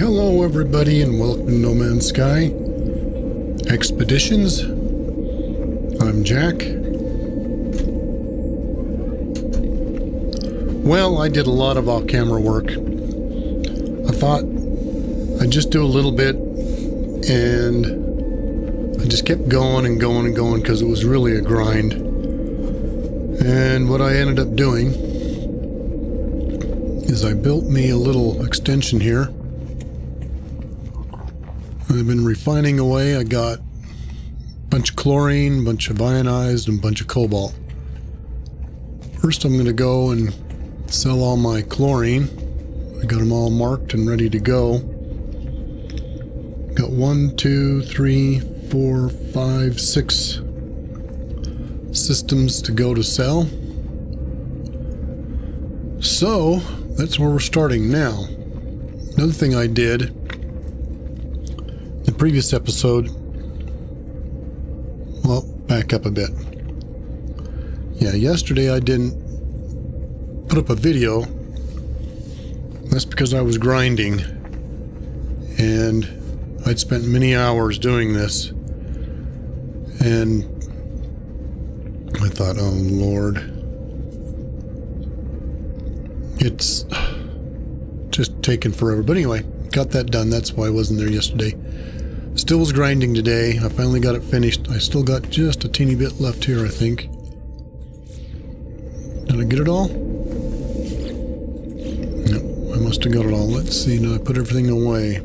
Hello everybody and welcome to No Man's Sky Expeditions. I'm Jack. Well, I did a lot of off-camera work. I thought I'd just do a little bit, and I just kept going and going and going because it was really a grind. And what I ended up doing is I built me a little extension here. I've been refining away. I got a bunch of chlorine, a bunch of ionized, and a bunch of cobalt. First I'm going to go and sell all my chlorine. I got them all marked and ready to go. Got 1, 2, 3, 4, 5, 6 systems to go to sell. So that's where we're starting now. Another thing I did the previous episode, well, back up a bit. Yeah, yesterday I didn't put up a video. That's because I was grinding, and I'd spent many hours doing this, and I thought, oh Lord, it's just taking forever. But anyway, got that done. That's why I wasn't there yesterday. Still was grinding today. I finally got it finished. I still got just a teeny bit left here, I think. Did I get it all? No, I must have got it all. Let's see. Now I put everything away.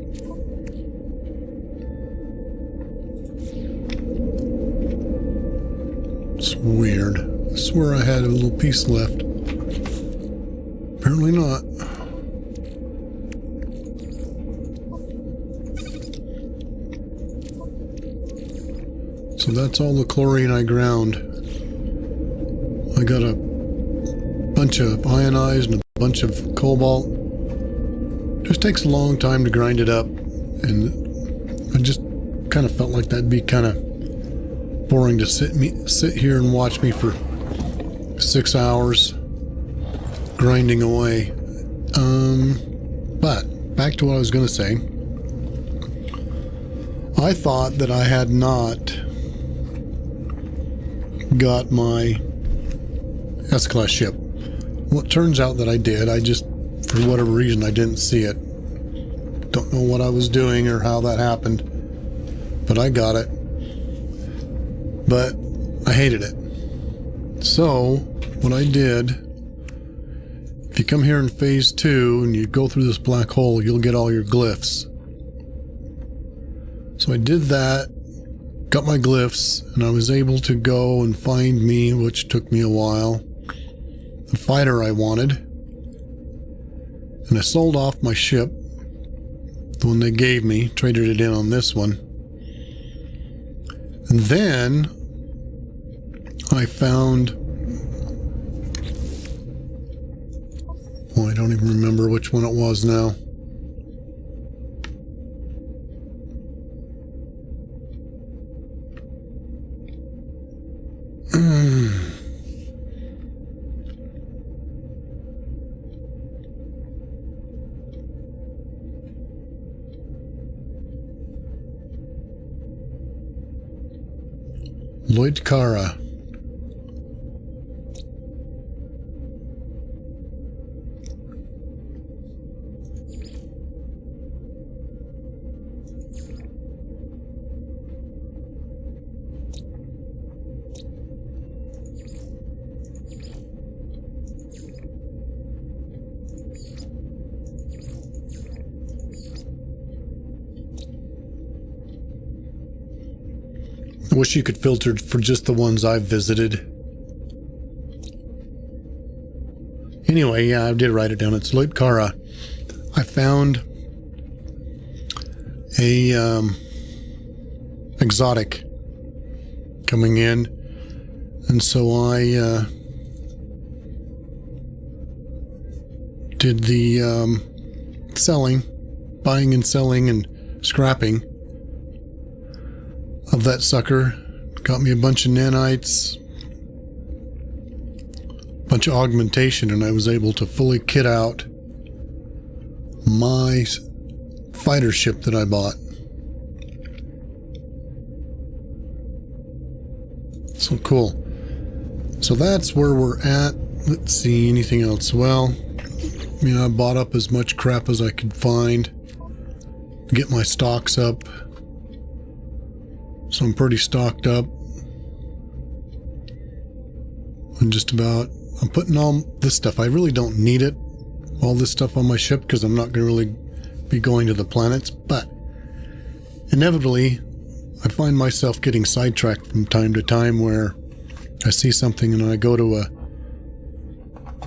It's weird. I swear I had a little piece left. Apparently not. So that's all the chlorine I ground. I got a bunch of ionized and a bunch of cobalt. Just takes a long time to grind it up, and I just kind of felt like that'd be kind of boring to sit here and watch me for 6 hours grinding away. But back to what I was going to say. I thought that I had not got my S-Class ship. Well, it turns out that I did. I just, for whatever reason, I didn't see it. Don't know what I was doing or how that happened, but I got it. But I hated it. So what I did, if you come here in phase 2 and you go through this black hole, you'll get all your glyphs. So I did that, got my glyphs, and I was able to go and find me, which took me a while, the fighter I wanted. And I sold off my ship, the one they gave me, traded it in on this one. And then I found, well, I don't even remember which one it was now. Lloyd Cara. I wish you could filter for just the ones I've visited. Anyway, yeah, I did write it down. It's Lloyd Cara. I found a exotic coming in, and so I did the selling, buying and selling and scrapping of that sucker. Got me a bunch of nanites, bunch of augmentation, and I was able to fully kit out my fighter ship that I bought. So cool. So that's where we're at. Let's see, anything else? Well, you know, I bought up as much crap as I could find to get my stocks up. So I'm pretty stocked up. And just about, I'm putting all this stuff. I really don't need it, all this stuff on my ship, because I'm not going to really be going to the planets. But inevitably, I find myself getting sidetracked from time to time where I see something and I go to a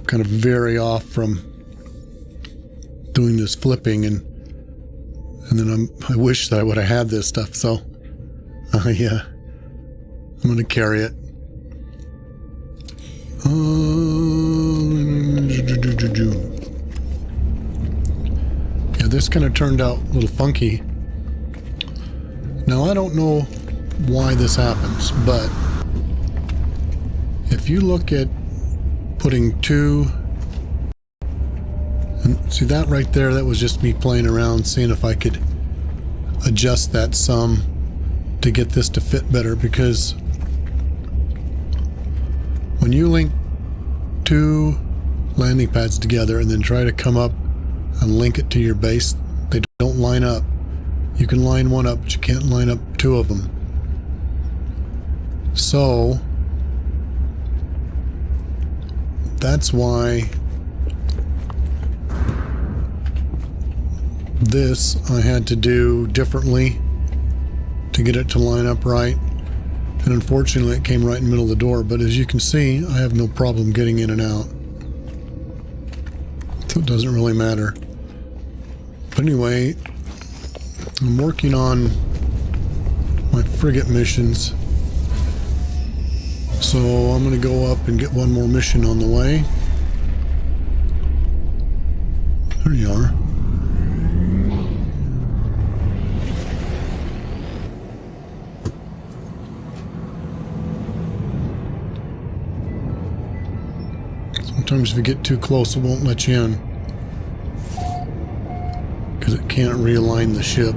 kind of vary off from doing this flipping, and then I wish that I would have had this stuff. So I'm going to carry it. Yeah, this kind of turned out a little funky. Now, I don't know why this happens, but if you look at putting two, and see that right there, that was just me playing around, seeing if I could adjust that some to get this to fit better, because when you link two landing pads together and then try to come up and link it to your base, they don't line up. You can line one up, but you can't line up two of them. So that's why this I had to do differently to get it to line up right. And unfortunately it came right in the middle of the door, but as you can see, I have no problem getting in and out. So it doesn't really matter. But anyway, I'm working on my frigate missions. So I'm going to go up and get one more mission on the way. There you are. Sometimes if you get too close, it won't let you in, because it can't realign the ship.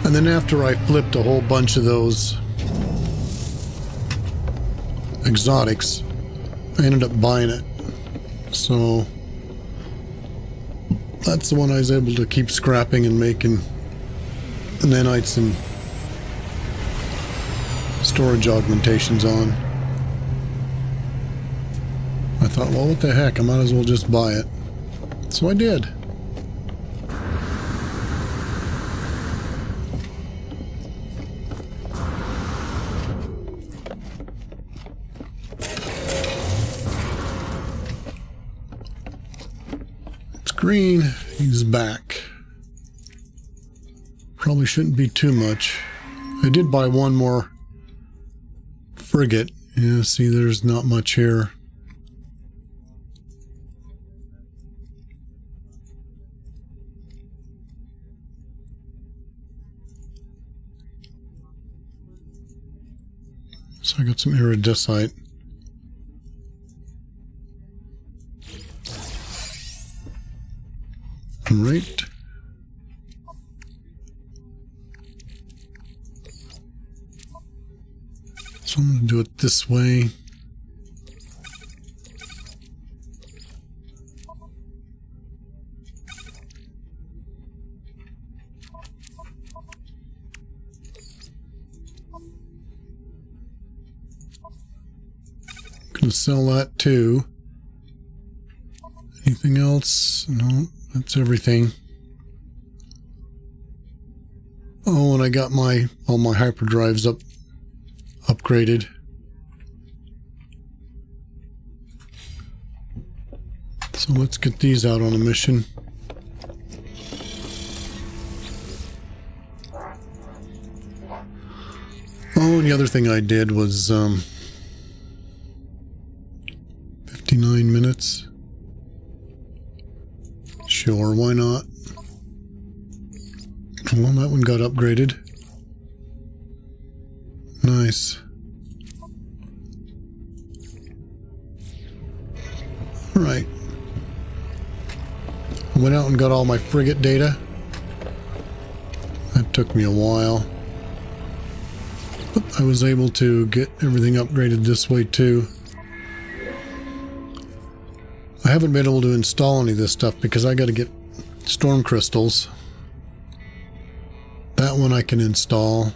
And then after I flipped a whole bunch of those exotics, I ended up buying it. So that's the one I was able to keep scrapping and making nanites and storage augmentations on. I thought, well, what the heck, I might as well just buy it. So I did. Green, he's back. Probably shouldn't be too much. I did buy one more frigate. Yeah, see, there's not much here. So I got some iridescite. Right. So I'm going to do it this way. I'm going to sell that too. Anything else? No. That's everything. Oh, and I got all my hyperdrives upgraded. So let's get these out on a mission. Oh, and the other thing I did was 59 minutes. Sure, why not? Well, that one got upgraded. Nice. Alright. I went out and got all my frigate data. That took me a while. But I was able to get everything upgraded this way too. I haven't been able to install any of this stuff because I got to get storm crystals. That one I can install.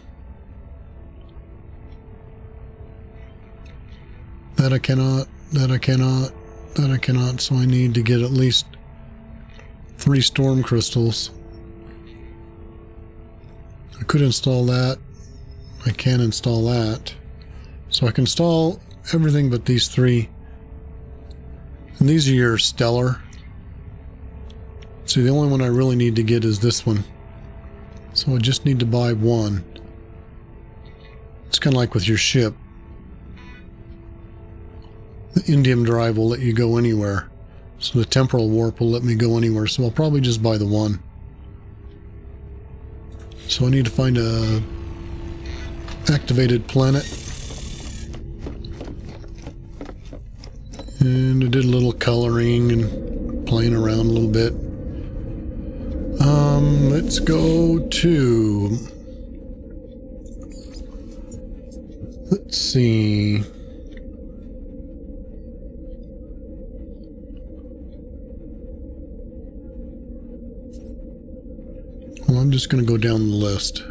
That I cannot, that I cannot, that I cannot, so I need to get at least 3 storm crystals. I could install that. I can install that. So I can install everything but these 3. And these are your stellar. See, the only one I really need to get is this one. So I just need to buy 1. It's kind of like with your ship. The indium drive will let you go anywhere. So the temporal warp will let me go anywhere. So I'll probably just buy the 1. So I need to find a activated planet. And I did a little coloring and playing around a little bit. Let's go to... Let's see... Well, I'm just going to go down the list.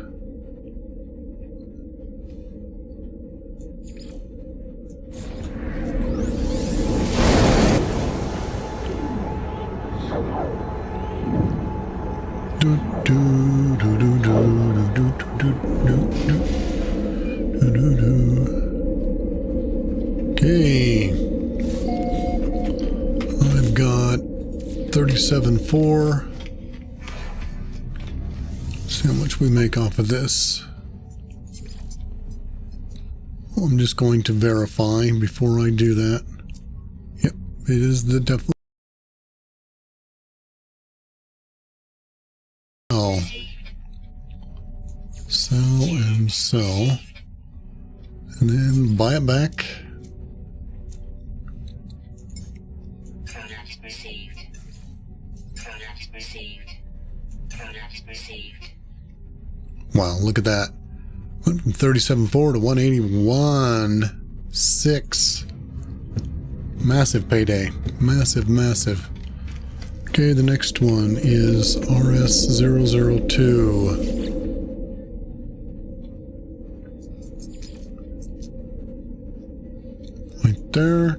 Okay. I've got 37.4. See how much we make off of this. I'm just going to verify before I do that. Yep, it is the definitely. Oh. Sell and sell. And then buy it back. Product received. Product received. Product received. Wow, look at that. Went from 37.4 to 181.6. Massive payday. Massive, massive. Okay, the next one is RS002. Right there.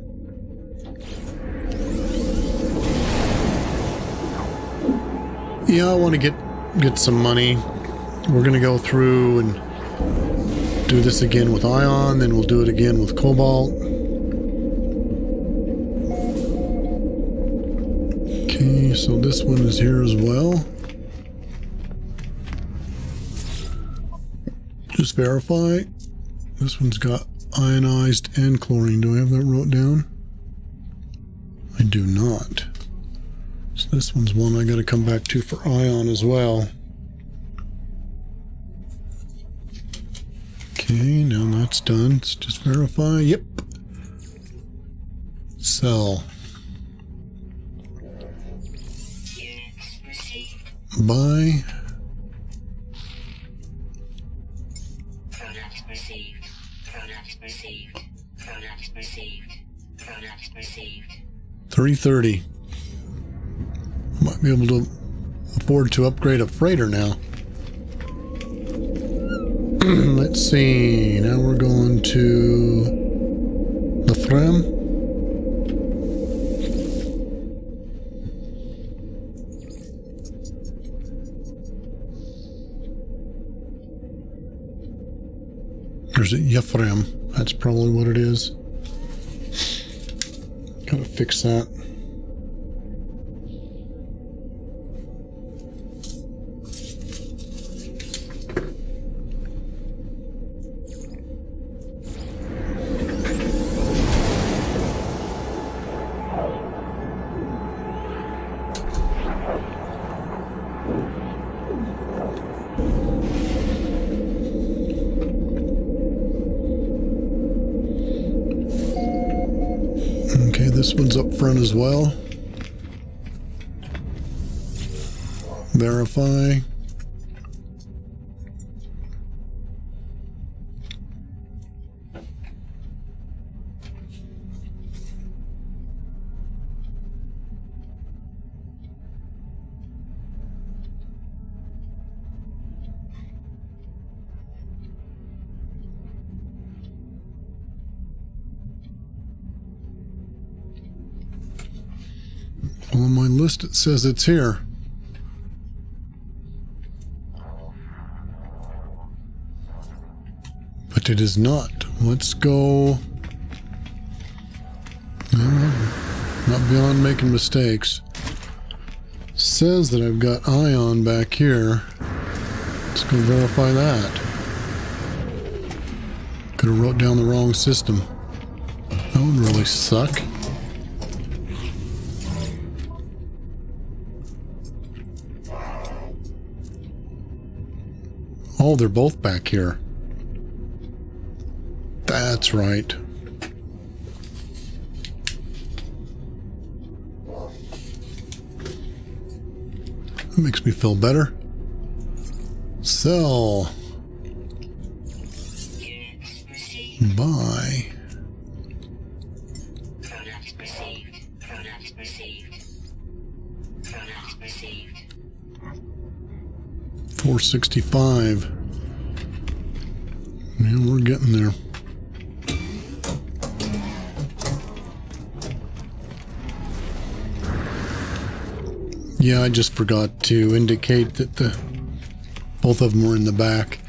Yeah, I want to get some money. We're going to go through and do this again with ion, then we'll do it again with cobalt. Okay, so this one is here as well. Just verify. This one's got ionized and chlorine. Do I have that wrote down? I do not. So this one's one I got to come back to for ion as well. Okay, now that's done. Let's just verify. Yep. Sell. Units received. Buy. Product received. Product received. Product received. Product received. 330. Might be able to afford to upgrade a freighter now. Let's see. Now we're going to the Frem. Or is it Yefrem? That's probably what it is. Gotta fix that. This one's up front as well. Verify. On my list it says it's here. But it is not. Let's go. Not beyond making mistakes. Says that I've got ion back here. Let's go verify that. Could have wrote down the wrong system. That would really suck. Oh, they're both back here. That's right. That makes me feel better. Sell. Buy. Product received. Product received. Product received. 465. Yeah, we're getting there. Yeah, I just forgot to indicate that both of them were in the back.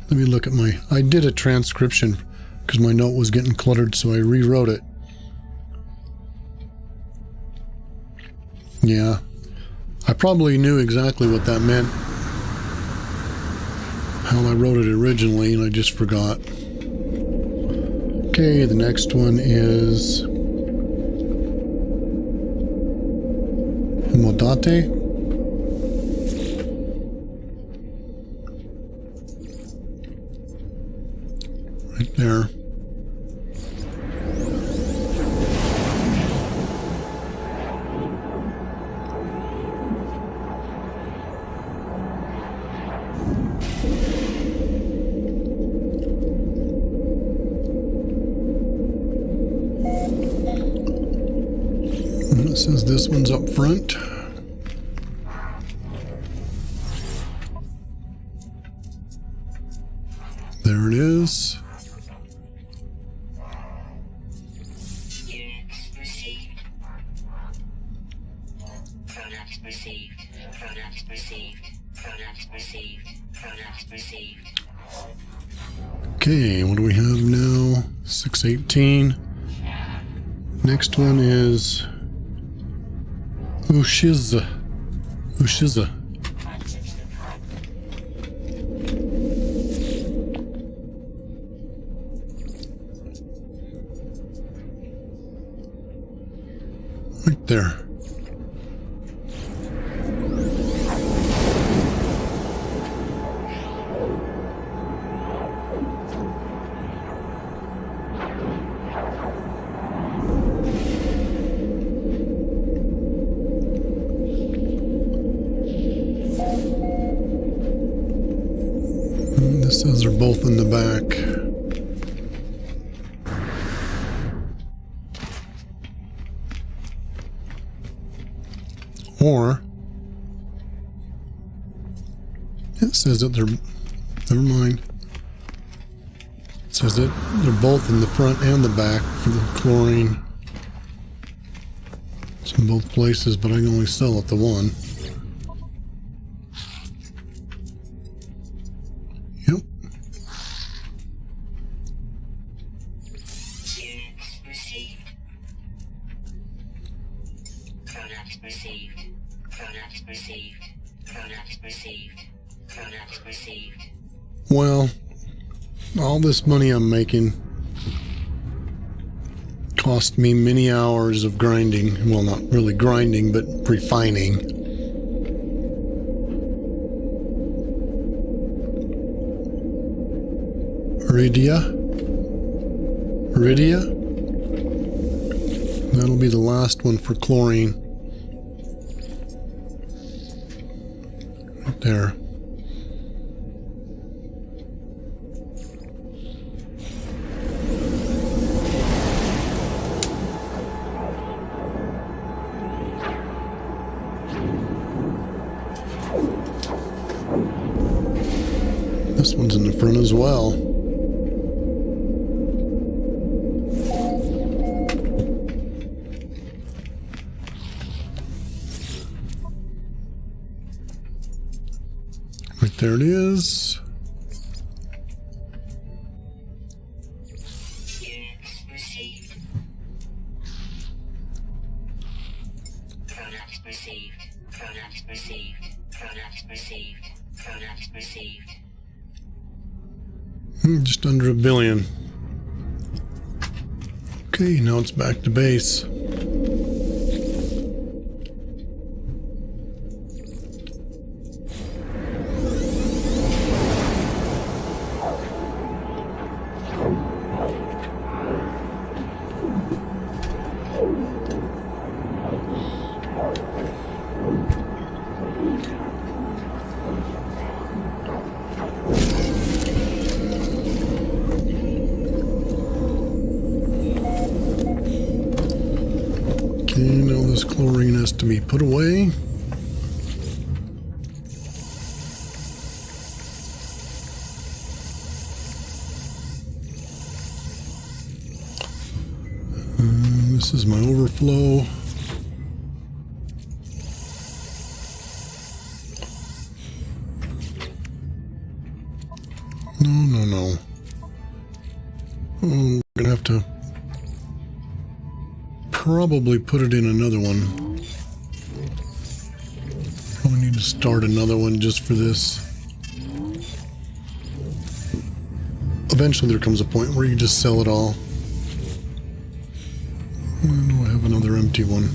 Let me look at my... I did a transcription because my note was getting cluttered, so I rewrote it. Yeah. I probably knew exactly what that meant. How I wrote it originally, and I just forgot. Okay, the next one is... Modate. Right there. And it says this one's up front. There it is. Units received. Product received. Product received. Product received. Product received. Okay, what do we have now? 618. Next one is Ushiza. Ushiza. Right there. And this says they're both in the back. Or it says that they're, never mind. It says that they're both in the front and the back for the chlorine. It's in both places, but I can only sell it the one. Yep. Units received. Product received. Product received. Product received. Product received. Well, all this money I'm making cost me many hours of grinding. Well, not really grinding, but refining. Iridia? That'll be the last one for chlorine. Right there. This one's in the front as well. Right there it is. Units received. Product received. Product received. Product received. Product received. Just under 1 billion. Okay, now it's back to base. Okay, now this chlorine has to be put away. This is my overflow. No. Oh, I'm gonna have to probably put it in another one. Probably need to start another one just for this. Eventually there comes a point where you just sell it all. And I have another empty one.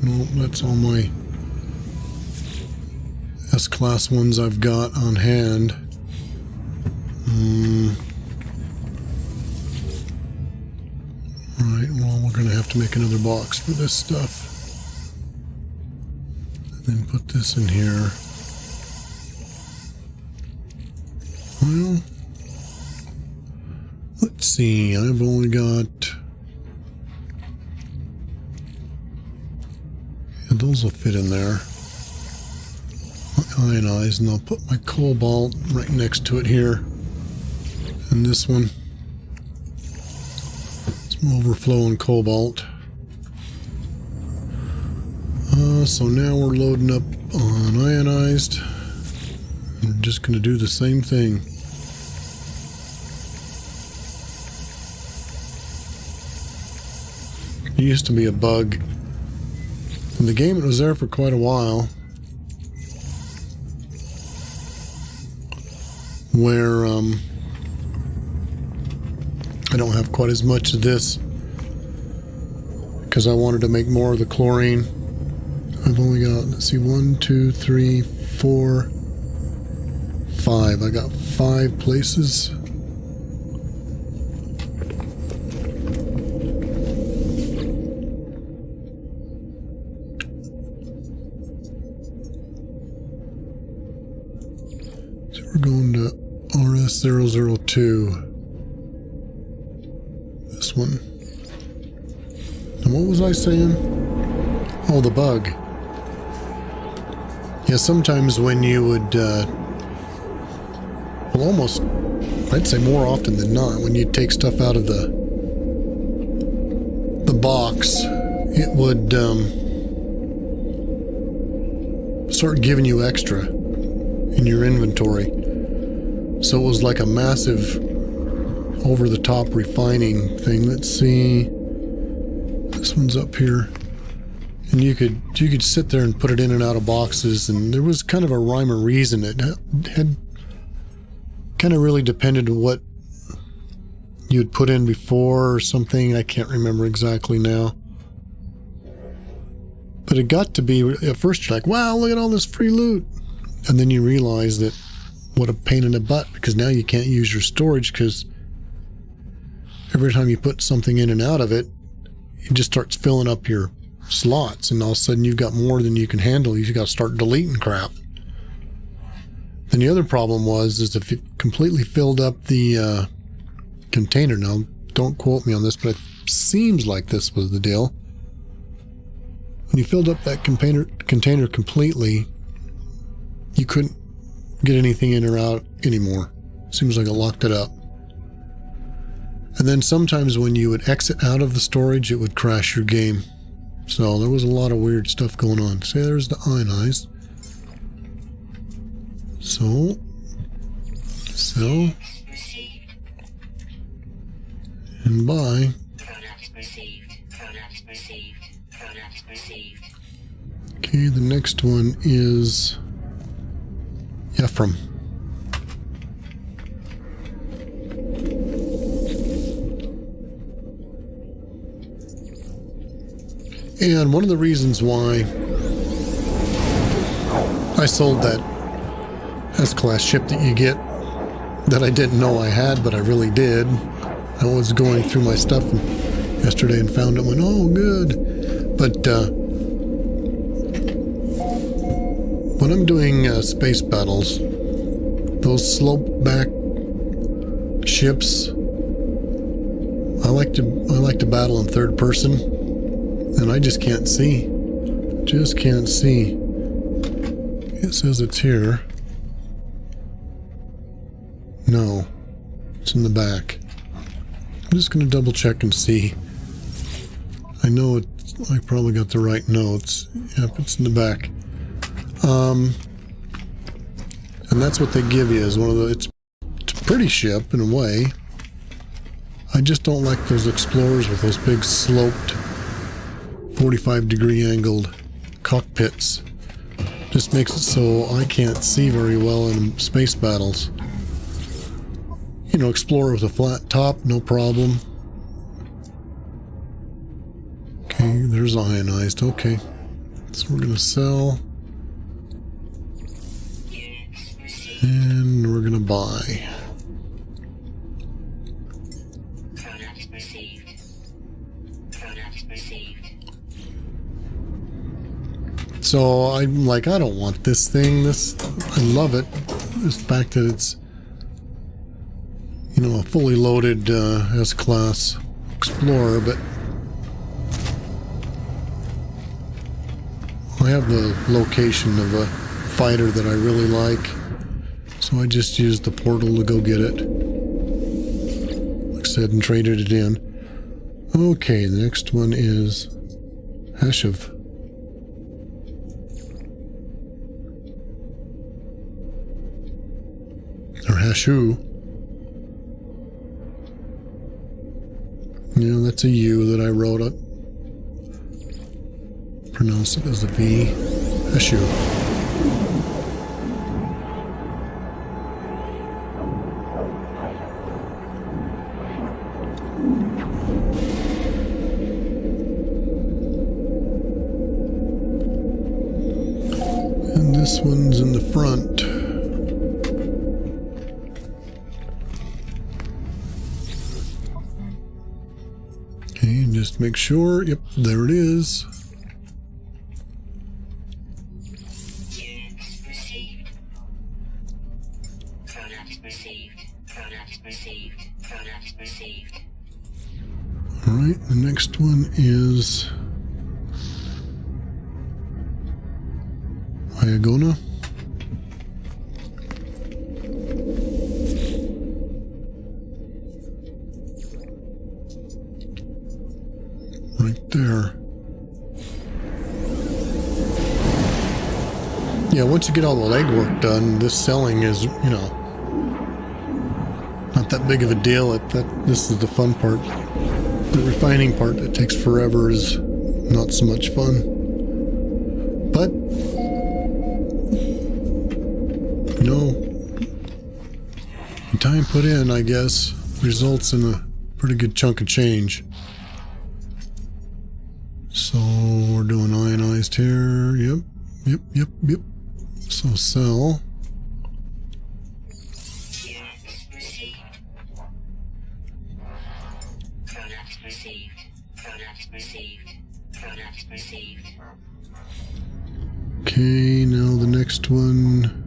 No, that's all my S-Class ones I've got on hand. Right, well, we're going to have to make another box for this stuff. And then put this in here. Well, let's see, I've only got... Yeah, those will fit in there. My ionized, and I'll put my cobalt right next to it here. And this one. Overflow and cobalt. So now we're loading up on ionized. We're just going to do the same thing. It used to be a bug. In the game it was there for quite a while. Where I don't have quite as much of this because I wanted to make more of the chlorine. I've only got, let's see, 1, 2, 3, 4, 5. I got 5 places. So we're going to RS002. One. And what was I saying? Oh, the bug. Yeah, sometimes when you would, well, almost, I'd say more often than not, when you take stuff out of the box, it would start giving you extra in your inventory. So it was like a massive over-the-top refining thing. Let's see. This one's up here. And you could sit there and put it in and out of boxes, and there was kind of a rhyme or reason. It had kind of really depended on what you'd put in before or something. I can't remember exactly now. But it got to be, at first you're like, wow, look at all this free loot. And then you realize that what a pain in the butt, because now you can't use your storage because every time you put something in and out of it, it just starts filling up your slots, and all of a sudden you've got more than you can handle. You've got to start deleting crap. Then the other problem is if it completely filled up the container. Now, don't quote me on this, but it seems like this was the deal. When you filled up that container completely, you couldn't get anything in or out anymore. Seems like it locked it up. And then sometimes when you would exit out of the storage, it would crash your game. So there was a lot of weird stuff going on. See, there's the ionized. So, sell and buy. Okay, the next one is Ephraim. And one of the reasons why I sold that S-Class ship that you get that I didn't know I had, but I really did. I was going through my stuff yesterday and found it and went, oh, good. But when I'm doing space battles, those slope back ships, I like to battle in third person, and I just can't see. Just can't see. It says it's here. No, it's in the back. I'm just going to double check and see. I know I probably got the right notes. Yep, it's in the back. And that's what they give you is one of the. It's a pretty ship in a way. I just don't like those Explorers with those big sloped 45-degree angled cockpits. Just makes it so I can't see very well in space battles. You know, Explorer with a flat top, no problem. Okay, there's ionized. Okay, so we're gonna sell. And we're gonna buy. Product received. Product received. So I'm like, I don't want this thing. I love it. This fact that it's, you know, a fully loaded S-Class Explorer, but I have the location of a fighter that I really like. So I just used the portal to go get it. Like I said, and traded it in. Okay, the next one is Hashiv. Or Hashu. Yeah, that's a U that I wrote it. Pronounce it as a V. Hashu. And this one's in the front. Okay, and just make sure. Yep, there it is. Units received. Product received. Product received. Product received. All right, the next one is Iagona. Right there. Yeah, once you get all the legwork done, this selling is, you know, not that big of a deal. This is the fun part. The refining part that takes forever is not so much fun. But, you know, the time put in, I guess, results in a pretty good chunk of change. So we're doing ionized here. Yep. So sell. Units received. Product received. Product received. Product received. Okay, now the next one.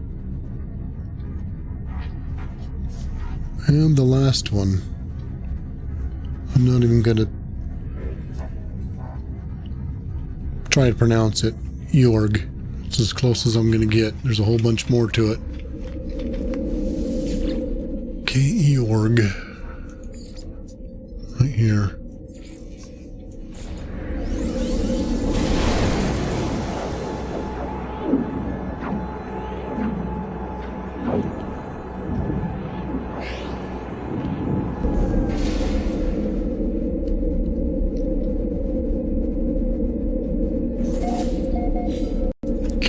And the last one. I'm not even going to try to pronounce it. Jorg. It's as close as I'm going to get. There's a whole bunch more to it. Okay, Jorg. Right here.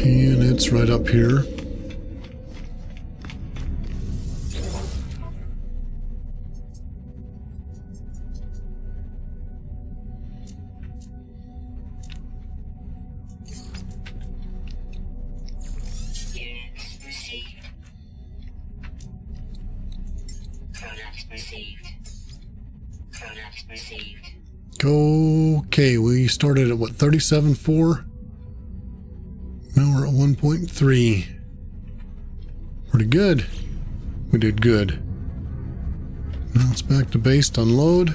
And it's right up here. Units received. Product received. Product received. Okay, we started at what, 37.4? Now we're at 1.3. Pretty good. We did good. Now it's back to base to unload.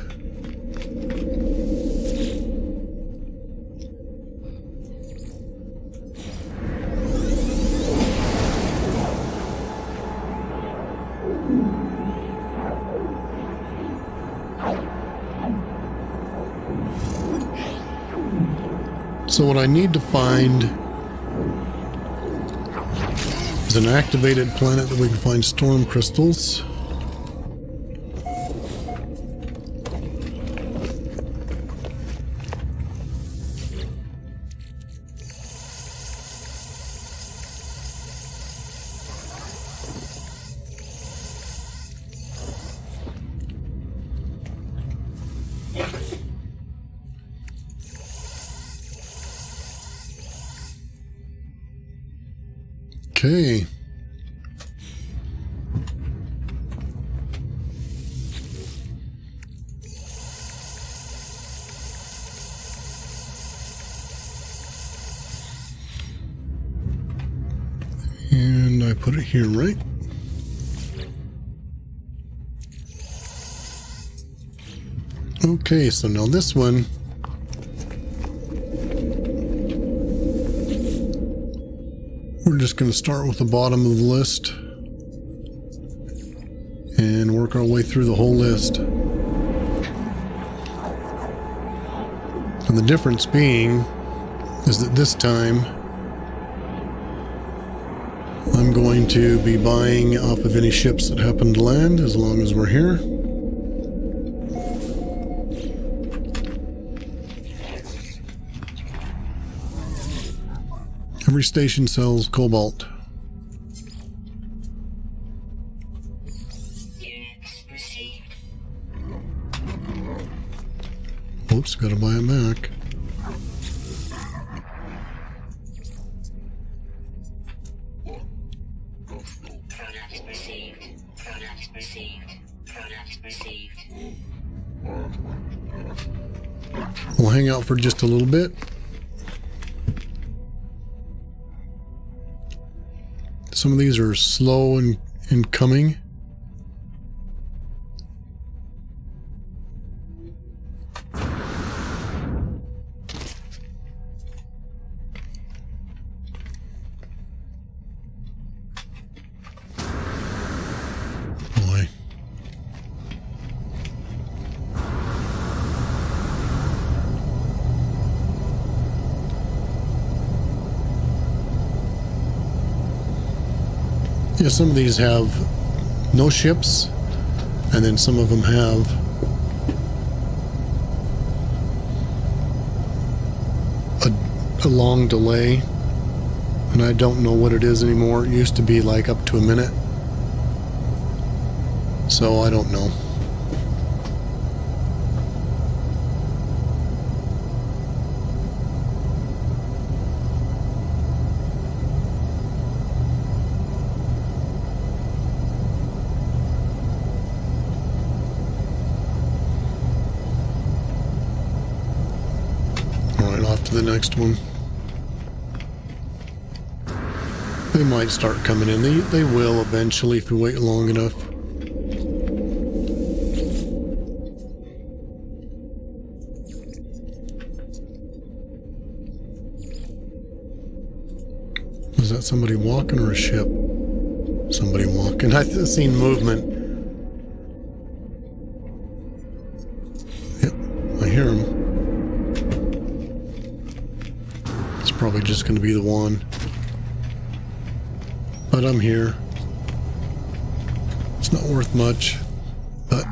So what I need to find is an activated planet that we can find storm crystals. Okay. And I put it here, right? Okay, so now this one, we're just going to start with the bottom of the list and work our way through the whole list. And the difference being is that this time I'm going to be buying off of any ships that happen to land as long as we're here. Every station sells cobalt. Units received. Oops, gotta buy it back. Product received. Product received. Product received. We'll hang out for just a little bit. Some of these are slow in coming. Boy. Yeah, some of these have no ships, and then some of them have a long delay, and I don't know what it is anymore. It used to be like up to a minute, so I don't know. the next one. They might start coming in. They will eventually if you wait long enough. Was that somebody walking or a ship? Somebody walking. I've seen movement. Yep, I hear him. It's probably just going to be the one. But I'm here. It's not worth much, but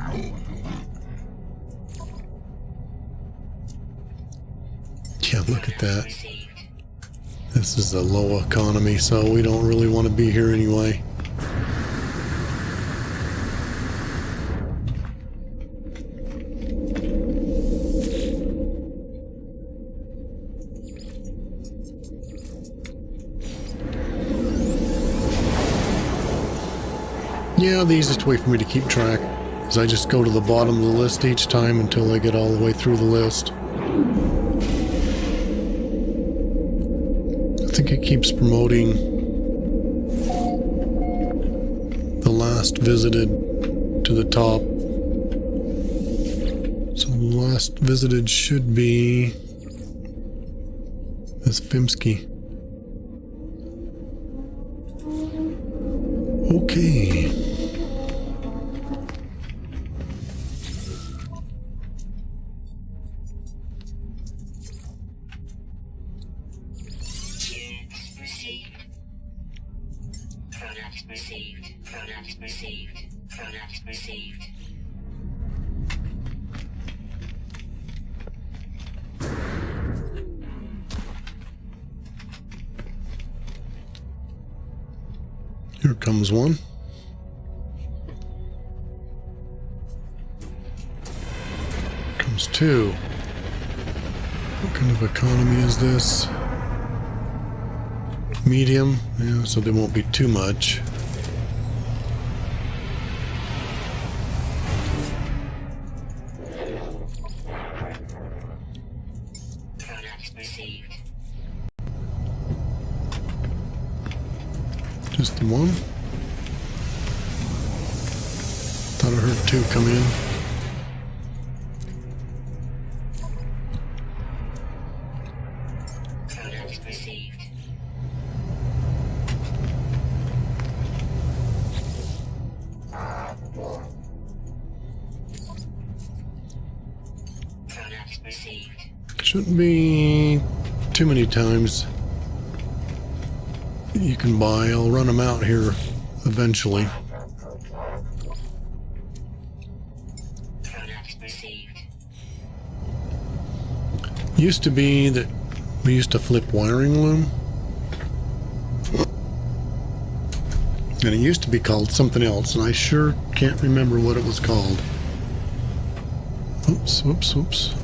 yeah, look at that. This is a low economy, so we don't really want to be here anyway. Yeah, the easiest way for me to keep track is I just go to the bottom of the list each time until I get all the way through the list. I think it keeps promoting the last visited to the top. So the last visited should be this Fimsky. Okay. Product received. Product received. Product received. Here comes one. Here comes two. What kind of economy is this? Medium, yeah, so there won't be too much. Product received. Just the one? Thought I heard two come in. Product received. Product received. Shouldn't be too many times you can buy. I'll run them out here eventually. Product received. Used to be that we used to flip wiring loom. And it used to be called something else, and I sure can't remember what it was called. Oops, oops, oops.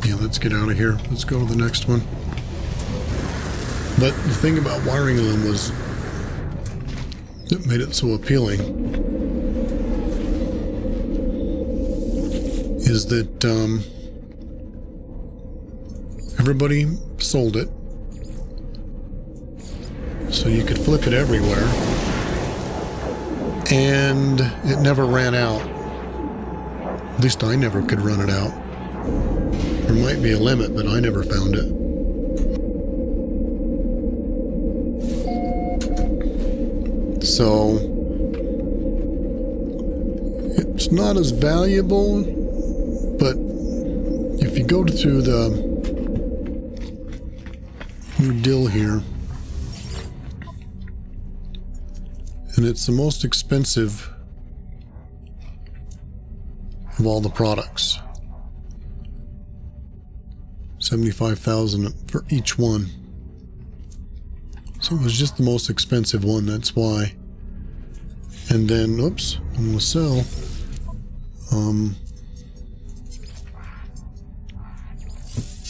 Yeah, let's get out of here. Let's go to the next one. But the thing about wiring loom was it made it so appealing is that everybody sold it, so you could flip it everywhere, and it never ran out. At least I never could run it out. There might be a limit, but I never found it. So it's not as valuable, but if you go through the new deal here, and it's the most expensive of all the products. 75,000 for each one. So it was just the most expensive one, that's why. And then, oops, I'm gonna sell.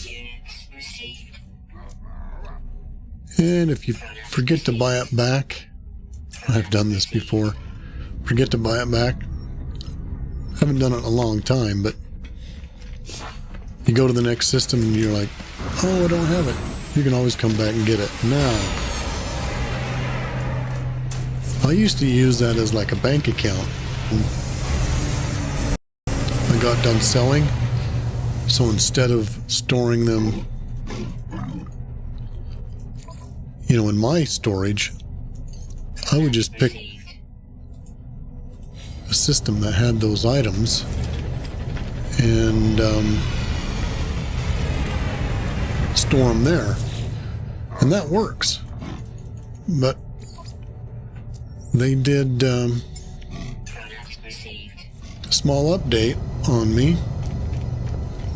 Units received. And if you forget to buy it back, I've done this before. Forget to buy it back. Haven't done it in a long time, but You go to the next system and you're like, oh, I don't have it. You can always come back and get it. Now, I used to use that as like a bank account. I got done selling, so instead of storing them, you know, in my storage, I would just pick a system that had those items and store them there, and that works. But they did a small update on me.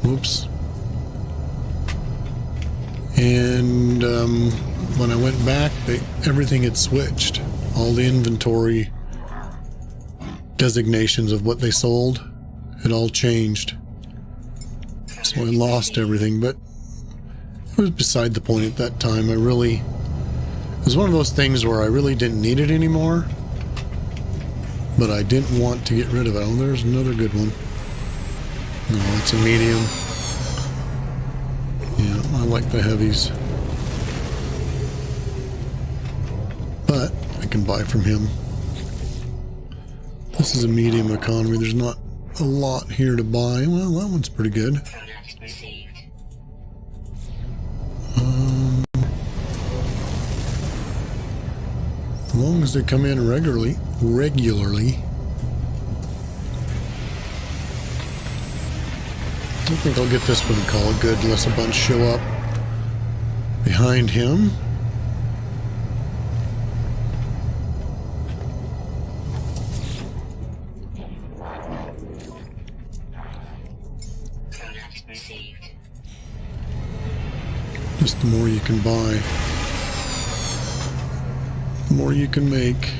Whoops. And when I went back, everything had switched. All the inventory designations of what they sold had all changed. So I lost everything, but it was beside the point at that time. It was one of those things where I really didn't need it anymore, but I didn't want to get rid of it. Oh, there's another good one. No, it's a medium. Yeah, I like the heavies. But I can buy from him. This is a medium economy. There's not a lot here to buy. Well, that one's pretty good. As long as they come in regularly. I think I'll get this one and call it good unless a bunch show up behind him. Just the more you can buy, the more you can make.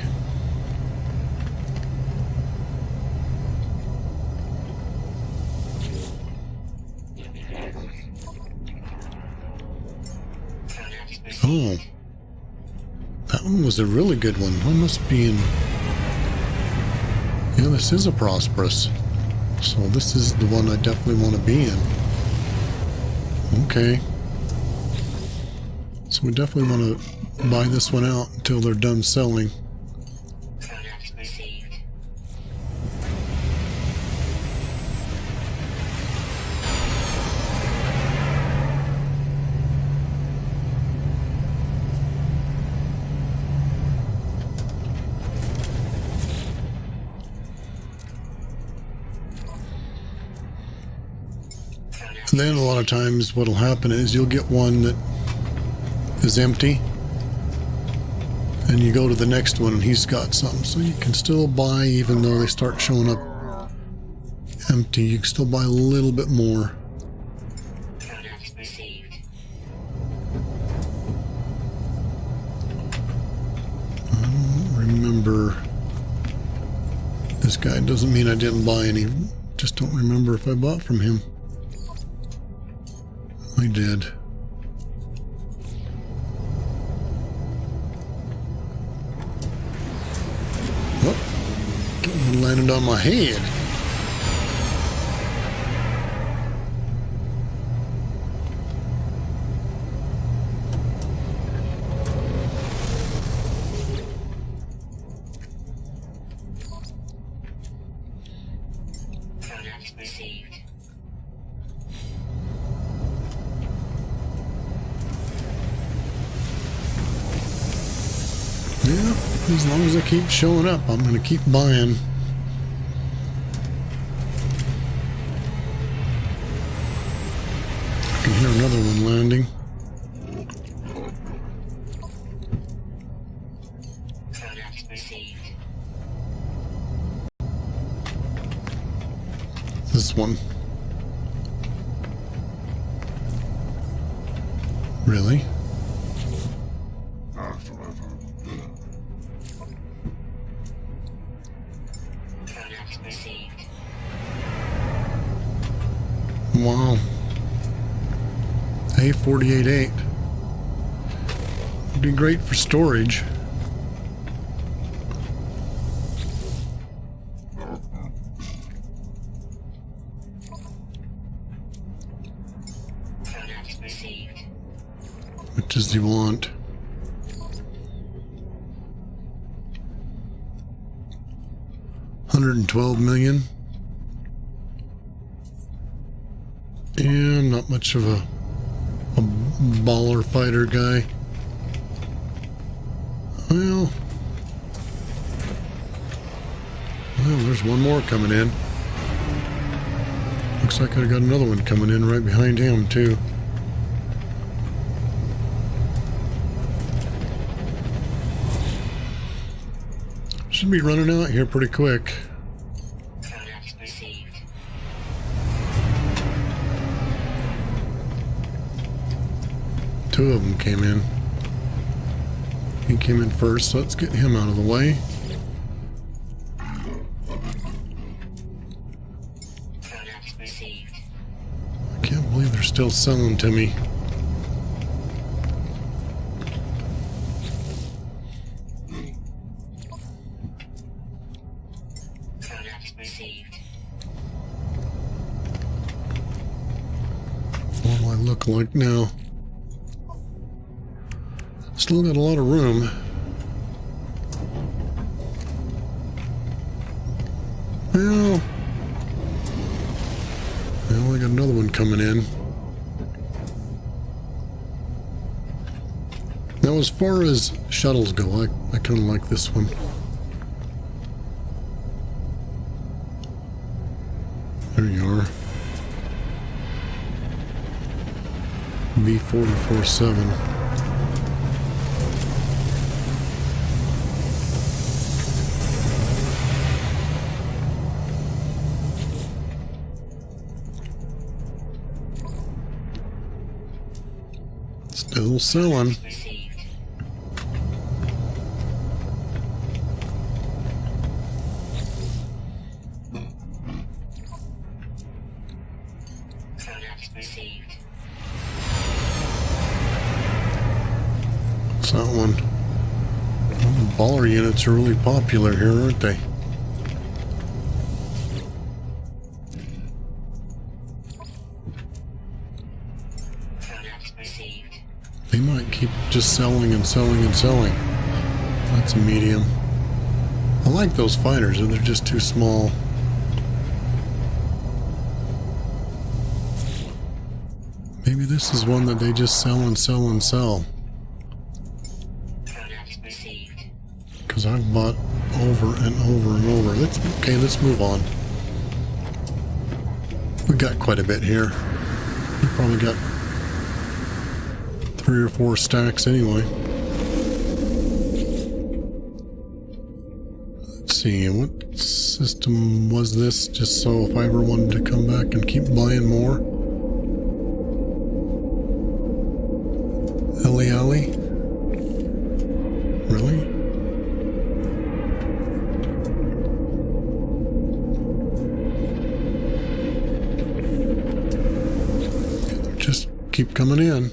Oh, that one was a really good one. I must be in... Yeah, this is a prosperous. So this is the one I definitely want to be in. Okay. So we definitely want to buy this one out until they're done selling. And then a lot of times what will happen is you'll get one that is empty and you go to the next one and he's got something. So you can still buy even though they start showing up empty. You can still buy a little bit more. I don't remember. This guy doesn't mean I didn't buy any. Just don't remember if I bought from him. I did. Oh, landed on my head. Yeah, as long as I keep showing up, I'm going to keep buying. I can hear another one landing. This one. Really? Wow. A48.8. Would be great for storage. What does he want? $112 million. Yeah, I'm not much of a baller fighter guy. Well, there's one more coming in. Looks like I got another one coming in right behind him, too. Should be running out here pretty quick. Product received. Two of them came in. He came in first, so let's get him out of the way. Product received. I can't believe they're still selling to me. Product received. What do I look like now? Still got a lot of room. Well, I got another one coming in. Now, as far as shuttles go, I kind of like this one. There you are. B-44-7. Still selling. Received. Product received. What's that one? Well, the baller units are really popular here, aren't they? Product received. They might keep just selling and selling and selling. That's a medium. I like those fighters, and they're just too small. Maybe this is one that they just sell and sell and sell. Product received. Because I've bought over and over and over. Let's move on. We got quite a bit here. We probably got 3 or 4 stacks anyway. Let's see, what system was this? Just so if I ever wanted to come back and keep buying more. Ellie? Really? Just keep coming in.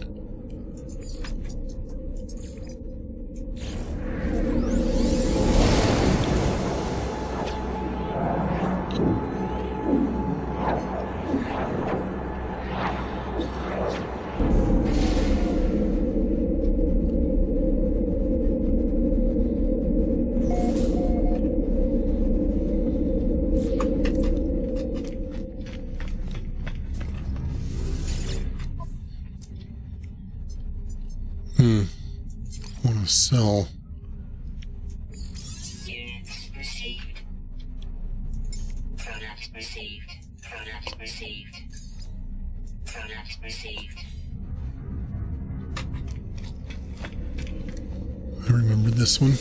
Want to sell. Units received. Product received. Product received. Product received. I remember this one.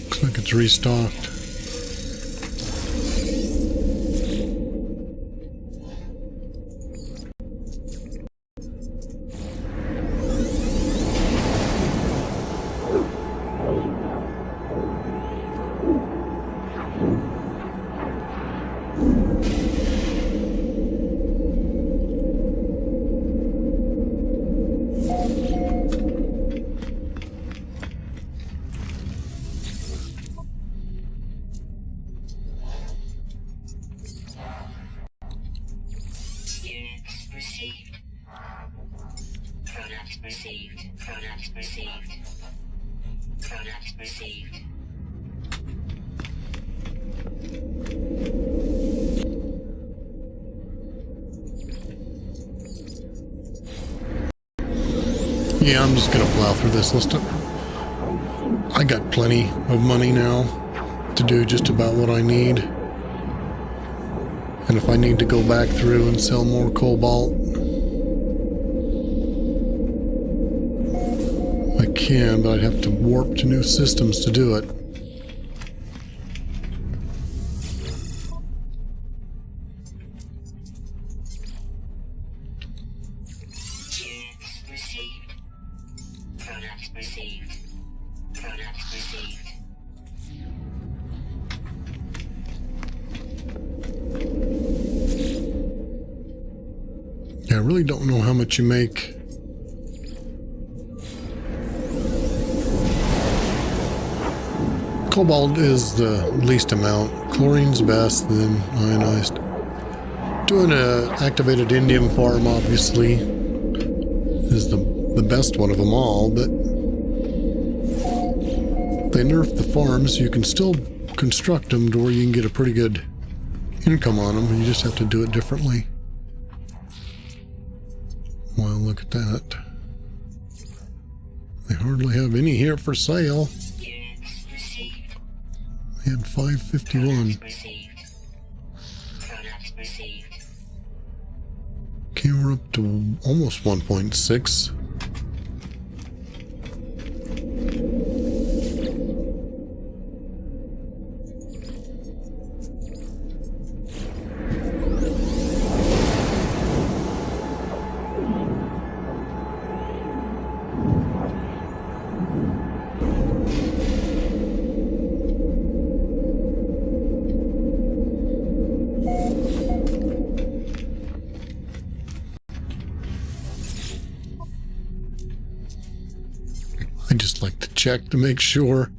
Looks like it's restocked. Product received. Product received. Yeah, I'm just gonna plow through this list. I got plenty of money now to do just about what I need. And if I need to go back through and sell more cobalt, I can, but I'd have to warp to new systems to do it. Units received. Product received. Product received. Yeah, I really don't know how much you make. Cobalt is the least amount. Chlorine's best, then ionized. Doing a activated indium farm, obviously, is the best one of them all, but they nerfed the farms. You can still construct them to where you can get a pretty good income on them. You just have to do it differently. Well, look at that. They hardly have any here for sale. Units received. They had 551. Product received. Product received. Okay, we're up to almost 1.6. I just like to check to make sure.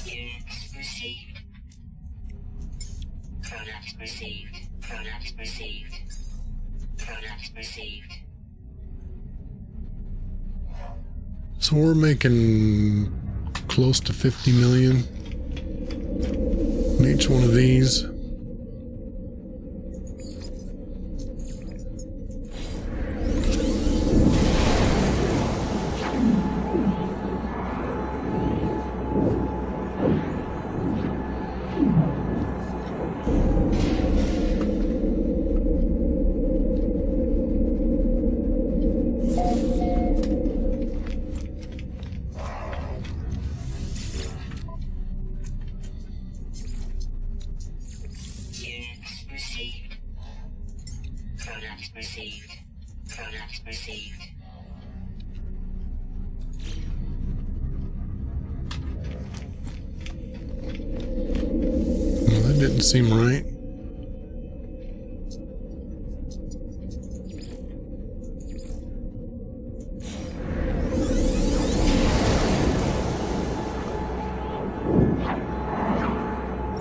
Units received. Product received. Product received. Product received. So we're making close to 50 million in each one of these. Units received. Product received. Product received. Well, that didn't seem right.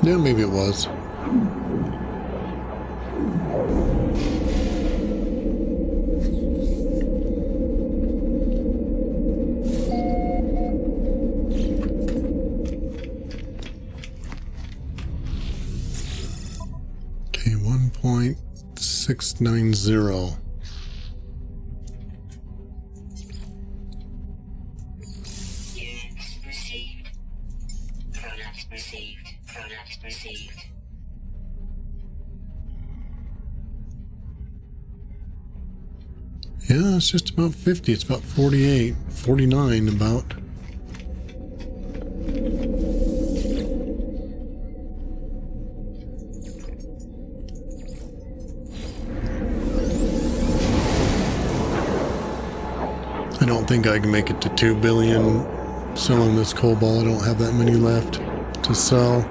Yeah, maybe it was. Okay, 1.690. Units received. Product received. Product received. Yeah, it's just about 50. It's about 48, 49 about. I don't think I can make it to 2 billion selling this cobalt. I don't have that many left to sell.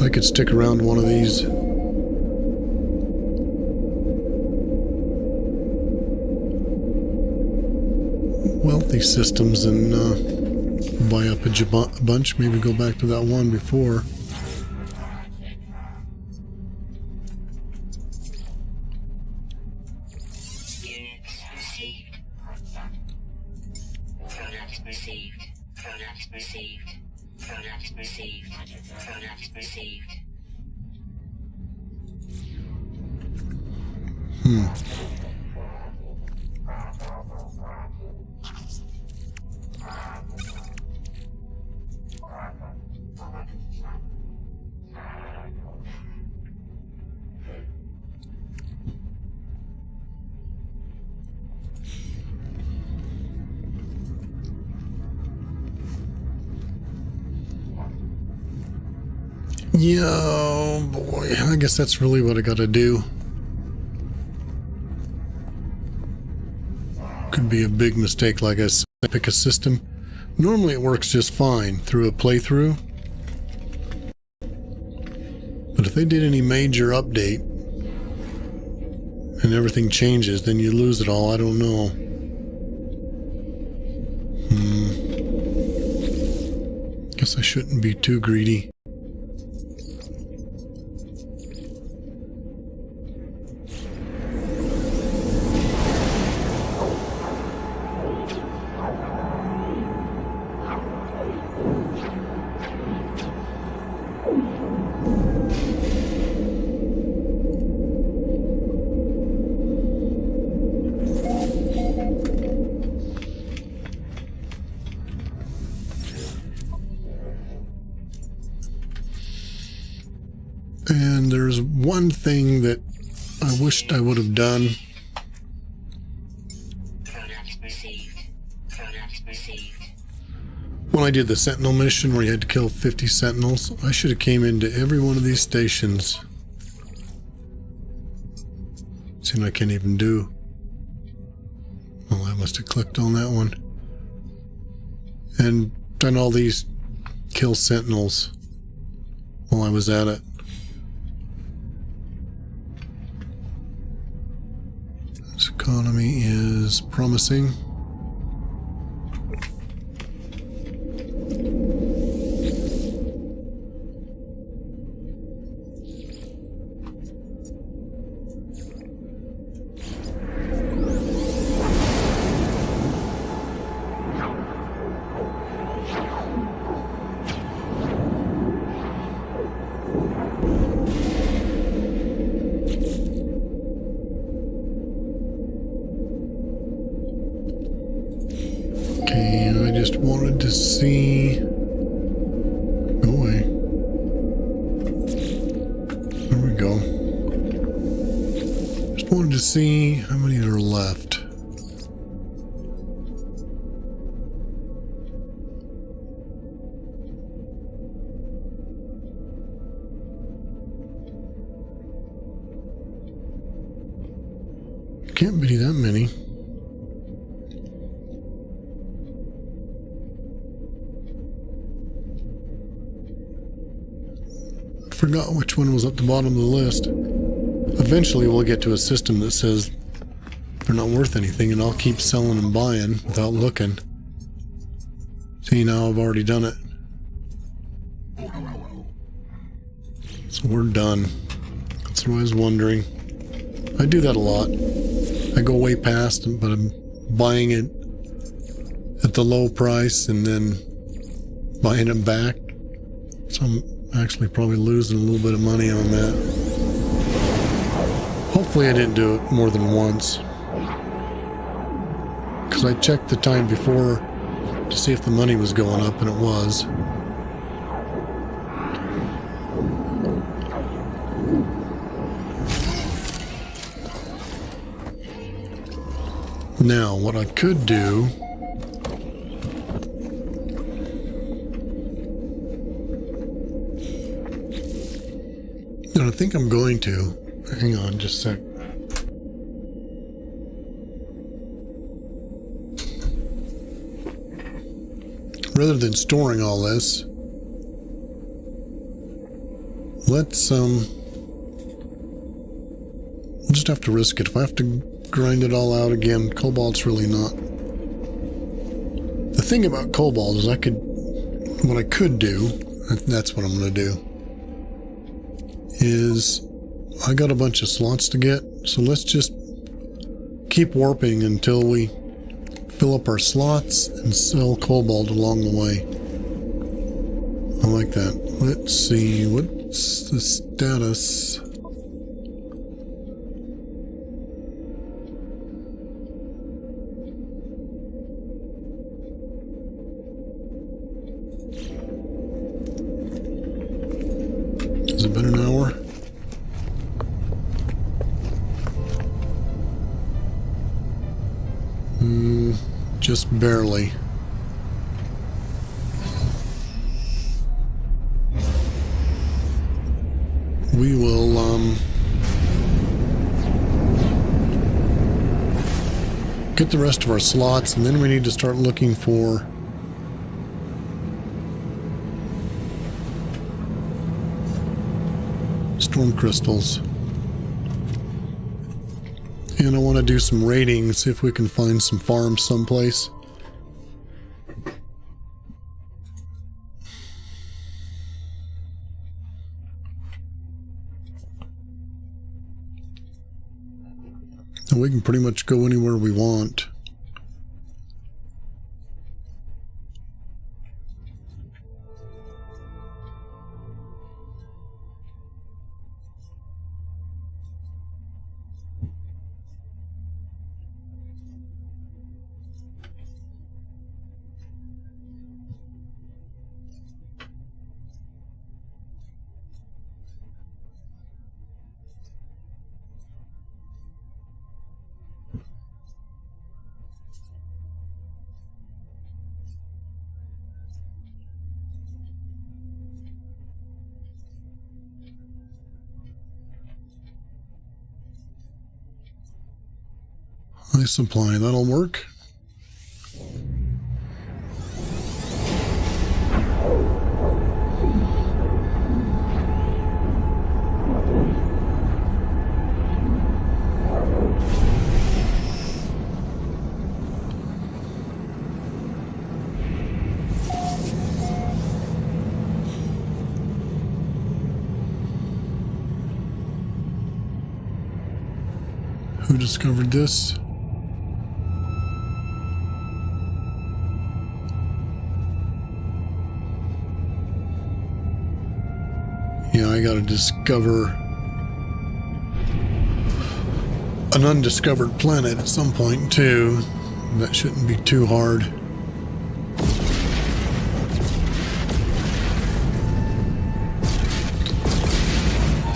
I could stick around one of these wealthy systems and buy up a bunch, maybe go back to that one before. Product received. Product received. Product received. Product received. Yeah, oh boy, I guess that's really what I gotta do. Could be a big mistake, like I said, pick a system. Normally it works just fine through a playthrough. But if they did any major update and everything changes, then you lose it all. I don't know. Guess I shouldn't be too greedy. And there's one thing that I wished I would have done. Product received. Product received. When I did the Sentinel mission where you had to kill 50 Sentinels, I should have came into every one of these stations. See, I can't even do. Well, I must have clicked on that one. And done all these kill Sentinels while I was at it. This economy is promising. Just wanted to see. Go away. There we go. Just wanted to see how many are left. Can't be that many. Forgot which one was at the bottom of the list. Eventually we'll get to a system that says they're not worth anything, and I'll keep selling and buying without looking. See, now I've already done it. So we're done. That's what I was wondering. I do that a lot. I go way past, but I'm buying it at the low price and then buying it back. So I'm actually probably losing a little bit of money on that. Hopefully I didn't do it more than once, because I checked the time before to see if the money was going up, and it was. Now what I could do, and I think I'm going to, hang on just a sec. Rather than storing all this, let's we'll just have to risk it. If I have to grind it all out again, cobalt's really not. The thing about cobalt is what I could do, that's what I'm going to do, is I got a bunch of slots to get, so let's just keep warping until we fill up our slots and sell cobalt along the way. I like that. Let's see, what's the status? Has it been an hour? Just barely. We will get the rest of our slots, and then we need to start looking for storm crystals. And I want to do some raiding, see if we can find some farms someplace. And we can pretty much go anywhere we want. High supply, that'll work. Who discovered this? Yeah, I gotta discover an undiscovered planet at some point, too. That shouldn't be too hard.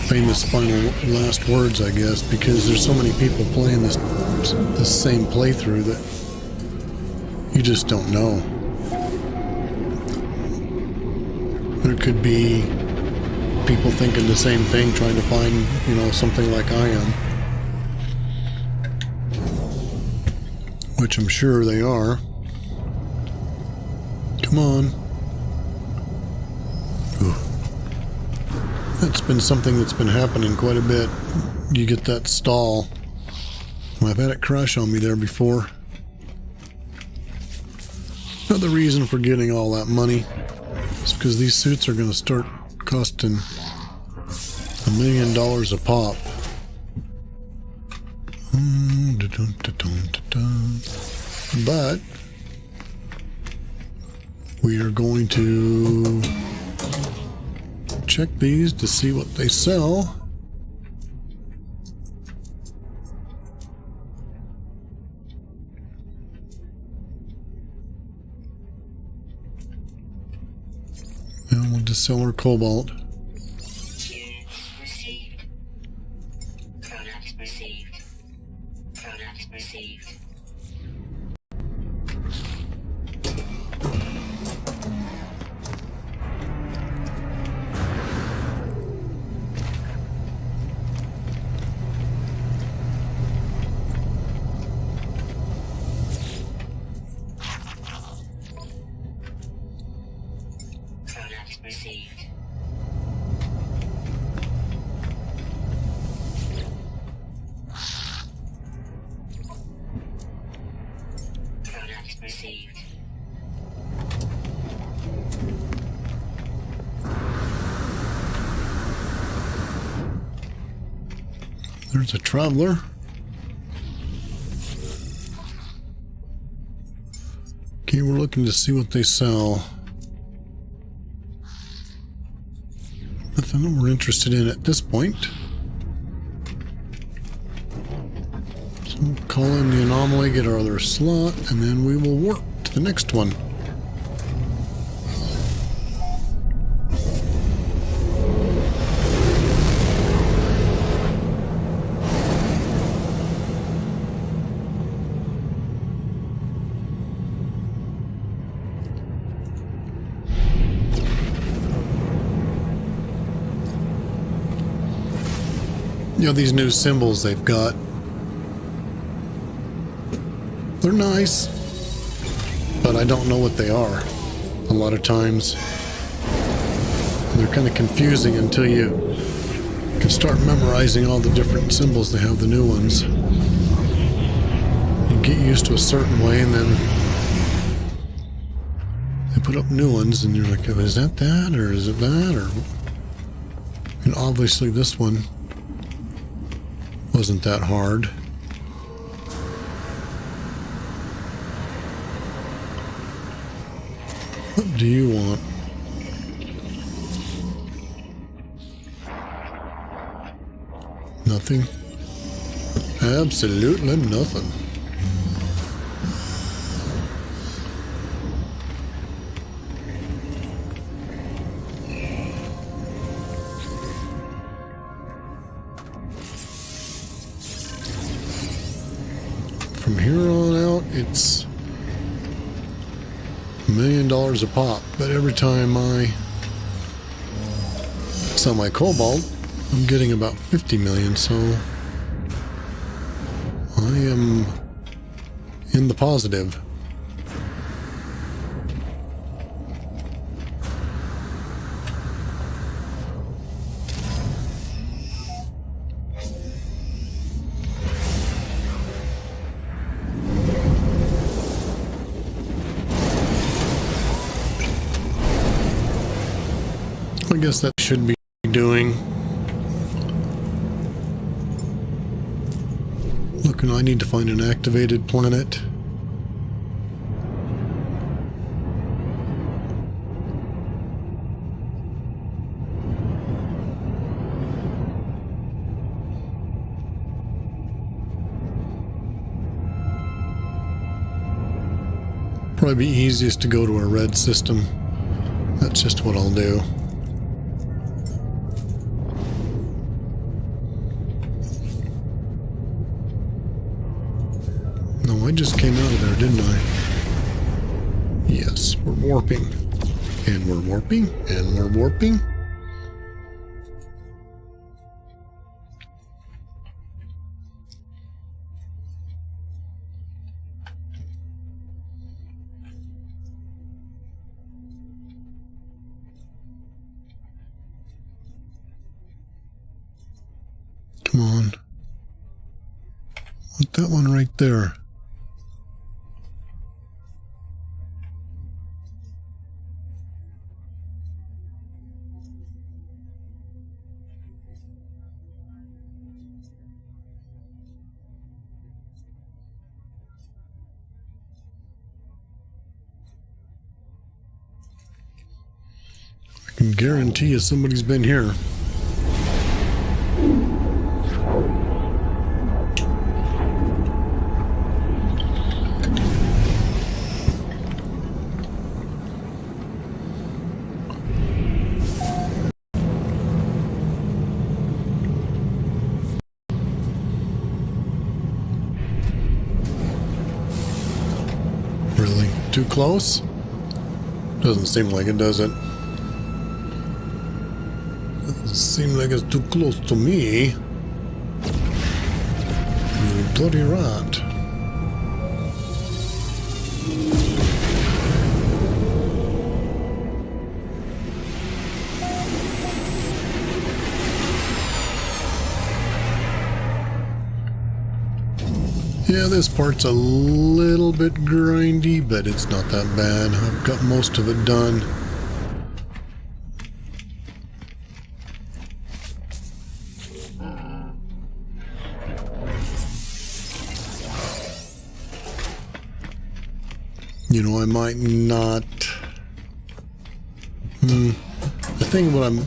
Famous final last words, I guess, because there's so many people playing this same playthrough that you just don't know. There could be people thinking the same thing, trying to find, you know, something like I am. Which I'm sure they are. Come on. Ooh. That's been something that's been happening quite a bit. You get that stall. Well, I've had it crash on me there before. Another reason for getting all that money is because these suits are going to start costing $1 million a pop. But we are going to check these to see what they sell. And we'll just sell our cobalt. Received. Product received. Product received. Product received. Product received. There's a traveler. Okay, we're looking to see what they sell. Nothing that we're interested in at this point. So we'll call in the anomaly, get our other slot, and then we will warp to the next one. You know, these new symbols they've got, they're nice, but I don't know what they are a lot of times. They're kind of confusing until you can start memorizing all the different symbols they have, the new ones. You get used to a certain way, and then they put up new ones, and you're like, oh, is that that, or is it that, or... And obviously this one wasn't that hard. What do you want? Nothing? Absolutely nothing. From here on out, it's $1 million a pop, but every time I sell my cobalt, I'm getting about 50 million, so I am in the positive. I guess that should be doing. Look, I need to find an activated planet. Probably be easiest to go to a red system. That's just what I'll do. No, I just came out of there, didn't I? Yes, we're warping. And we're warping. And we're warping. Come on. Put that one right there. I can guarantee you somebody's been here. Really? Too close? Doesn't seem like it, does it? Doesn't seem like it's too close to me. You're bloody right. Yeah, this part's a little bit grindy, but it's not that bad. I've got most of it done. You know, I might not. The thing, what I'm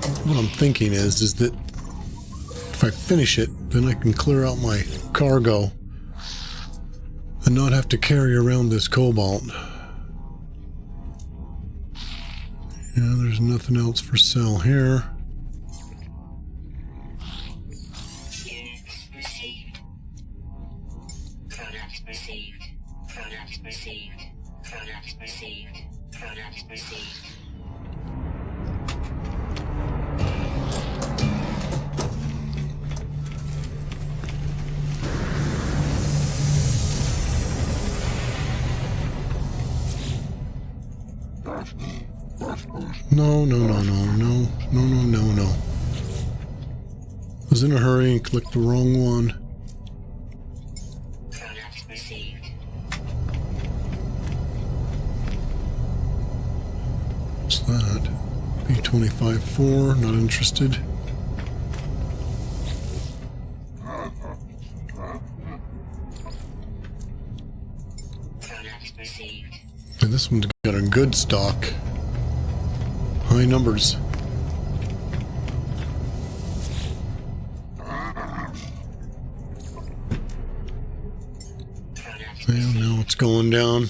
thinking is that if I finish it, then I can clear out my cargo and not have to carry around this cobalt. Yeah, there's nothing else for sale here. Units received. Product received. Product received. Product received. Product received. No, no, no, no, no, no, no, no, no. Was in a hurry and clicked the wrong one. Product received. What's that? B25-4, not interested. Product received. And this one's got a good stock. High numbers. Product Well, now it's going down.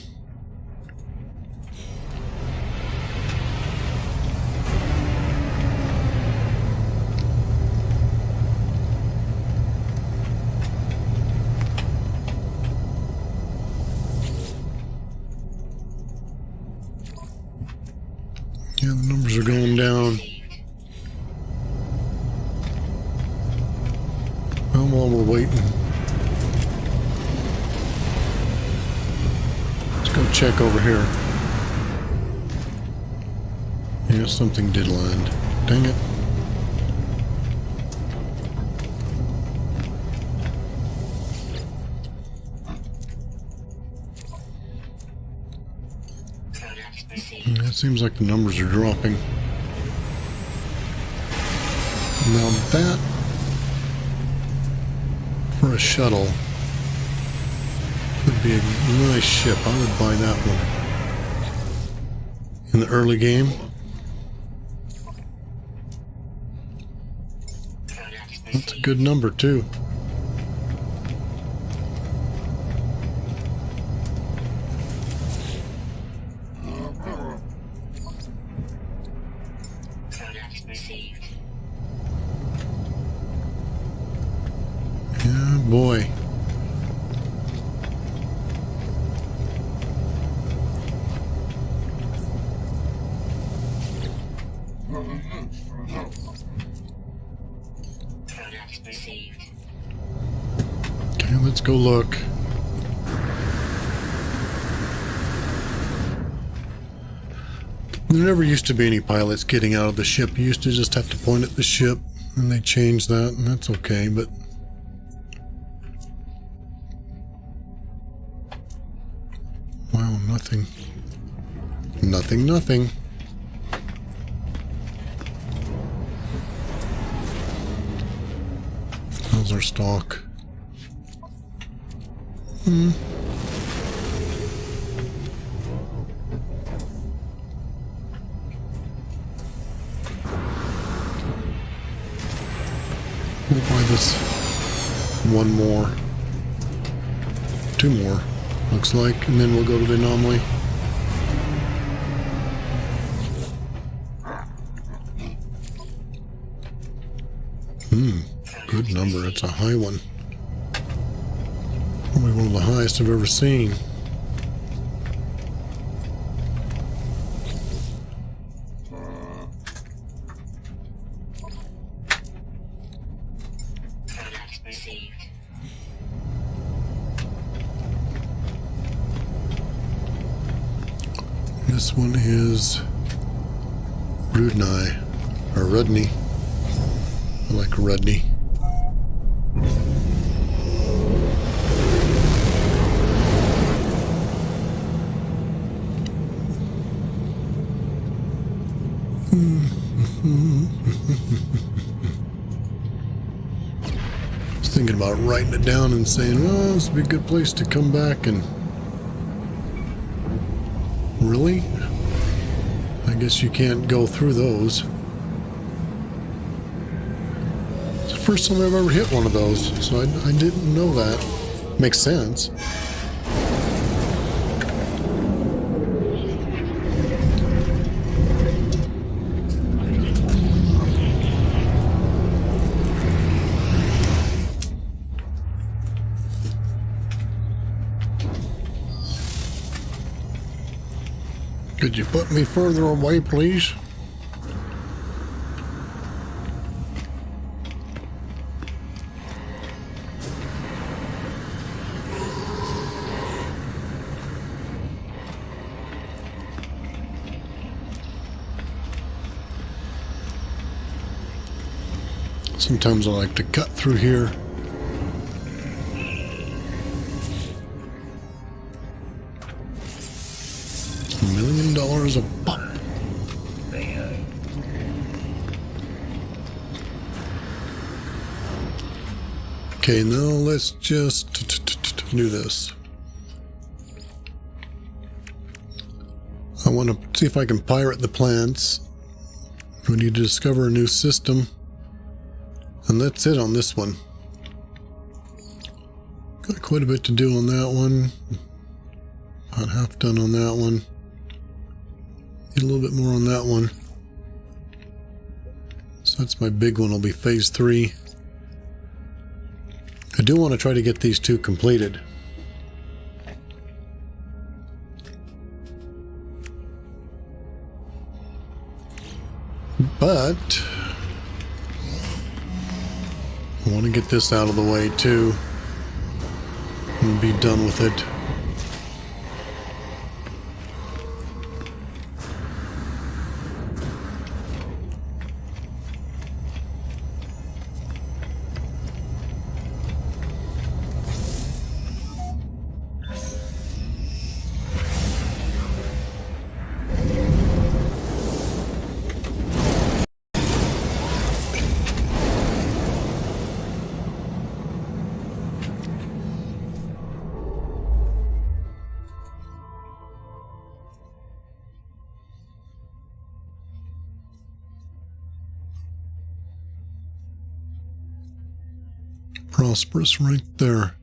Yeah, the numbers are going down. received. Well, while we're waiting, let's go check over here. Yeah, something did land. Dang it. Product received. Yeah, it seems like the numbers are dropping. Now that, for a shuttle, would be a nice ship. I would buy that one. In the early game. Product That's a received. good number, too. Product received. Yeah, boy. Product received. Okay, let's go look. There never used to be any pilots getting out of the ship. You used to just have to point at the ship, and they changed that, and that's okay, but... Wow, nothing. Nothing, nothing. How's our stock? We'll buy this one more. Two more, looks like, and then we'll go to the anomaly. Good number. It's a high one. Probably one of the highest I've ever seen. Product received. This one is Rudney, or Rudney. I like Rudney. I was thinking about writing it down and saying, well, this would be a good place to come back and Really? I guess you can't go through those. It's the first time I've ever hit one of those, so I didn't know that. Makes sense. Could you put me further away, please? Sometimes I like to cut through here. $1 million a pop. Okay, now let's just do this. I want to see if I can pirate the plants. We need to discover a new system. And that's it on this one. Got quite a bit to do on that one. About half done on that one. Need a little bit more on that one. So that's my big one, will be phase 3. I do want to try to get these 2 completed. But I want to get this out of the way too and be done with it. Prosperous right there.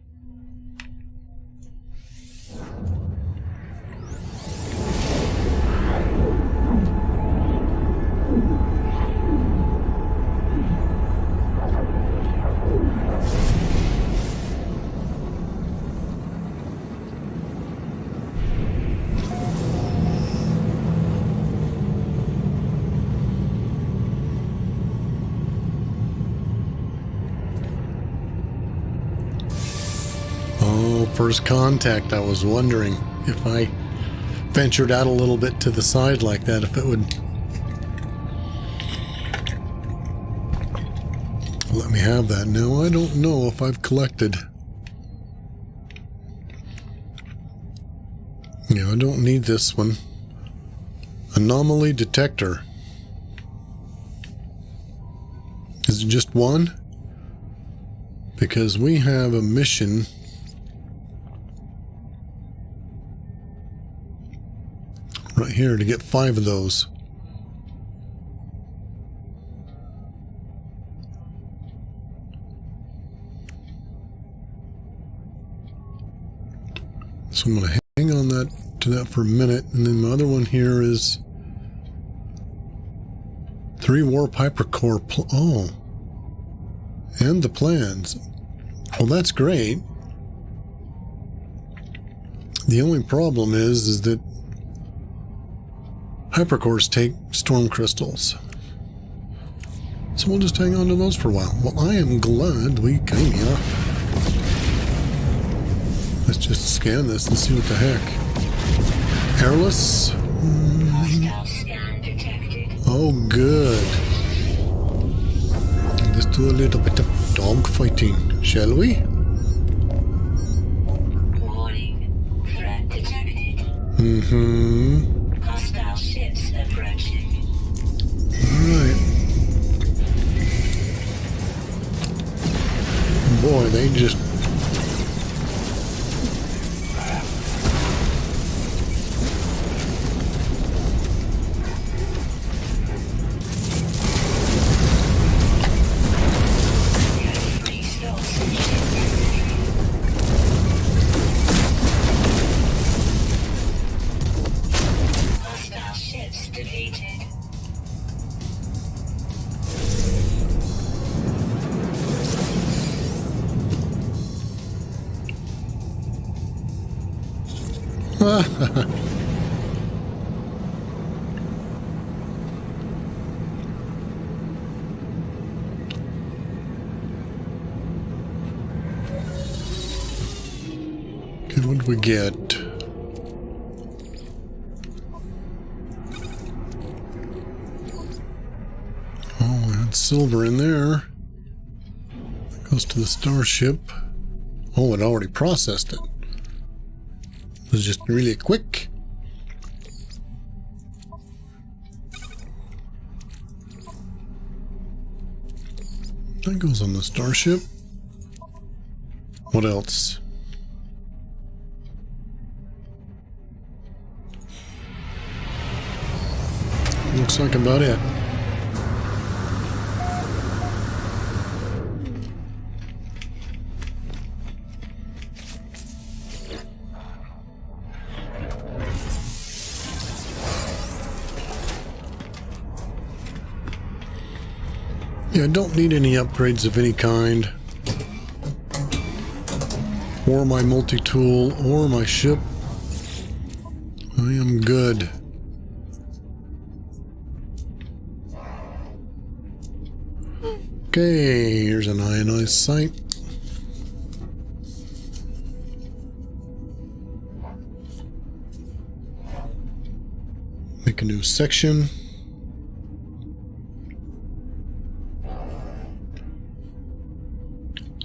First contact, I was wondering if I ventured out a little bit to the side like that, if it would let me have that. Now, I don't know if I've collected. Yeah, I don't need this one. Anomaly detector. Is it just one? Because we have a mission right here to get 5 of those. So I'm going to hang on to that for a minute, and then my other one here is 3 warp hypercore. Oh, and the plans. Well, that's great. The only problem is that hypercores take storm crystals. So we'll just hang on to those for a while. Well, I am glad we came here. Let's just scan this and see what the heck. Airless? Oh, good. Let's do a little bit of dog fighting, shall we? Warning. Threat detected. Mm-hmm. Hostile ships approaching. Alright. Boy, they just... Okay, what did we get? Oh, we had silver in there. Goes to the starship. Oh, it already processed it. It was just really quick. That goes on the starship. What else? Looks like about it. Yeah, I don't need any upgrades of any kind. Or my multi-tool, or my ship. I am good. Okay, here's an ionized site. Make a new section.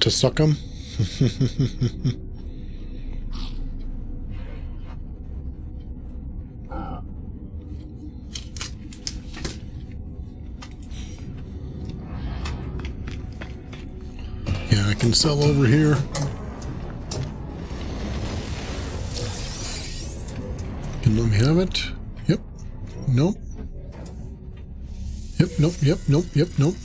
To suck them. Yeah, I can sell over here. Can let me have it. Yep. Nope. Yep, nope, yep, nope, yep, nope.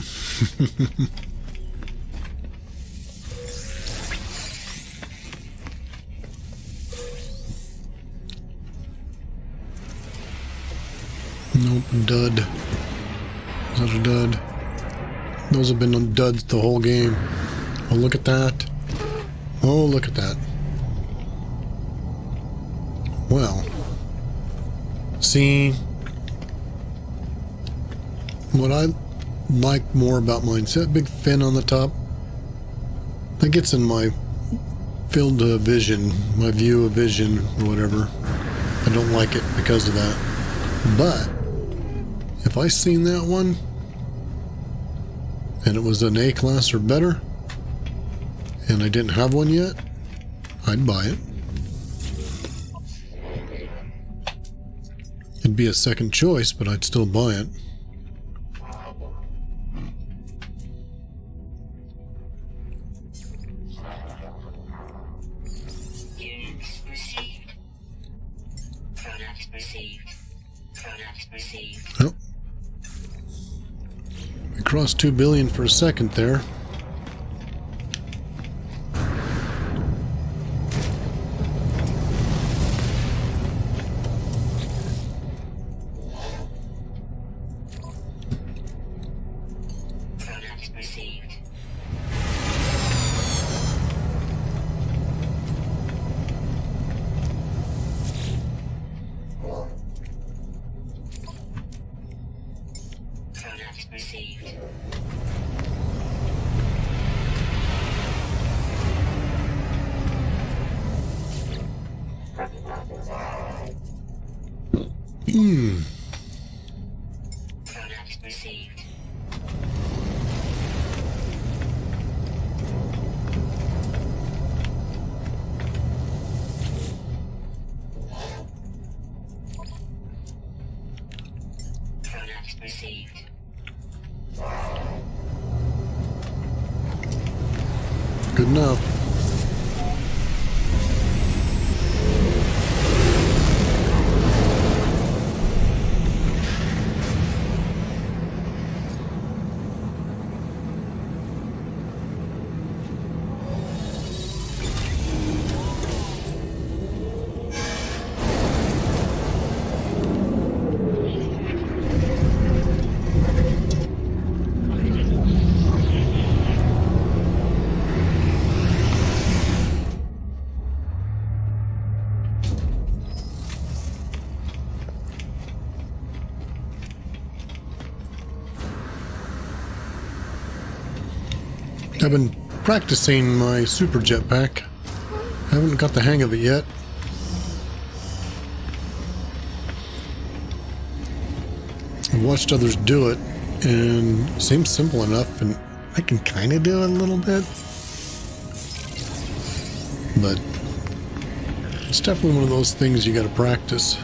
Nope, dud. Is that a dud? Those have been on duds the whole game. Oh, look at that. Oh, look at that. Well. See, what I like more about mine, see that big fin on the top? That gets in my field of vision, my view of vision, or whatever. I don't like it because of that. But if I seen that one and it was an A class or better and I didn't have one yet, I'd buy it. It'd be a second choice, but I'd still buy it. Units received. Product received. Product received. Nope. We crossed 2 billion for a second there. Product received. Product received. Product received. Product received. Good enough. I've been practicing my super jetpack. Haven't got the hang of it yet. I've watched others do it, and it seems simple enough, and I can kind of do it a little bit. But it's definitely one of those things you got to practice.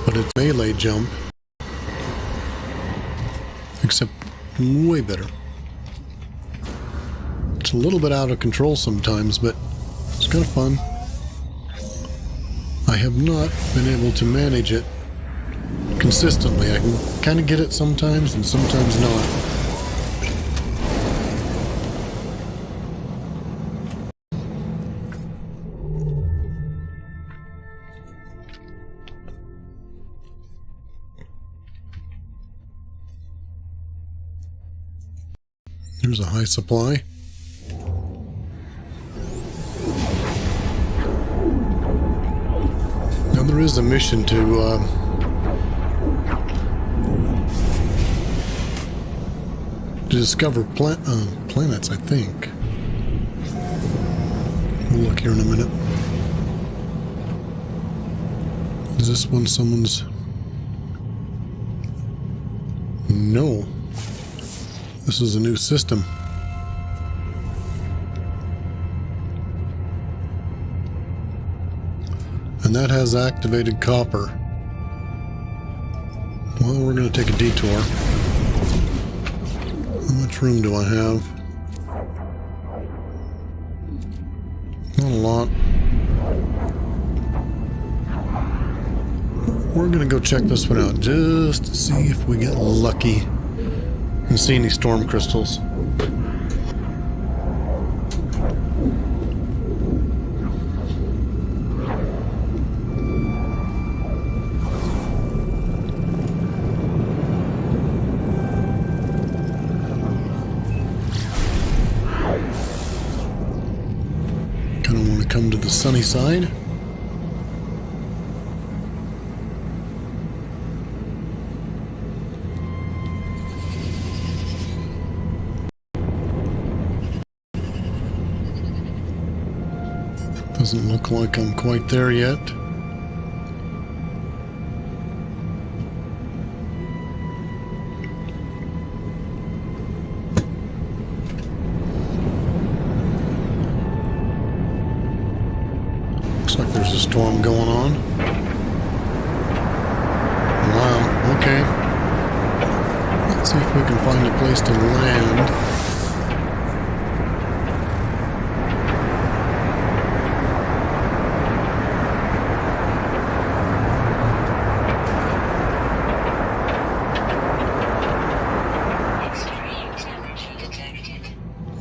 But it's melee jump, except way better. It's a little bit out of control sometimes, but it's kind of fun. I have not been able to manage it consistently. I can kind of get it sometimes and sometimes not. Here's a high supply. Now there is a mission to discover planets, I think. We'll look here in a minute. Is this one someone's... No. This is a new system. And that has activated copper. Well, we're going to take a detour. How much room do I have? Not a lot. We're going to go check this one out just to see if we get lucky and see any storm crystals. Kind of want to come to the sunny side. Doesn't look like I'm quite there yet. Looks like there's a storm going on. Wow, okay. Let's see if we can find a place to land.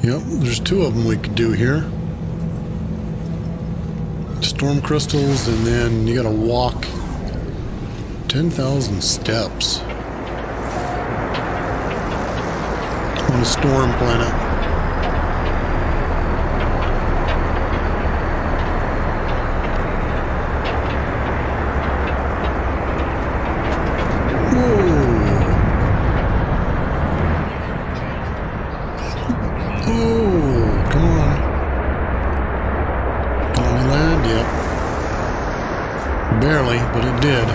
Yep, there's two of them we could do here. Storm crystals, and then you gotta walk 10,000 steps on a storm planet. Barely, but it did.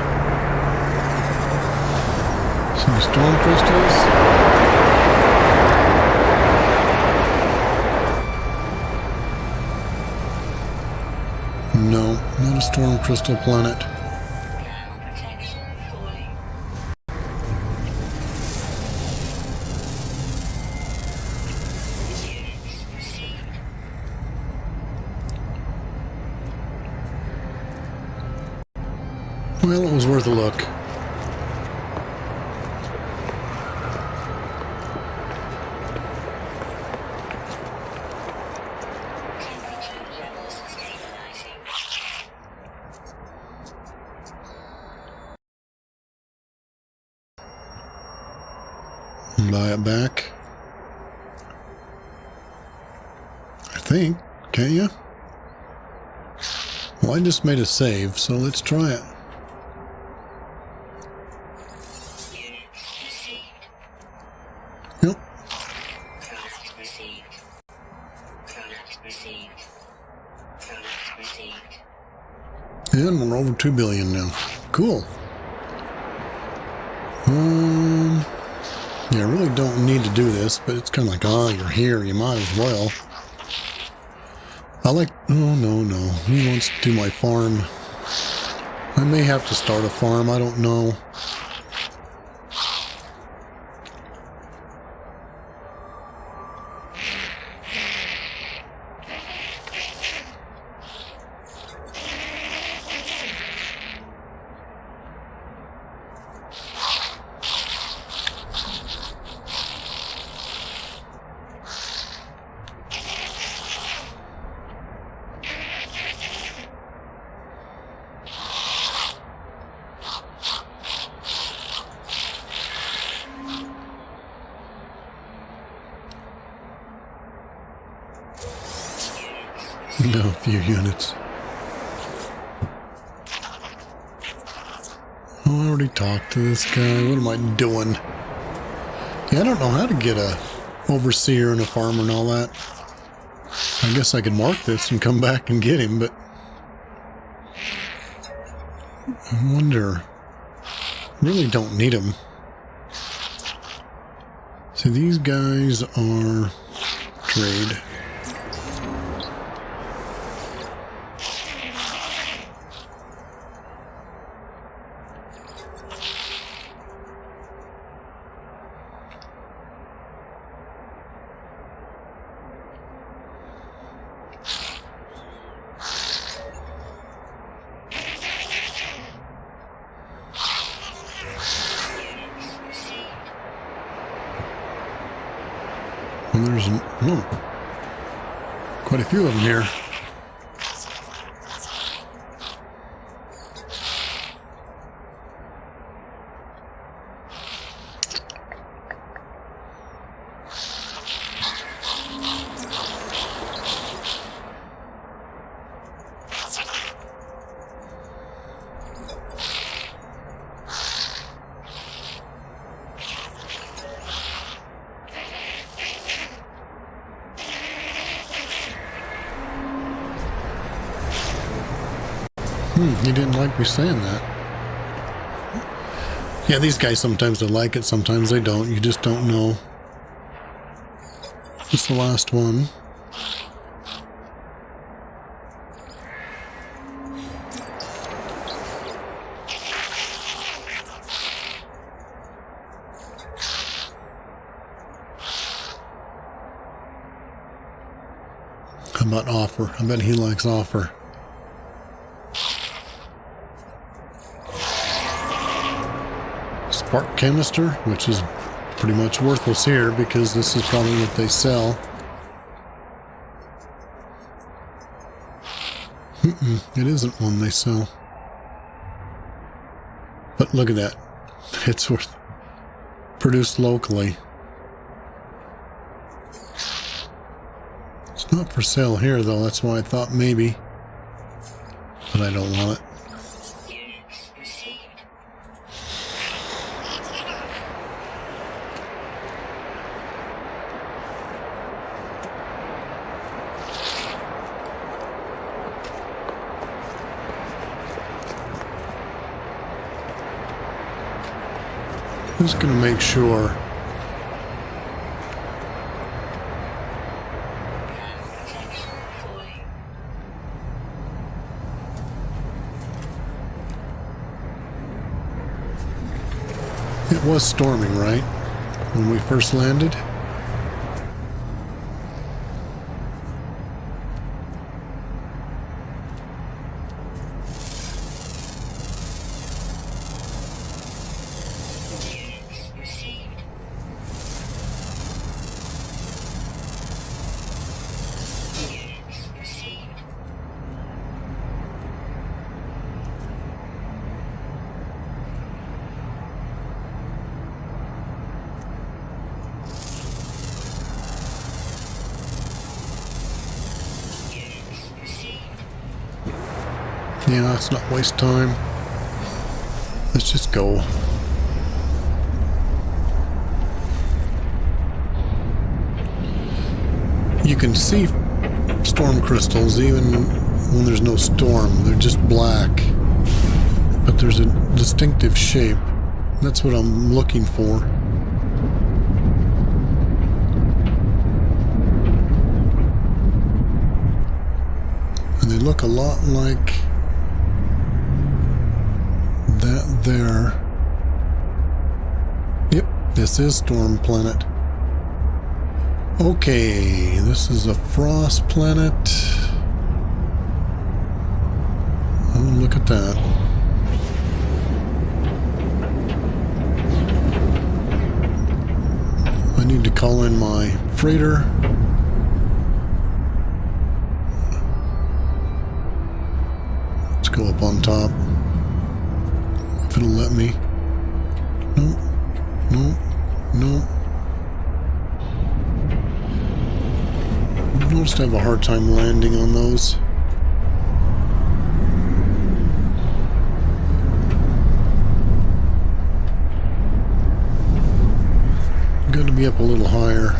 Some storm crystals. No, not a storm crystal planet. Well, it was worth a look. Buy it back. I think, can't you? Well, I just made a save, so let's try it. received. Product received. And we're over 2 billion now. Cool. Yeah, I really don't need to do this, but it's kind of like, oh, you're here, you might as well. I like, oh, no. He wants to do my farm. I may have to start a farm, I don't know. No, a few units. Oh, I already talked to this guy. What am I doing? Yeah, I don't know how to get a overseer and a farmer and all that. I guess I could mark this and come back and get him, but I wonder. Really don't need him. So these guys are trade. And there's quite a few of them here. You didn't like me saying that. Yeah, these guys sometimes they like it, sometimes they don't. You just don't know. It's the last one. How about offer? I bet he likes offer. Spark canister, which is pretty much worthless here because this is probably what they sell. It isn't one they sell. But look at that. It's worth produced locally. It's not for sale here though, that's why I thought maybe. But I don't want it. Just going to make sure. It was storming, right? When we first landed? Yeah, let's not waste time. Let's just go. You can see storm crystals, even when there's no storm. They're just black. But there's a distinctive shape. That's what I'm looking for. And they look a lot like that there. Yep, this is Storm Planet. Okay, this is a frost planet. Oh, look at that. I need to call in my freighter. Let's go up on top. If it'll let me. Nope. Nope. Nope. I'll just have a hard time landing on those. Got to be up a little higher.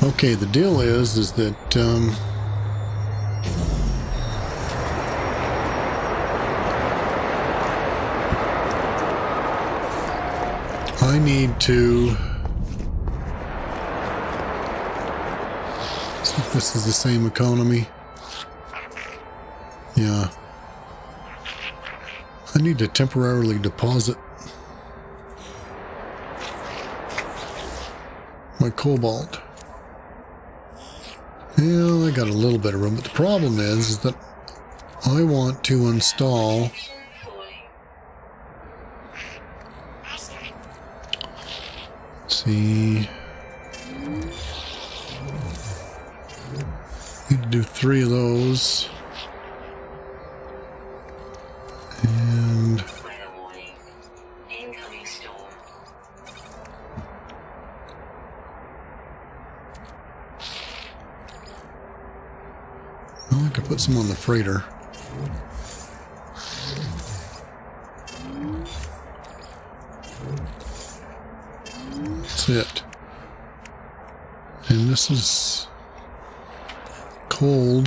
Okay, the deal is that I need to see if this is the same economy. Yeah. I need to temporarily deposit my cobalt. Yeah, I got a little bit of room, but the problem is that I want to install see. Need to do 3 of those. And incoming storm. well, I could put some on the freighter. That's it. And this is cold.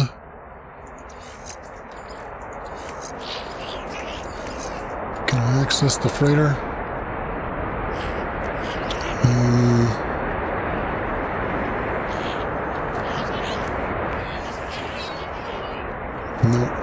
Can I access the freighter? Nope.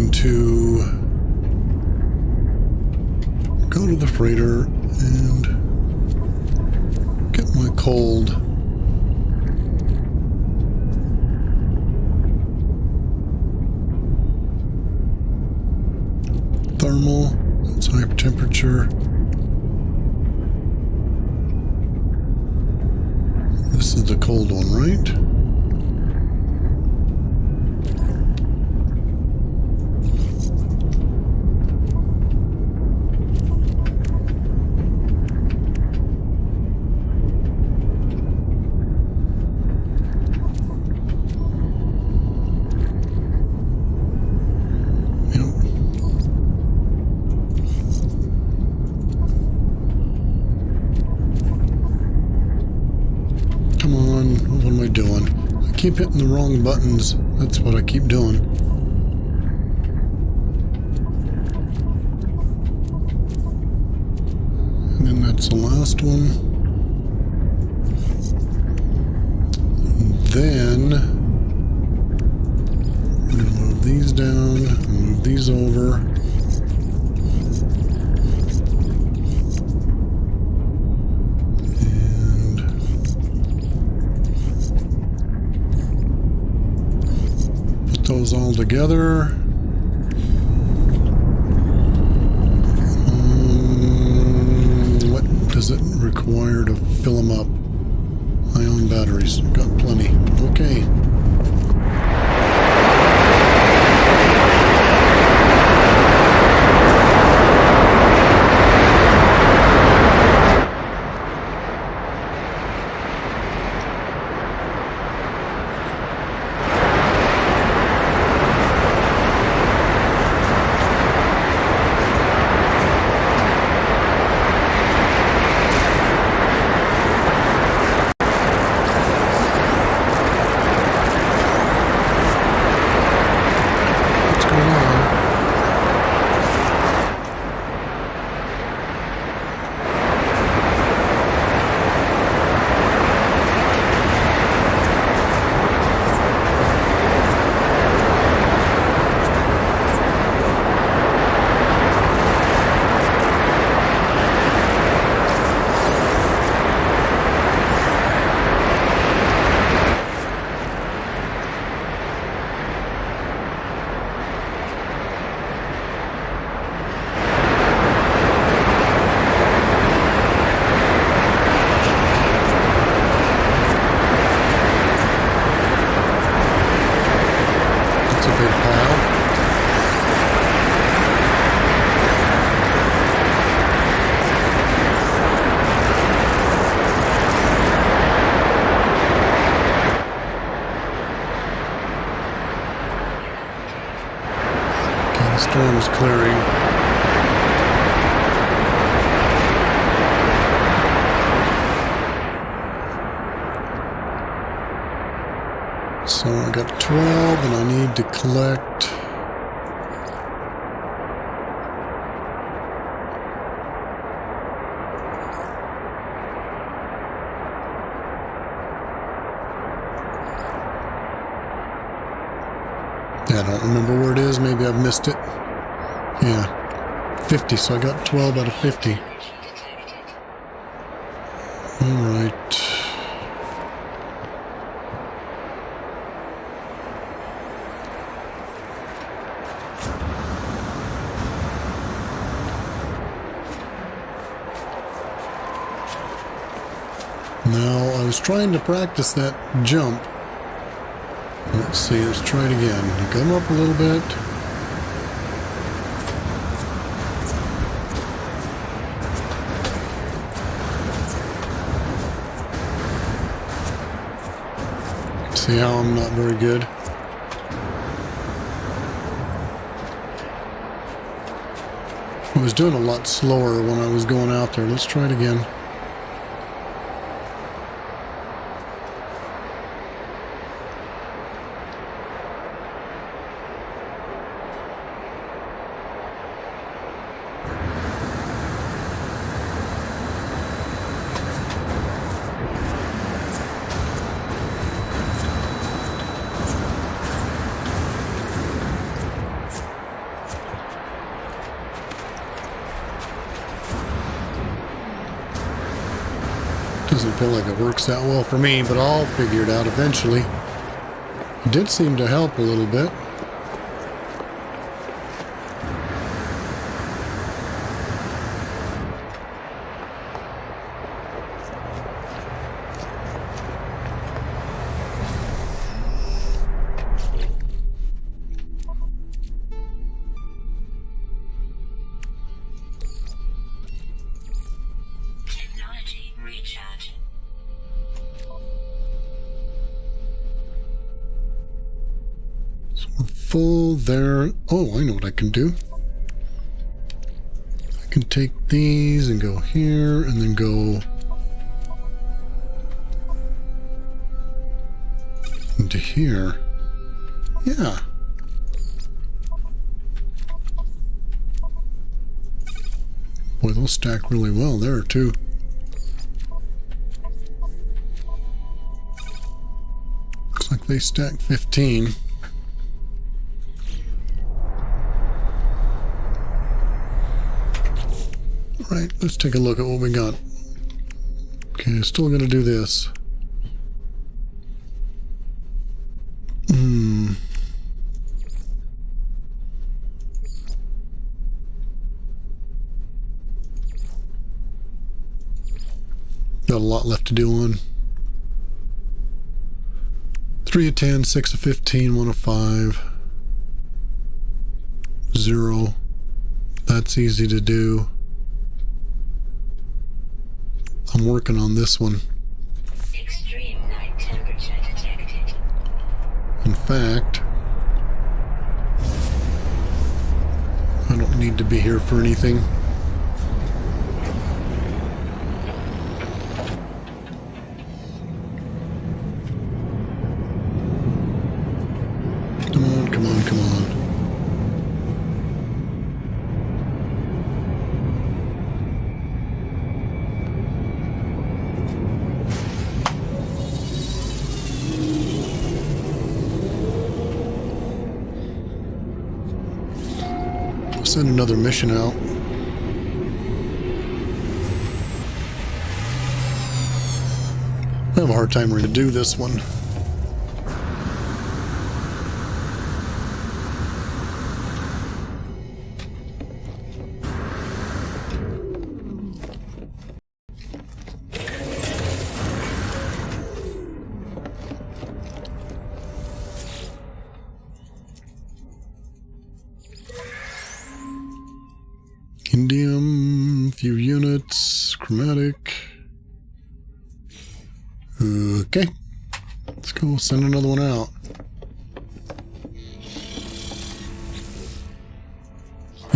To go to the freighter and get my cold. Thermal, that's high temperature. This is the cold one, right? Keep hitting the wrong buttons. That's what I keep doing. And then that's the last one. And then we're going to move these down, move these over. Those all together. What does it require to fill them up? Ion batteries. Got plenty. Okay. The storm's clearing. So I got 12 and I need to collect... I don't remember where it is. Maybe I've missed it. Yeah. 50, so I got 12 out of 50. Alright. Now, I was trying to practice that jump. Let's see, let's try it again. You come up a little bit. See how I'm not very good? I was doing a lot slower when I was going out there. Let's try it again. Doesn't feel like it works that well for me, but I'll figure it out eventually. It did seem to help a little bit. Recharge. So we're full there. Oh, I know what I can do. I can take these and go here and then go into here. Yeah. Boy, those stack really well there too. Looks like they stack 15. Alright, let's take a look at what we got. Okay, still gonna do this. Got a lot left to do on. 3 of 10, 6 of 15, 1 of 5. 0. That's easy to do. I'm working on this one. Extreme night temperature detected. In fact, I don't need to be here for anything. Come on, come on, come on. Send another mission out. I have a hard time to do this one. Indium, few units, chromatic. Okay, let's go send another one out.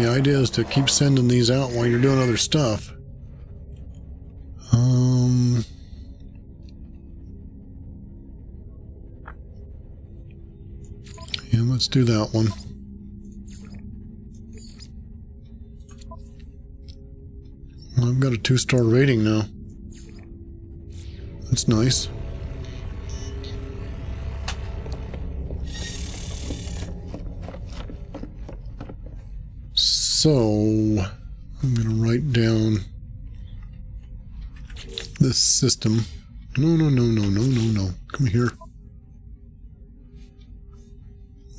The idea is to keep sending these out while you're doing other stuff. Yeah, let's do that one. Well, I've got a 2-star rating now. That's nice. So, I'm going to write down this system. No. Come here.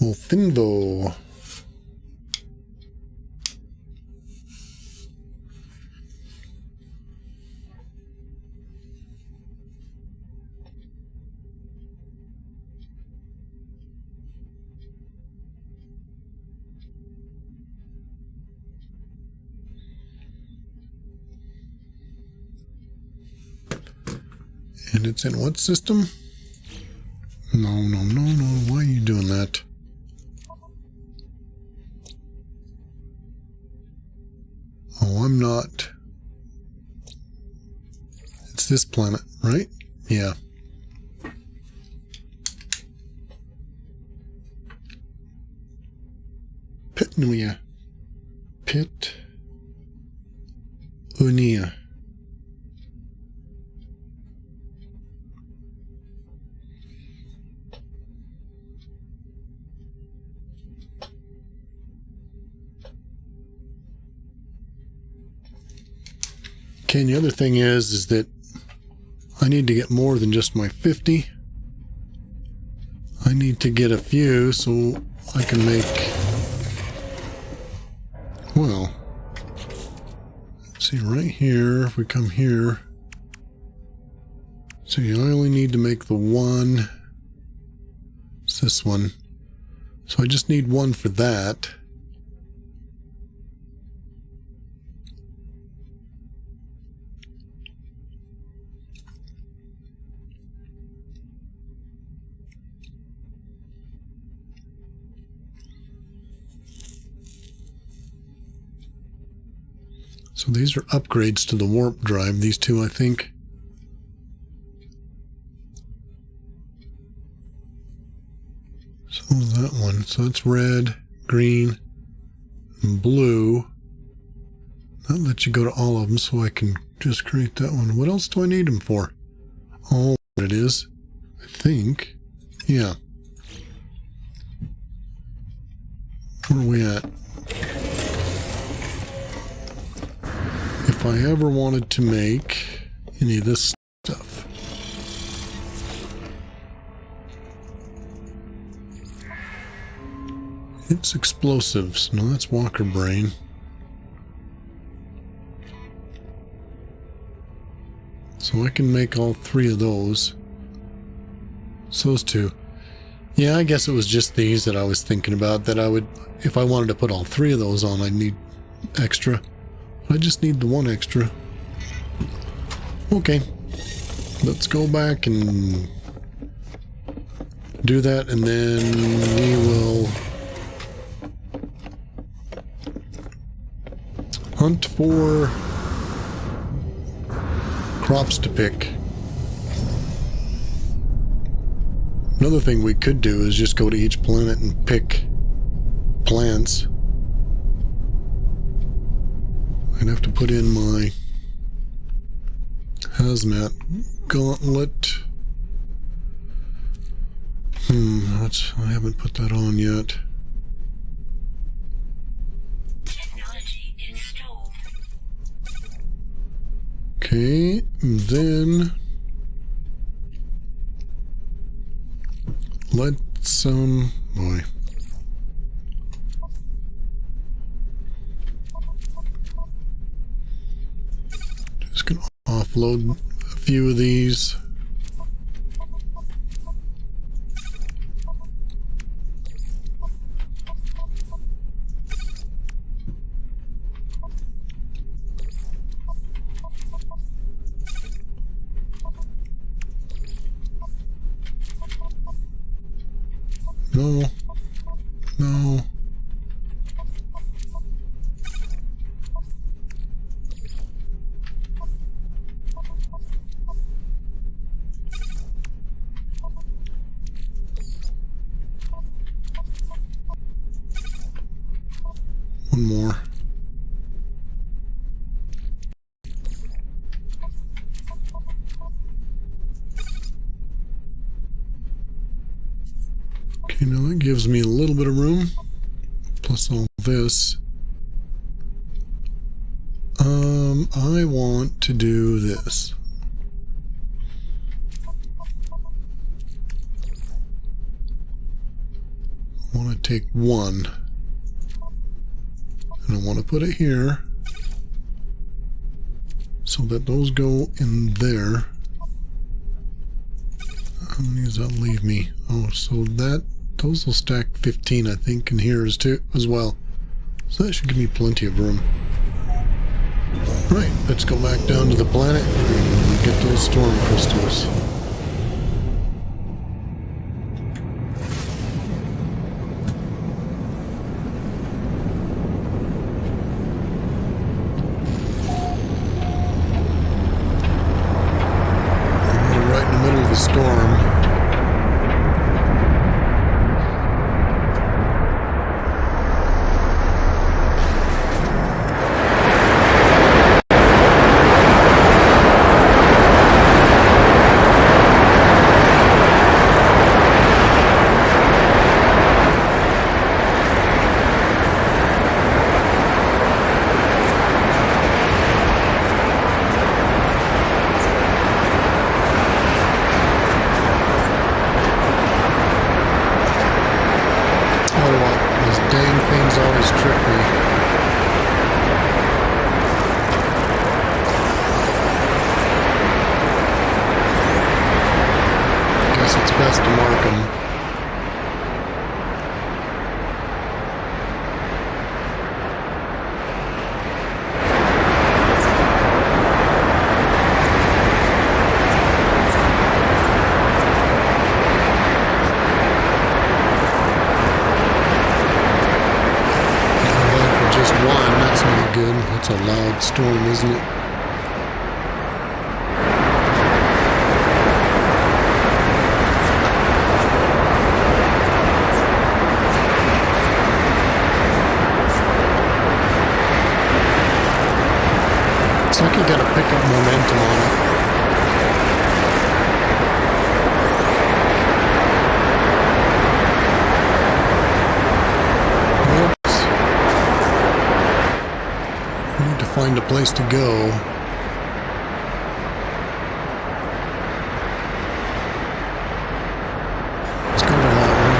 Wolfinvo. And it's in what system? No. Why are you doing that? Oh, I'm not. It's this planet, right? Yeah. Pitnuia. Pit-Unia. Okay, and the other thing is that I need to get more than just my 50. I need to get a few so I can make, well, let's see, right here, if we come here, see, I only need to make the one. It's this one. So I just need one for that. So these are upgrades to the warp drive, these two, I think. So that one. So it's red, green, and blue. That lets you go to all of them, so I can just create that one. What else do I need them for? Oh, it is. I think. Yeah. Where are we at? If I ever wanted to make any of this stuff. It's explosives. No, that's Walker Brain. So I can make all three of those. So those two. Yeah, I guess it was just these that I was thinking about that I would, if I wanted to put all three of those on, I'd need extra. I just need the one extra. Okay. Let's go back and do that, and then we will hunt for crops to pick. Another thing we could do is just go to each planet and pick plants. I'd have to put in my hazmat gauntlet. I haven't put that on yet. Technology installed. Okay, then let's boy. Just gonna offload a few of these. No. One more. Okay, now that gives me a little bit of room. Plus all this. I want to do this. I want to take one. And I want to put it here. So that those go in there. How many does that leave me? Oh, so that those will stack 15, I think, in here as well. So that should give me plenty of room. Right, let's go back down to the planet and get those storm crystals. We're right in the middle of the storm. It's best to mark them. Just one, that's not good. That's a loud storm, isn't it? It's like you gotta pick up momentum on it. Oops. I need to find a place to go. Let's go to that one.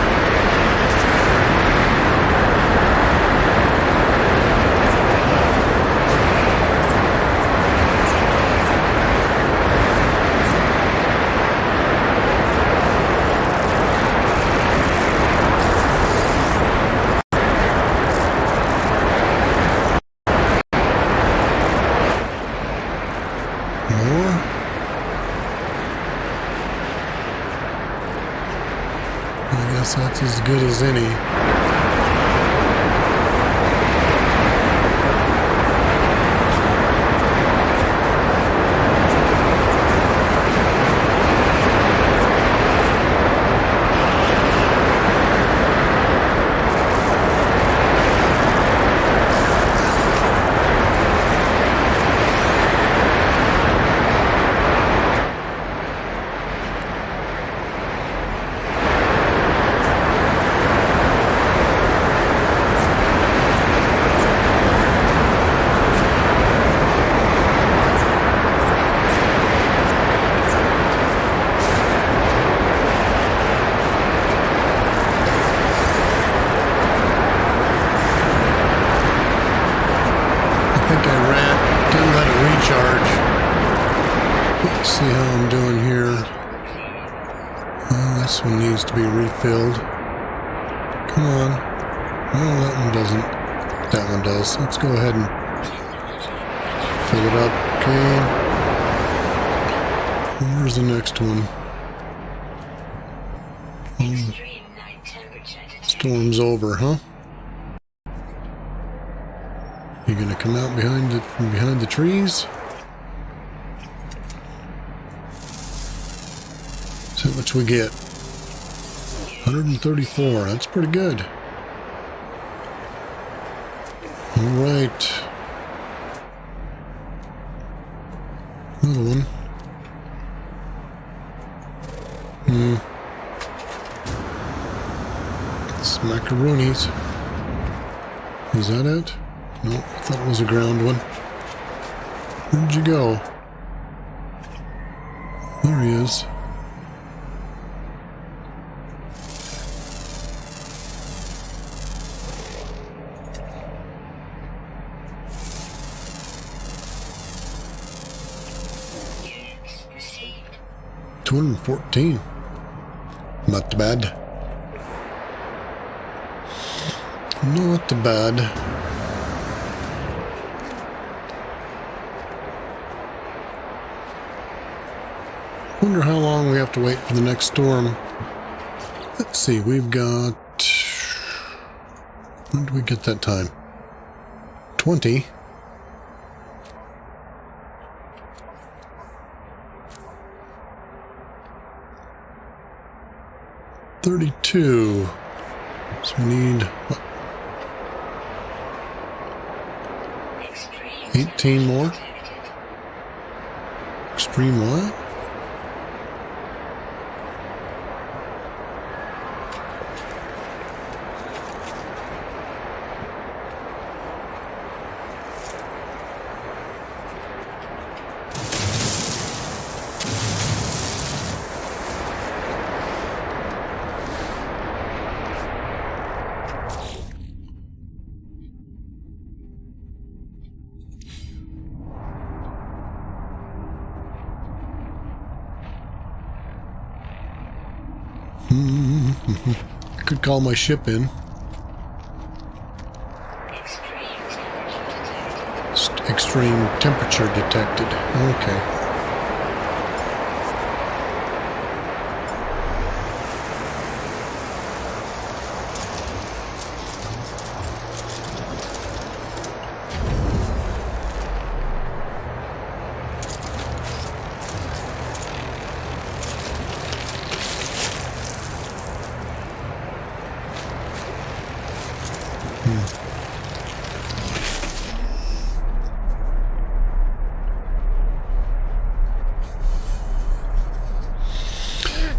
I guess that's as good as any. I think I didn't let it recharge. Let's see how I'm doing here. This one needs to be refilled. Come on. No, that one doesn't. That one does. Let's go ahead and fill it up. Okay. Where's the next one? Storm's over, huh? You gonna come out from behind the trees? See how much we get. 134. That's pretty good. All right. Another one. Smackaroonies. Is that it? No, I thought it was a ground one. Where'd you go? There he is. Units received. 214. Not too bad. Not too bad. Wonder how long we have to wait for the next storm. Let's see, we've got... When did we get that time? 20. $32. So we need, what? 18 more? Extreme what? I could call my ship in. Extreme temperature detected. Okay.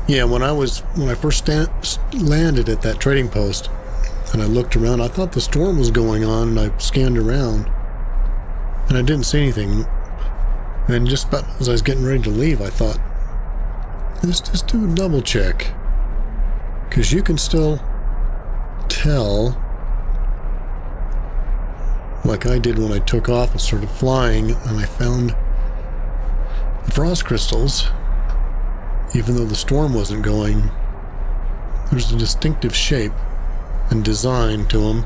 Yeah, when I first landed at that trading post and I looked around, I thought the storm was going on, and I scanned around and I didn't see anything. And just about as I was getting ready to leave, I thought, let's just do a double check, because you can still tell, like I did when I took off and started flying, and I found the frost crystals. Even though the storm wasn't going, there's a distinctive shape and design to them.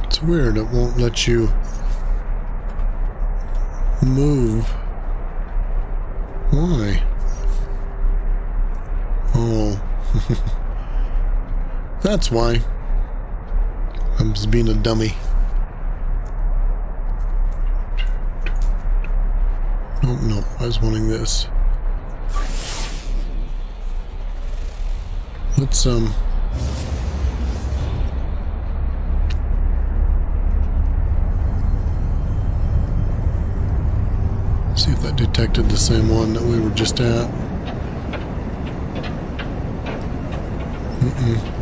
It's weird, it won't let you move. Why? Oh. That's why. I'm just being a dummy. Oh, no, I was wanting this. Let's, see if that detected the same one that we were just at.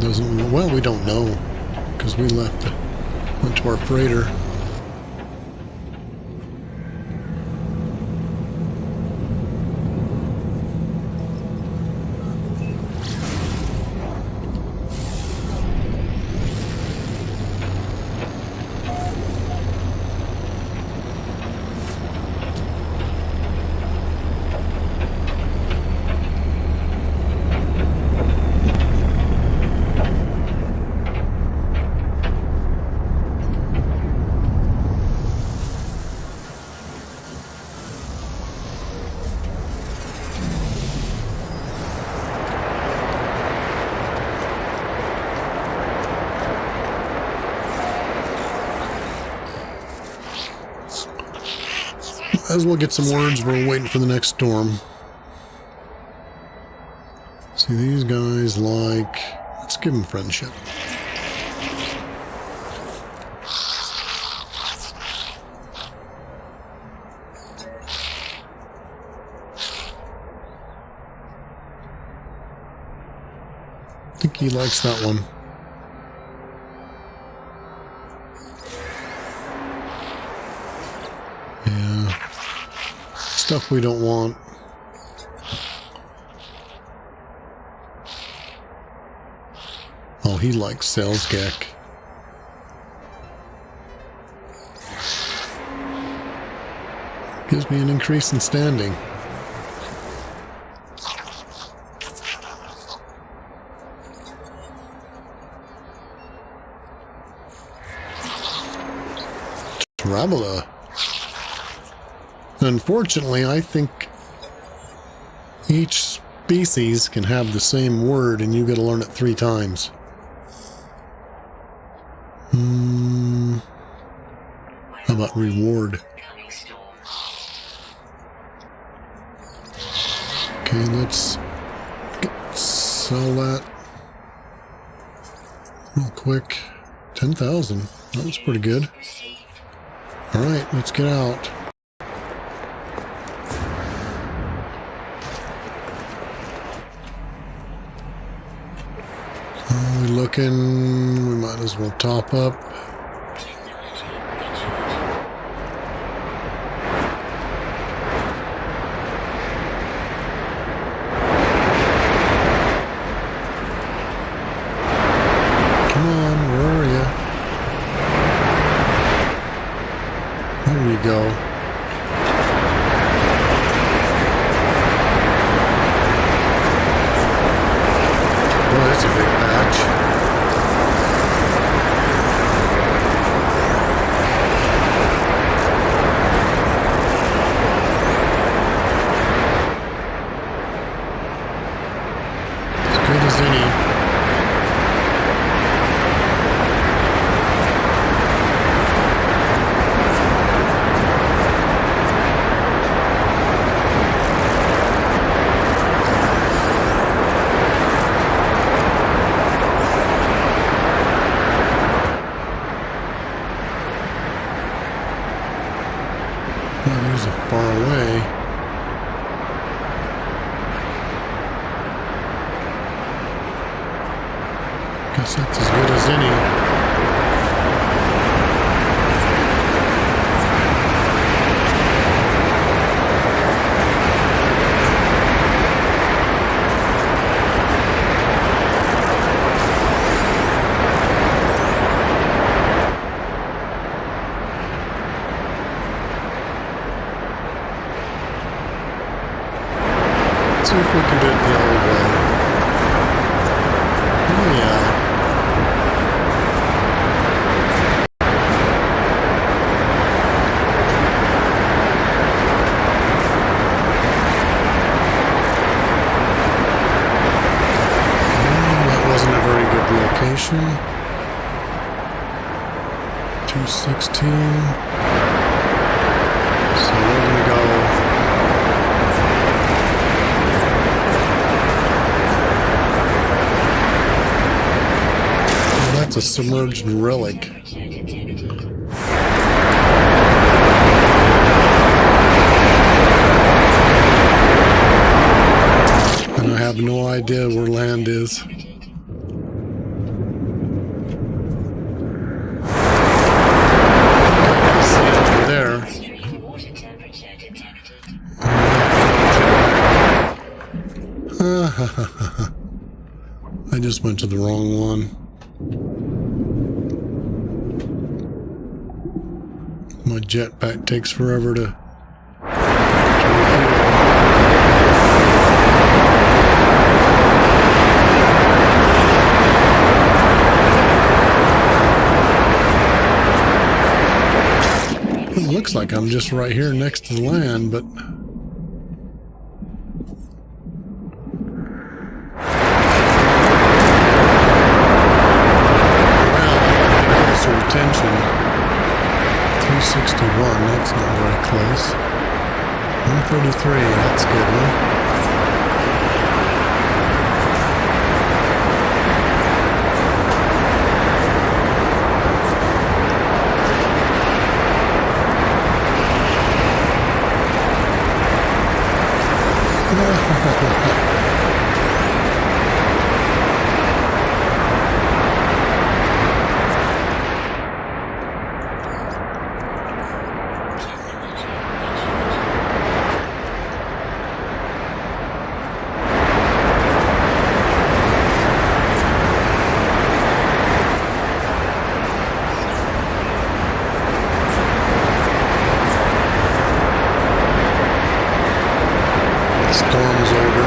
Doesn't. Well, we don't know, because we went to our freighter. as well get some words. We're waiting for the next storm. See, these guys like... Let's give them friendship. I think he likes that one. Yeah. Stuff we don't want. Oh, he likes sales geck. Gives me an increase in standing. Traveler. Unfortunately, I think each species can have the same word and you gotta learn it 3 times. How about reward? Okay, let's sell that real quick. 10,000. That was pretty good. Alright, let's get out. We're looking, we might as well top up. Come on, where are you? There you go. Boy, that's a big patch. As good as any. Oh, there's a far away. Guess that's as good as any. Let's see if we can do it the old way. Oh yeah. That wasn't a very good location. 216. So we're gonna go. That's a submerged relic. And I have no idea where land is. I see it over there. I just went to the wrong one. My jetpack takes forever to It looks like I'm just right here next to the land, but closer attention. 361, that's not very close. 133, that's a good one. Storm's over.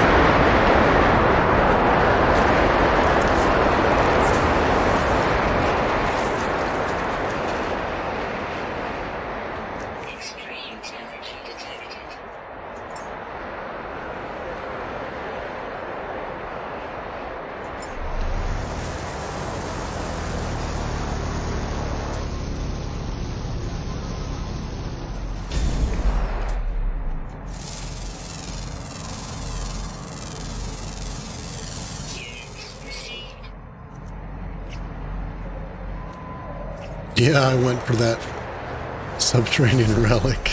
Extreme temperature detected. Units received. Yeah, I went for that subterranean relic.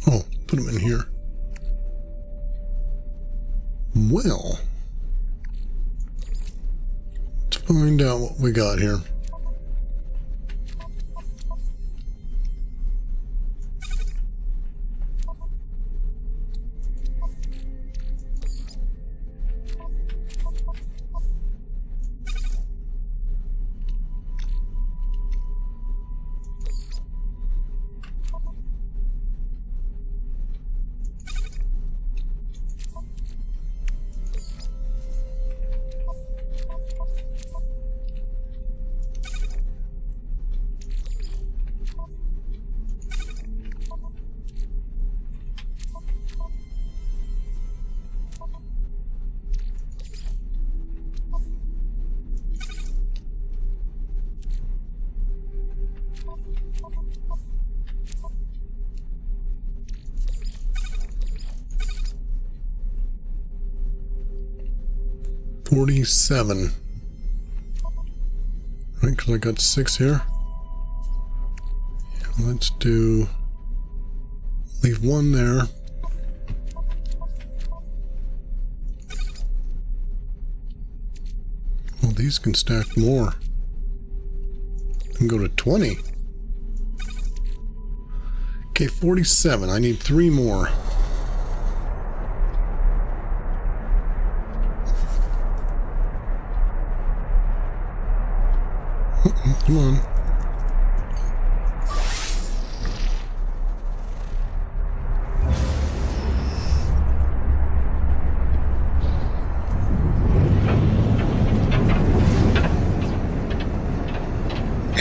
Oh, put them in here. Well, let's find out what we got here. $47. Right, because I got 6 here. Let's do... leave 1 there. Well, these can stack more. And go to 20. Okay, 47. I need 3 more. Come on.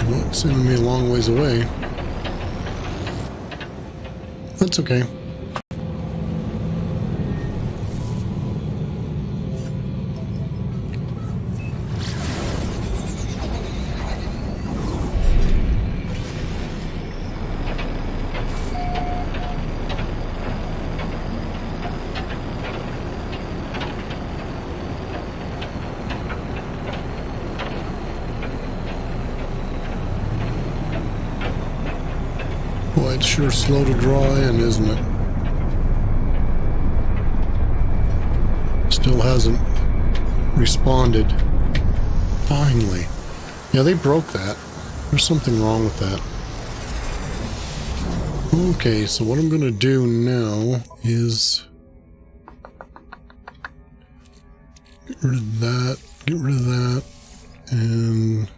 Well, it's sending me a long ways away. That's okay. Boy, it's sure slow to draw in, isn't it? Still hasn't responded. Finally. Yeah, they broke that. There's something wrong with that. Okay, so what I'm going to do now is get rid of that, and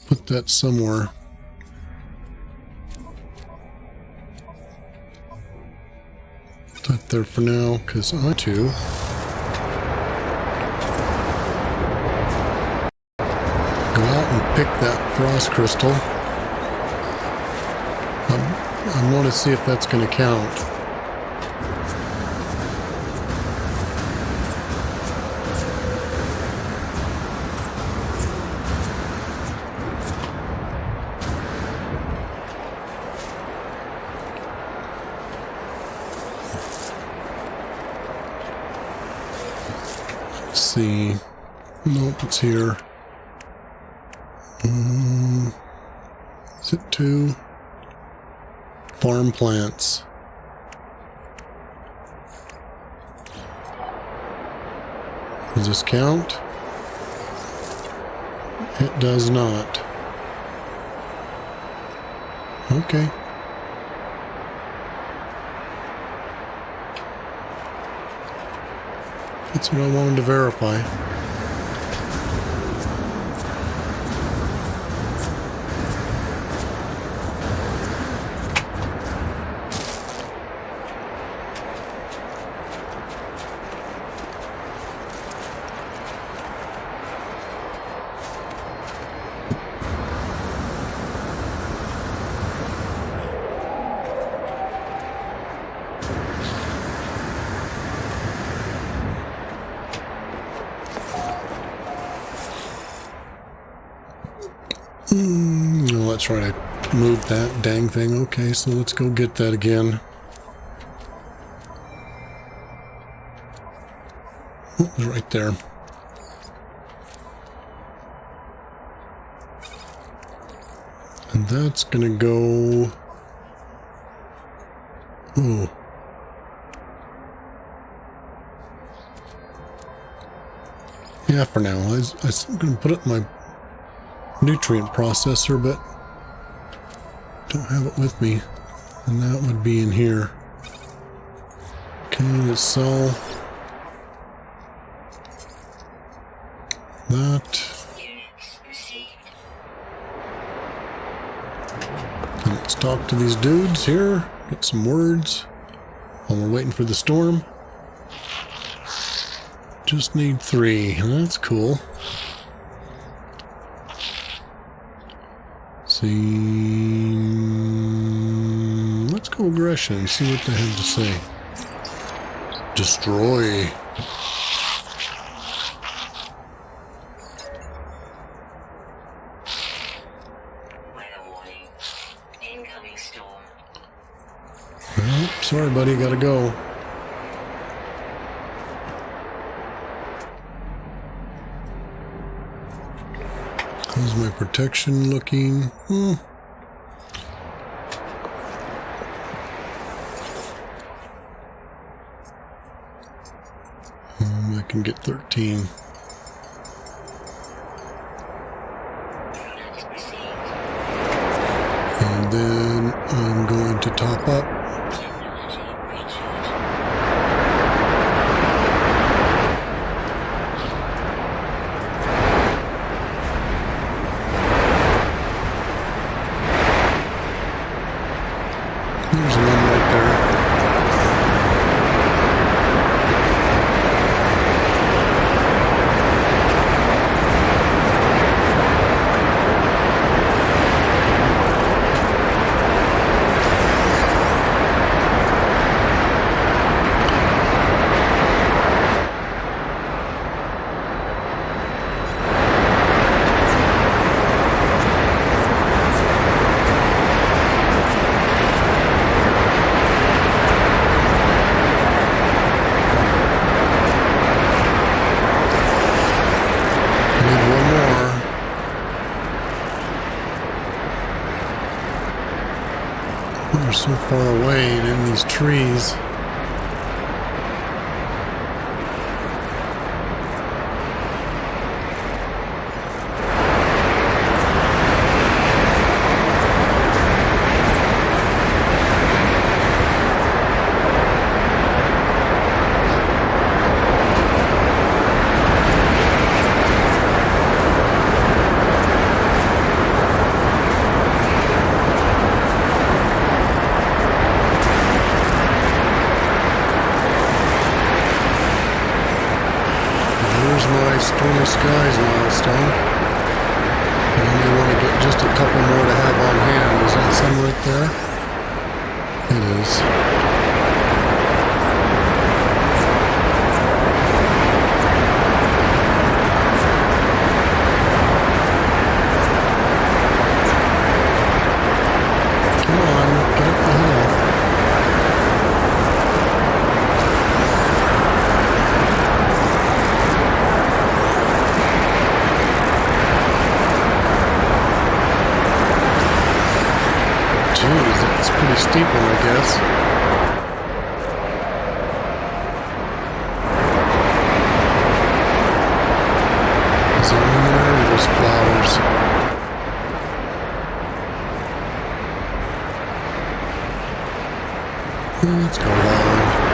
put that somewhere. Put that there for now, because I too go out and pick that frost crystal. I want to see if that's going to count. see. Nope, it's here. Is it 2? Farm plants. Does this count? It does not. Okay. That's what I wanted to verify. Oh, that's right. I moved that dang thing. Okay, so let's go get that again. Oh, it was right there. And that's gonna go... Oh. Yeah, for now. I'm gonna put it in my nutrient processor, but don't have it with me, and that would be in here. Okay, let's sell that. And let's talk to these dudes here, get some words while we're waiting for the storm. Just need 3. That's cool. See, let's go aggression and see what they have to say. Destroy. Weather warning. Incoming storm. Oh, sorry, buddy, gotta go. How's my protection looking? I can get 13. And then I'm going to top up. There's one right there. They're so far away and in these trees. Stormy Skies milestone. I only want to get just a couple more to have on hand. Is that some right there? It is. Jeez, that's a pretty steep one, I guess. Is there any there or just flowers? Let's go that one.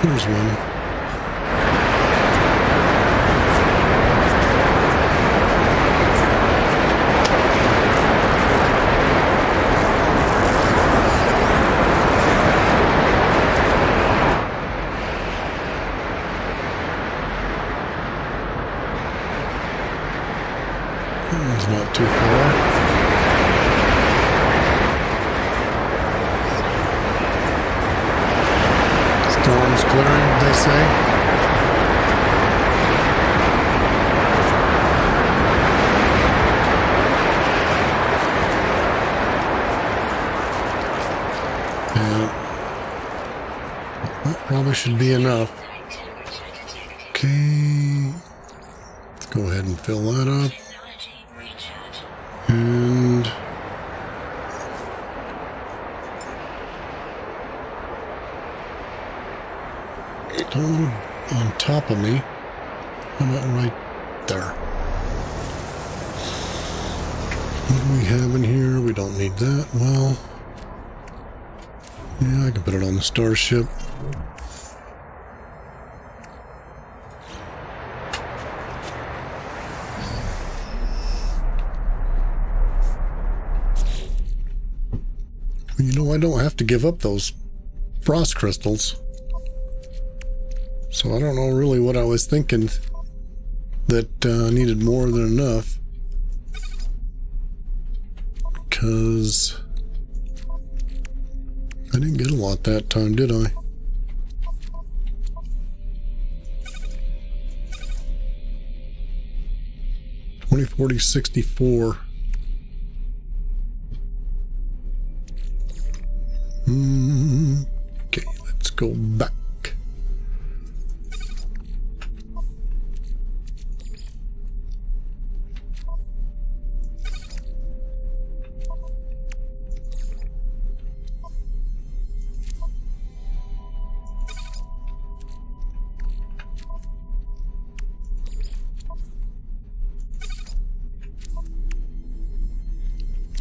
Here's one. It's not too far. Storm's clearing, they say. Yeah. That probably should be enough. Okay. Let's go ahead and fill that up. And on top of me. How about right there? What do we have in here? We don't need that. Well, yeah, I can put it on the starship. You know, I don't have to give up those frost crystals. So I don't know really what I was thinking that needed more than enough. Because I didn't get a lot that time, did I? $20.40.64. Okay, let's go back.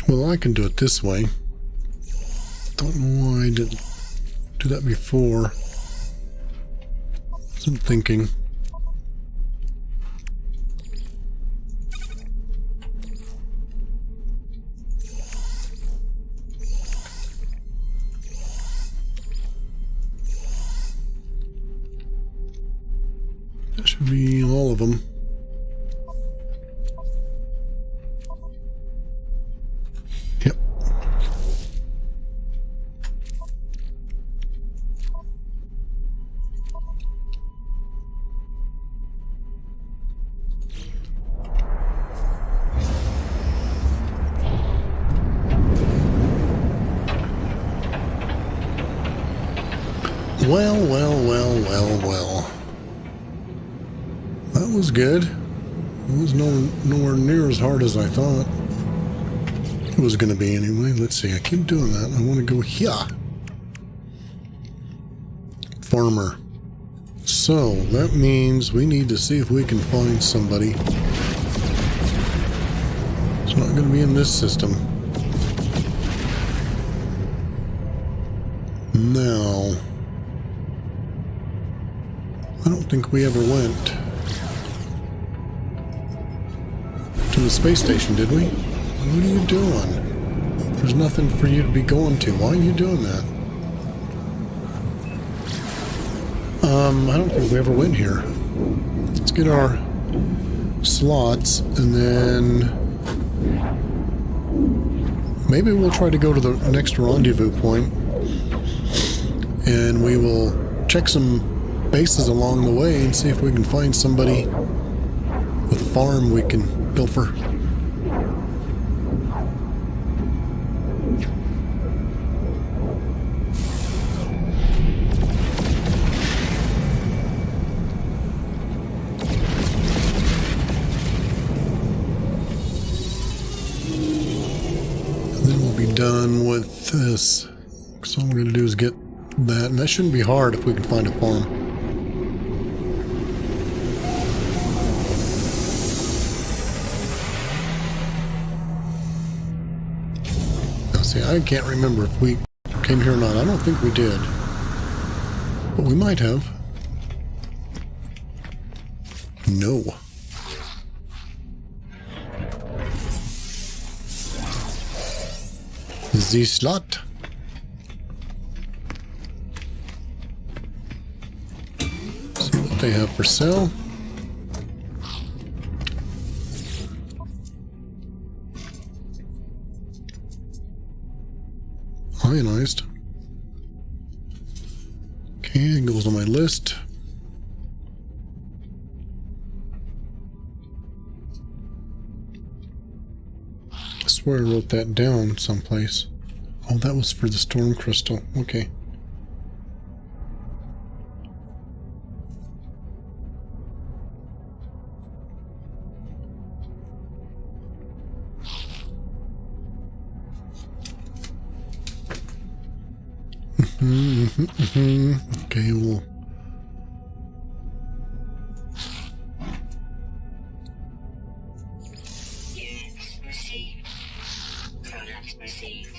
Well, I can do it this way. Don't know why I didn't do that before. Wasn't thinking. That should be all of them. Yep. Well. That was good. It was nowhere near as hard as I thought it was going to be anyway. Let's see. I keep doing that. I want to go here. Farmer. So, that means we need to see if we can find somebody. It's not going to be in this system. Now, I don't think we ever went to the space station, did we? What are you doing? There's nothing for you to be going to. Why are you doing that? I don't think we ever went here. Let's get our slots and then maybe we'll try to go to the next rendezvous point and we will check some bases along the way and see if we can find somebody with a farm we can pilfer. Done with this, because all we're going to do is get that, and that shouldn't be hard if we can find a farm. Now see, I can't remember if we came here or not. I don't think we did, but we might have. No. The slot. See what they have for sale. Ionized. Okay, it goes on my list. I swear I wrote that down someplace. Oh, that was for the storm crystal. Okay. Okay, we'll... Units received. Product received.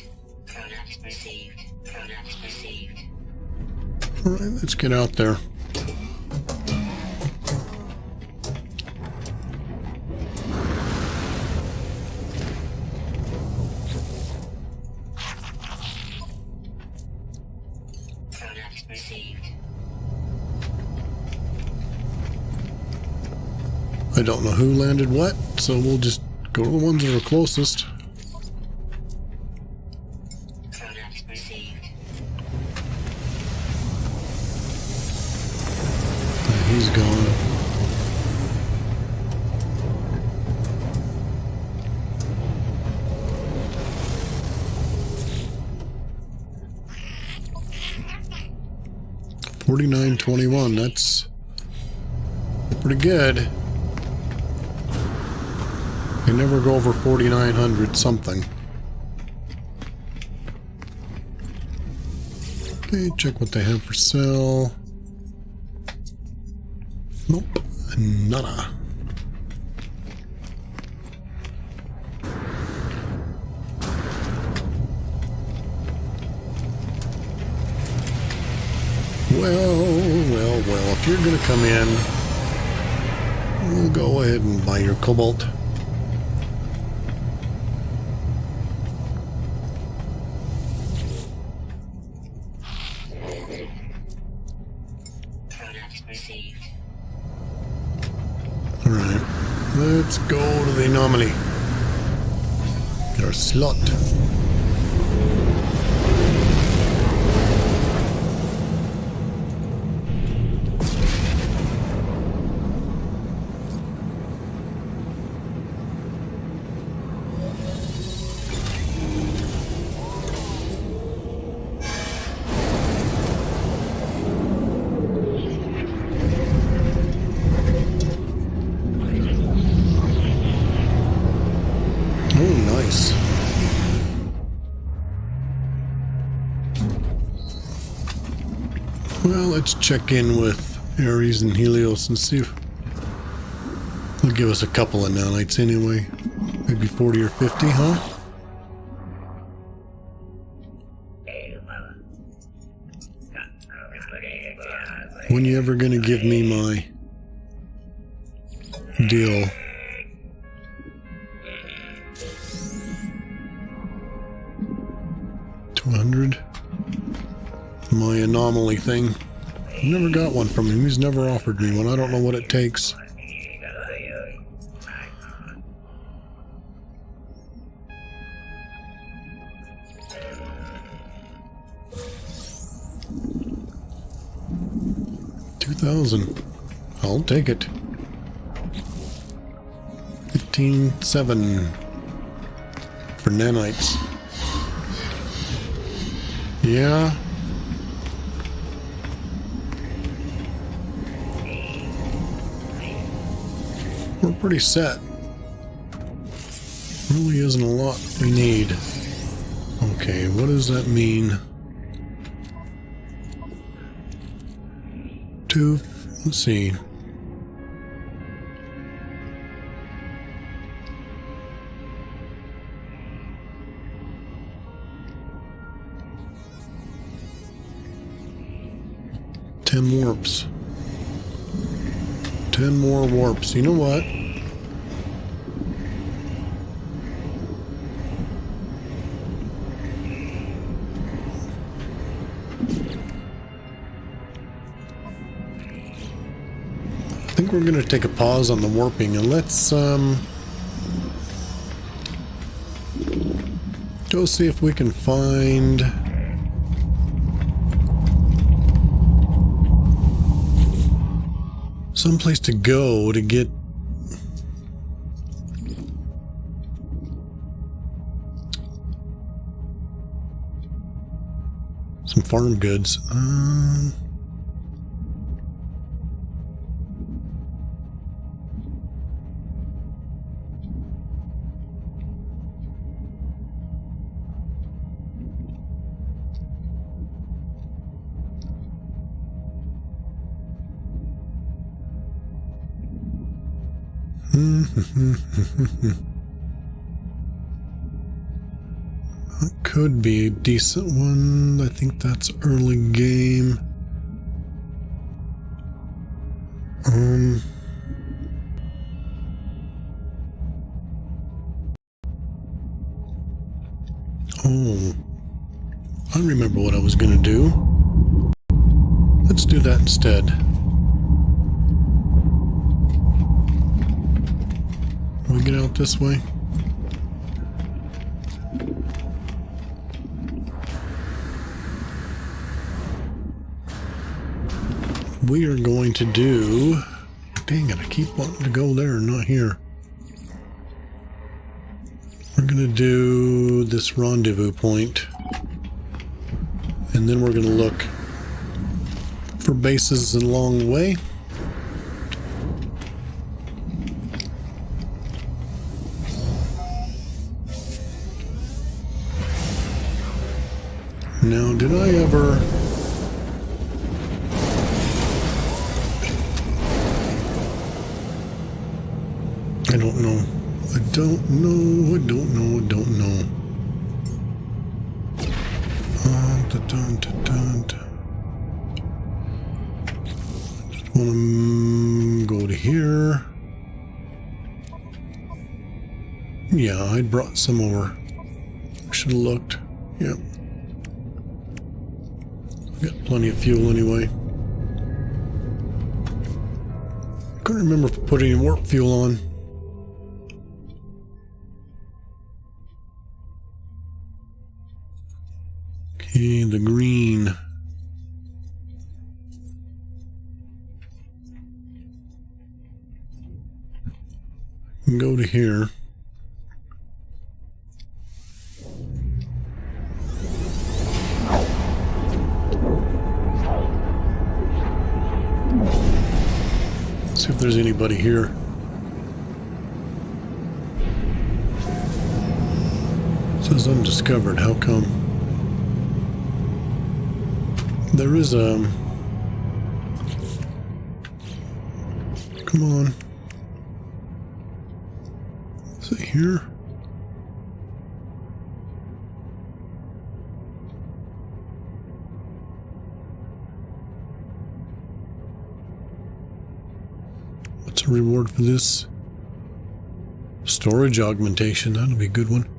Product received. Product received. Alright, let's get out there. Product received. I don't know who landed what, so we'll just go to the ones that are closest. Product received. He's gone. $49.21. That's pretty good. They never go over 4,900 something. Okay, check what they have for sale. Nope, nada. Well, if you're gonna come in, we'll go ahead and buy your cobalt. Product received. Alright, let's go to the anomaly. Get our slot. Nice. Well, let's check in with Ares and Helios and see if they'll give us a couple of nanites anyway. Maybe 40 or 50, huh? When you ever gonna give me my deal? $200. My anomaly thing. Never got one from him. He's never offered me one. I don't know what it takes. $2,000. I'll take it. 15,700 for nanites. Yeah. We're pretty set. Really isn't a lot we need. Okay, what does that mean? Let's see. Ten warps. 10 more warps. You know what? I think we're going to take a pause on the warping and let's go see if we can find someplace to go to get some farm goods. That could be a decent one. I think that's early game. Oh, I remember what I was gonna do. Let's do that instead. We get out this way. We are going to do... Dang it, I keep wanting to go there and not here. We're going to do this rendezvous point. And then we're going to look for bases along the way. Now, did I ever... I don't know. I don't know. Just want to go to here. Yeah, I brought some over. Should have looked. Yep. Got plenty of fuel anyway. Couldn't remember if I put any warp fuel on. Okay, the green. Go to here. See if there's anybody here. It says undiscovered. How come? There is a... Come on. Is it here? What's the reward for this? Storage augmentation. That'll be a good one.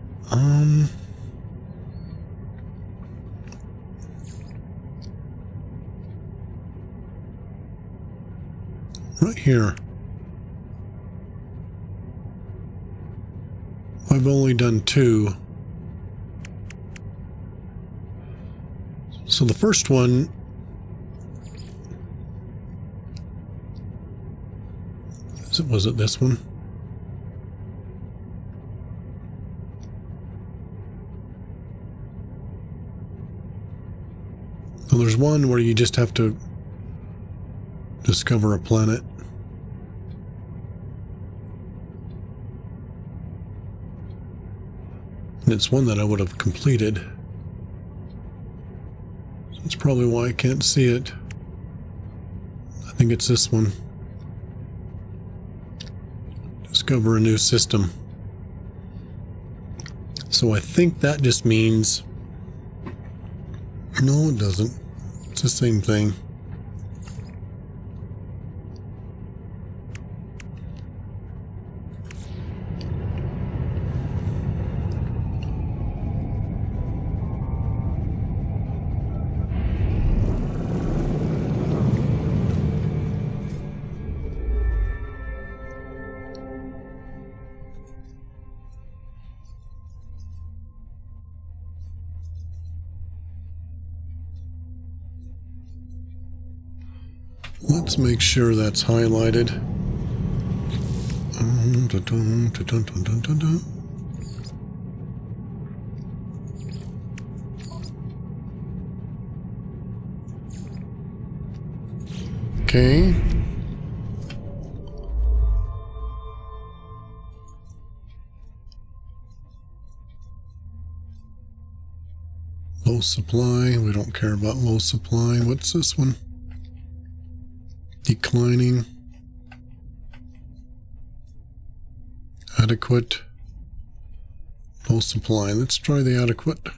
Right here. I've only done 2. So the first one was it this one? So there's one where you just have to discover a planet. And it's one that I would have completed. That's probably why I can't see it. I think it's this one. Discover a new system. So I think that just means... No, it doesn't. It's the same thing. Let's make sure that's highlighted. Okay. Low supply. We don't care about low supply. What's this one? Declining. Adequate. Low supply. Let's try the adequate.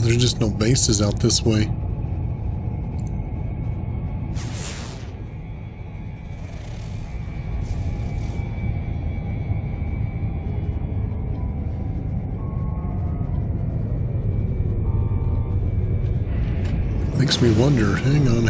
There's just no bases out this way. Makes me wonder. Hang on.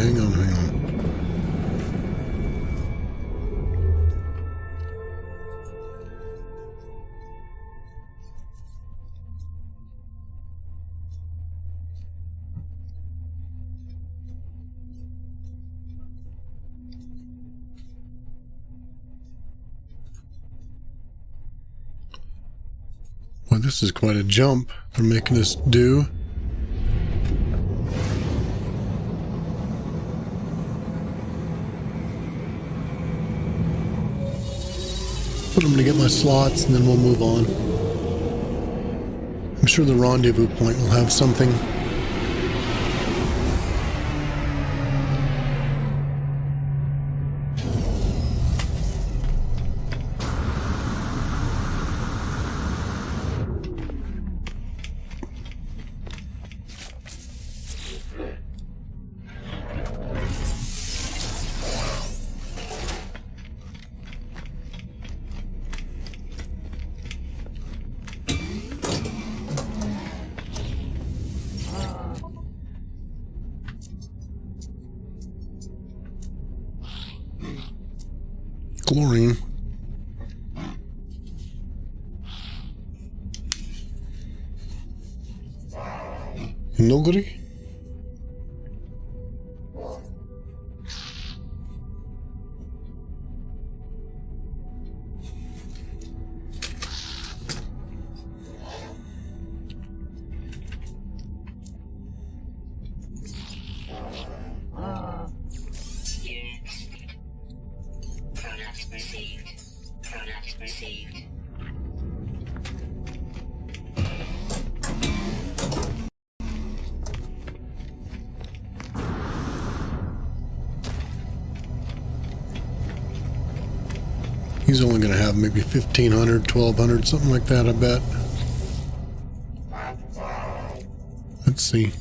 Well, this is quite a jump they're making us do. But I'm going to get my slots and then we'll move on. I'm sure the rendezvous point will have something. Chlorine. Noguri? Product received. He's only going to have maybe 1,500, 1,200, something like that, I bet. Let's see.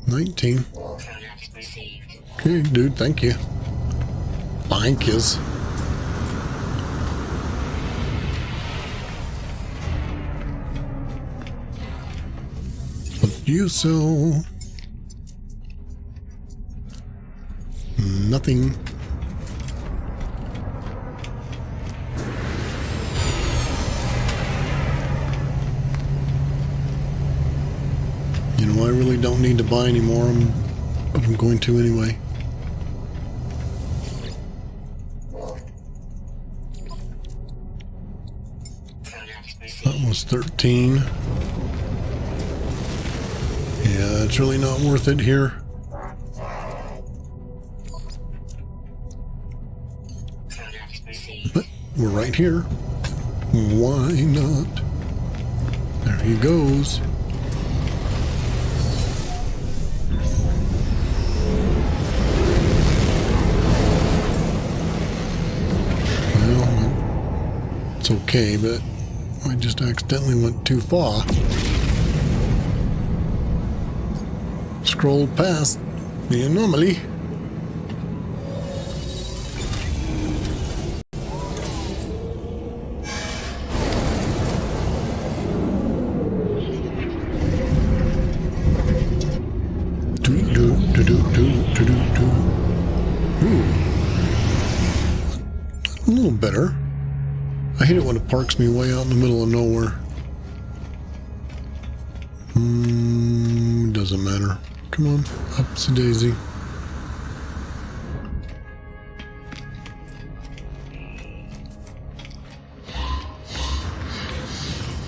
19. Product received. Okay, dude, thank you. Thank yous. What do you sell? Nothing. You know, I really don't need to buy any more, but I'm going to anyway. Product That received. was 13. Yeah, it's really not worth it here. Product received. But we're right here. Why not? There he goes. Well, it's okay, but I just accidentally went too far. Scrolled past the anomaly. Ooh. A little better. I hate it when it parks me way out in the middle of nowhere. Doesn't matter. Come on, upsy daisy.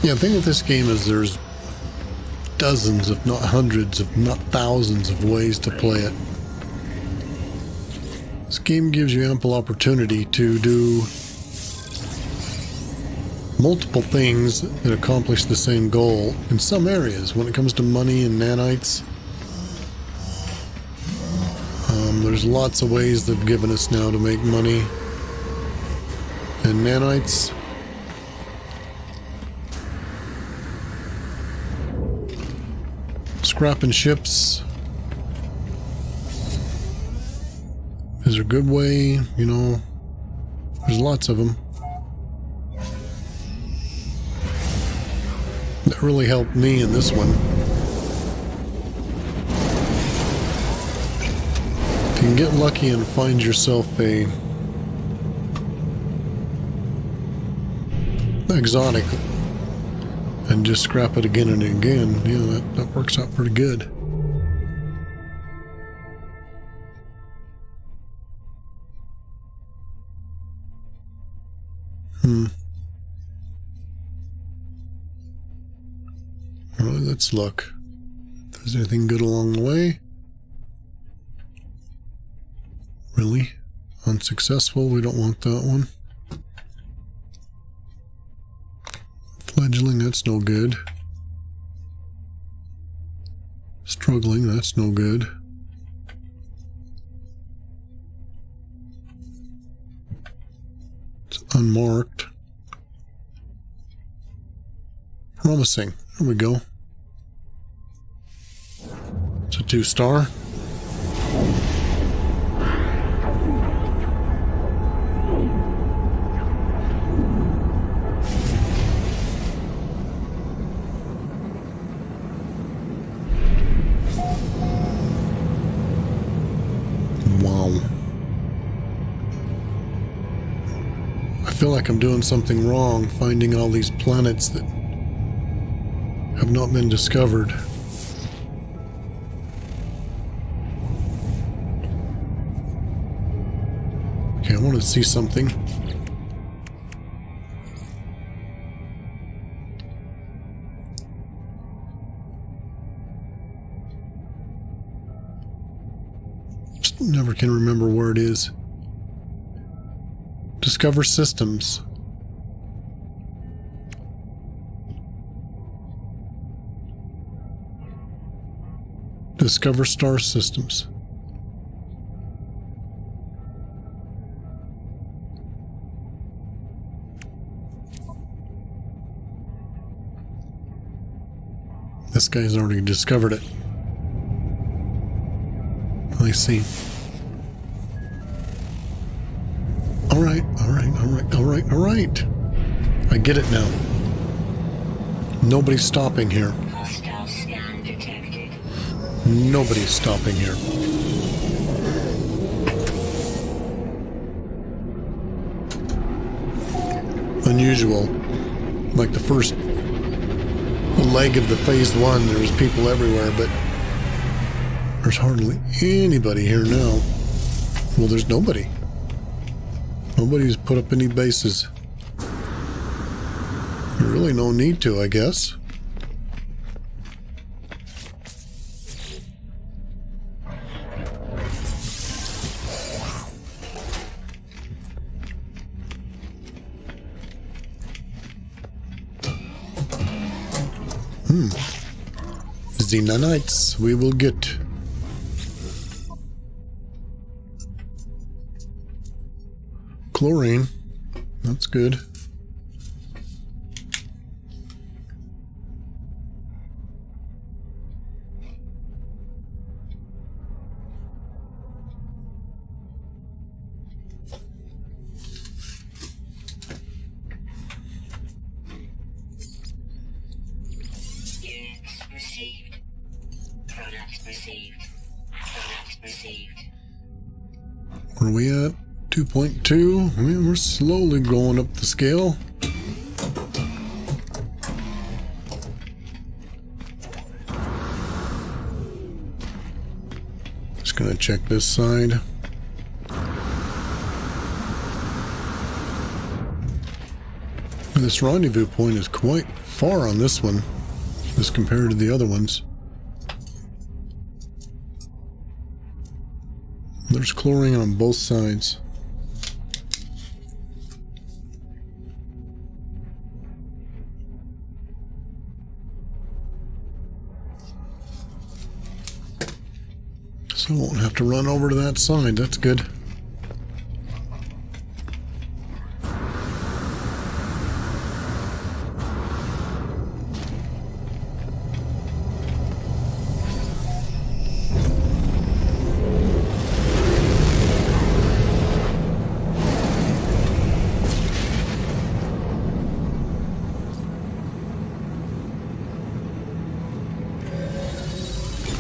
Yeah, the thing with this game is there's dozens, if not hundreds, if not thousands of ways to play it. This game gives you ample opportunity to do multiple things that accomplish the same goal in some areas. When it comes to money and nanites, there's lots of ways they've given us now to make money and nanites. Scrapping ships is a good way, you know. There's lots of them. That really helped me in this one. If you can get lucky and find yourself a exotic and just scrap it again and again, yeah, that works out pretty good. Well, let's look. If there's anything good along the way. Really? Unsuccessful? We don't want that one. Fledgling, that's no good. Struggling, that's no good. It's unmarked. Promising. There we go. It's a 2-star. Wow. I feel like I'm doing something wrong, finding all these planets that have not been discovered. Okay, I want to see something. Just never can remember where it is. Discover systems. Discover star systems. This guy's already discovered it. I see. Alright, alright, alright, alright, alright. I get it now. Nobody's stopping here. Hostile scan detected. Nobody's stopping here. Unusual. Like the first leg of the phase 1, there's people everywhere, but there's hardly anybody here now. Well, there's nobody. Nobody's put up any bases. There's really no need to, I guess. Xenonites we will get. Chlorine. That's good. Units received. Product received. Product received. Where are we at? 2.2. I mean, we're slowly going up the scale. Just gonna check this side. This rendezvous point is quite far on this one, as compared to the other ones. There's chlorine on both sides. So I won't have to run over to that side. That's good.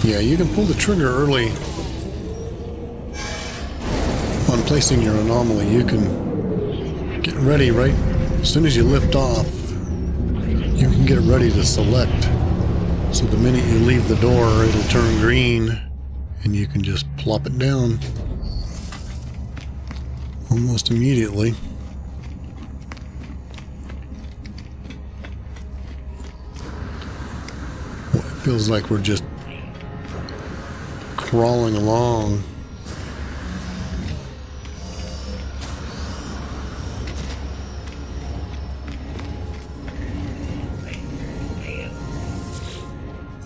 Yeah, you can pull the trigger early on placing your anomaly. You can get ready right as soon as you lift off. You can get ready to select. So the minute you leave the door, it'll turn green and you can just plop it down almost immediately. Well, it feels like we're just crawling along.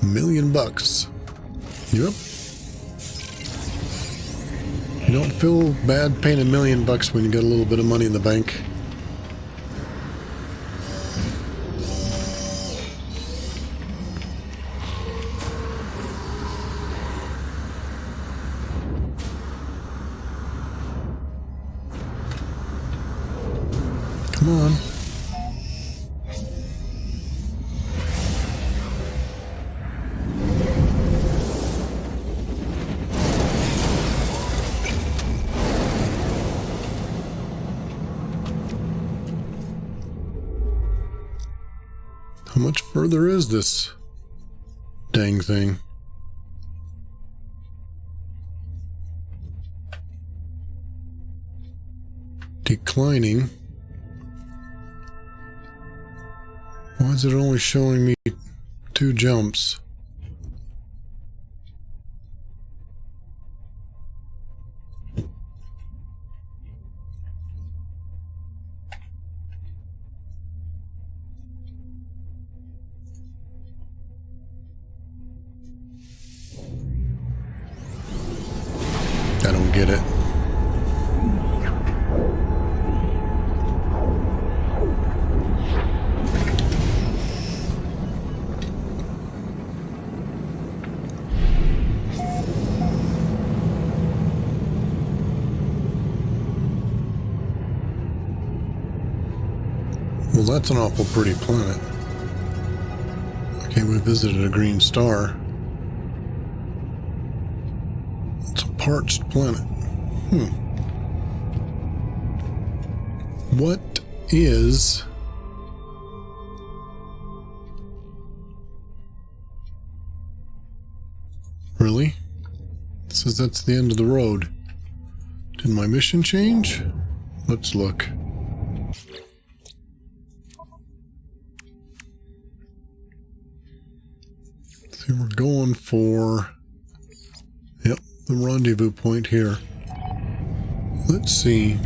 $1 million. Yep. You don't feel bad paying $1 million when you got a little bit of money in the bank. Come on. How much further is this dang thing? Declining. Why is it only showing me 2 jumps? I don't get it. that's an awful pretty planet. Okay, we visited a green star. It's a parched planet. What is... Really? It says that's the end of the road. Did my mission change? Let's look. See, we're going for... Yep, the rendezvous point here. Let's see.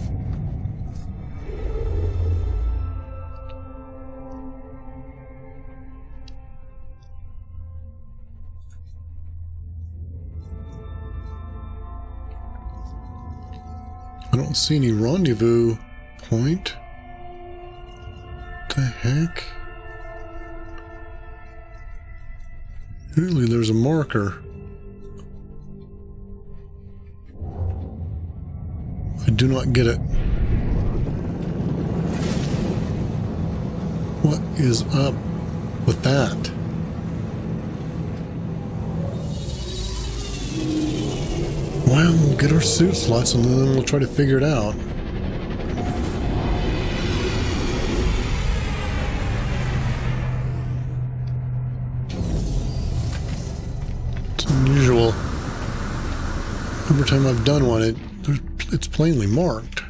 I don't see any rendezvous point. What the heck? Usually there's a marker. I do not get it. What is up with that? Well, we'll get our suit slots and then we'll try to figure it out. It's unusual. Every time I've done one, it's plainly marked.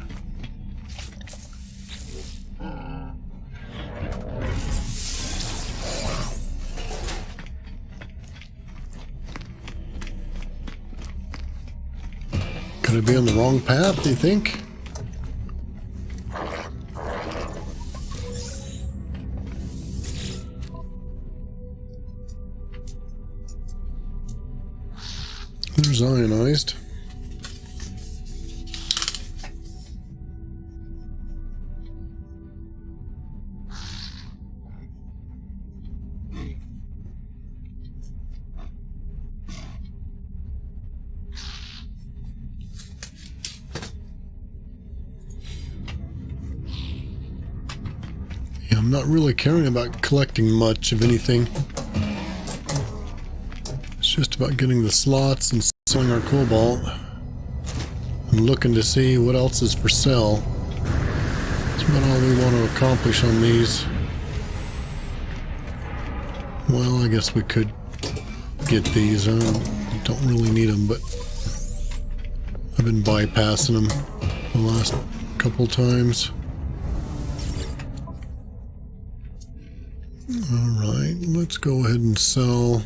Could I be on the wrong path, do you think? There's ionized. I'm not really caring about collecting much of anything. It's just about getting the slots and selling our cobalt. And looking to see what else is for sale. That's about all we want to accomplish on these. Well, I guess we could get these. I don't really need them, but I've been bypassing them the last couple times. Alright, let's go ahead and sell.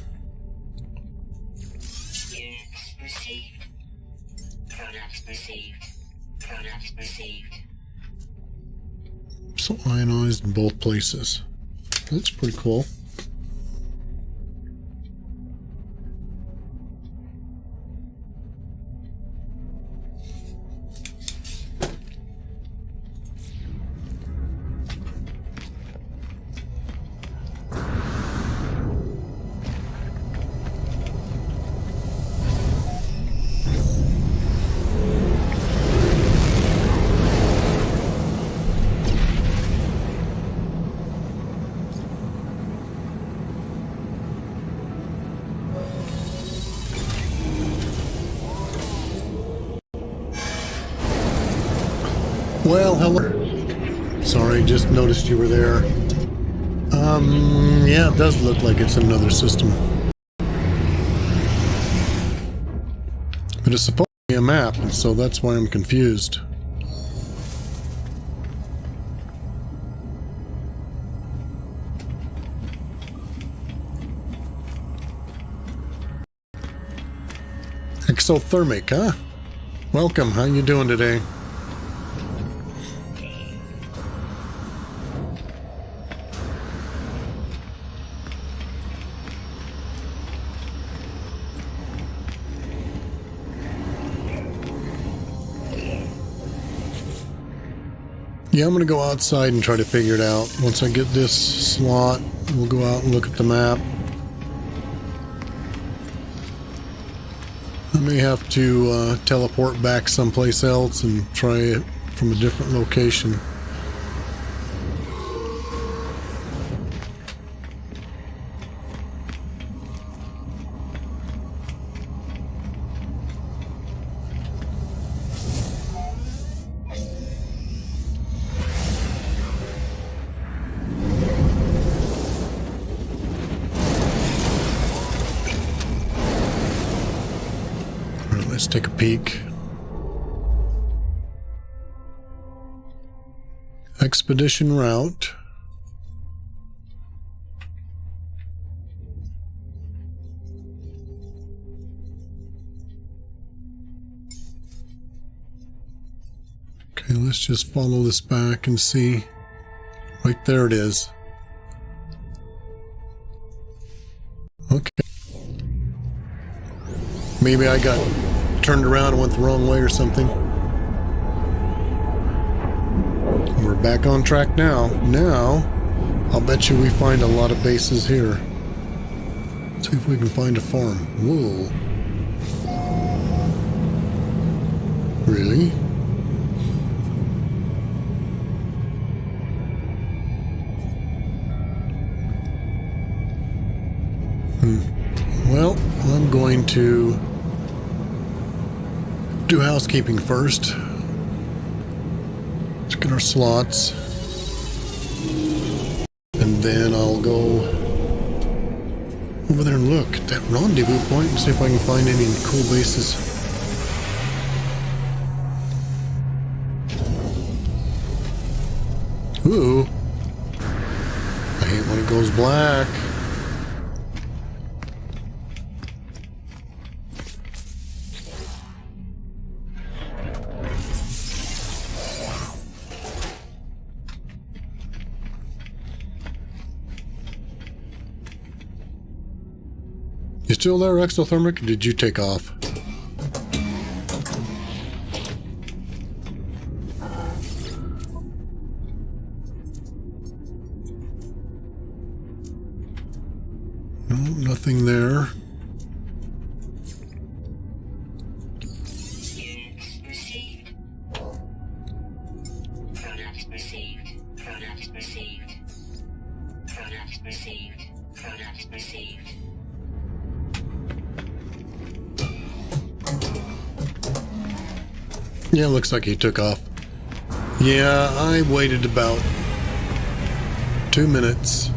Units received. Product received. Product received. So ionized in both places. That's pretty cool. Well, hello. Sorry, just noticed you were there. Yeah, it does look like it's another system. But it's supposed to be a map, and so that's why I'm confused. Exothermic, huh? Welcome, how you doing today? Yeah, I'm going to go outside and try to figure it out. Once I get this slot, we'll go out and look at the map. I may have to teleport back someplace else and try it from a different location. let's take a peek. Expedition route. Okay, let's just follow this back and see. Right there it is. Okay. Maybe I got turned around and went the wrong way or something. We're back on track now. Now, I'll bet you we find a lot of bases here. See if we can find a farm. Whoa. Really? Well, I'm going to do housekeeping first. Let's get our slots. And then I'll go over there and look at that rendezvous point and see if I can find any cool bases. Ooh. I hate when it goes black. You still there, Exothermic? Or did you take off? No, nothing there. Units received. Product received. Product received. Product received. Product received. Yeah, looks like he took off. Yeah, I waited about 2 minutes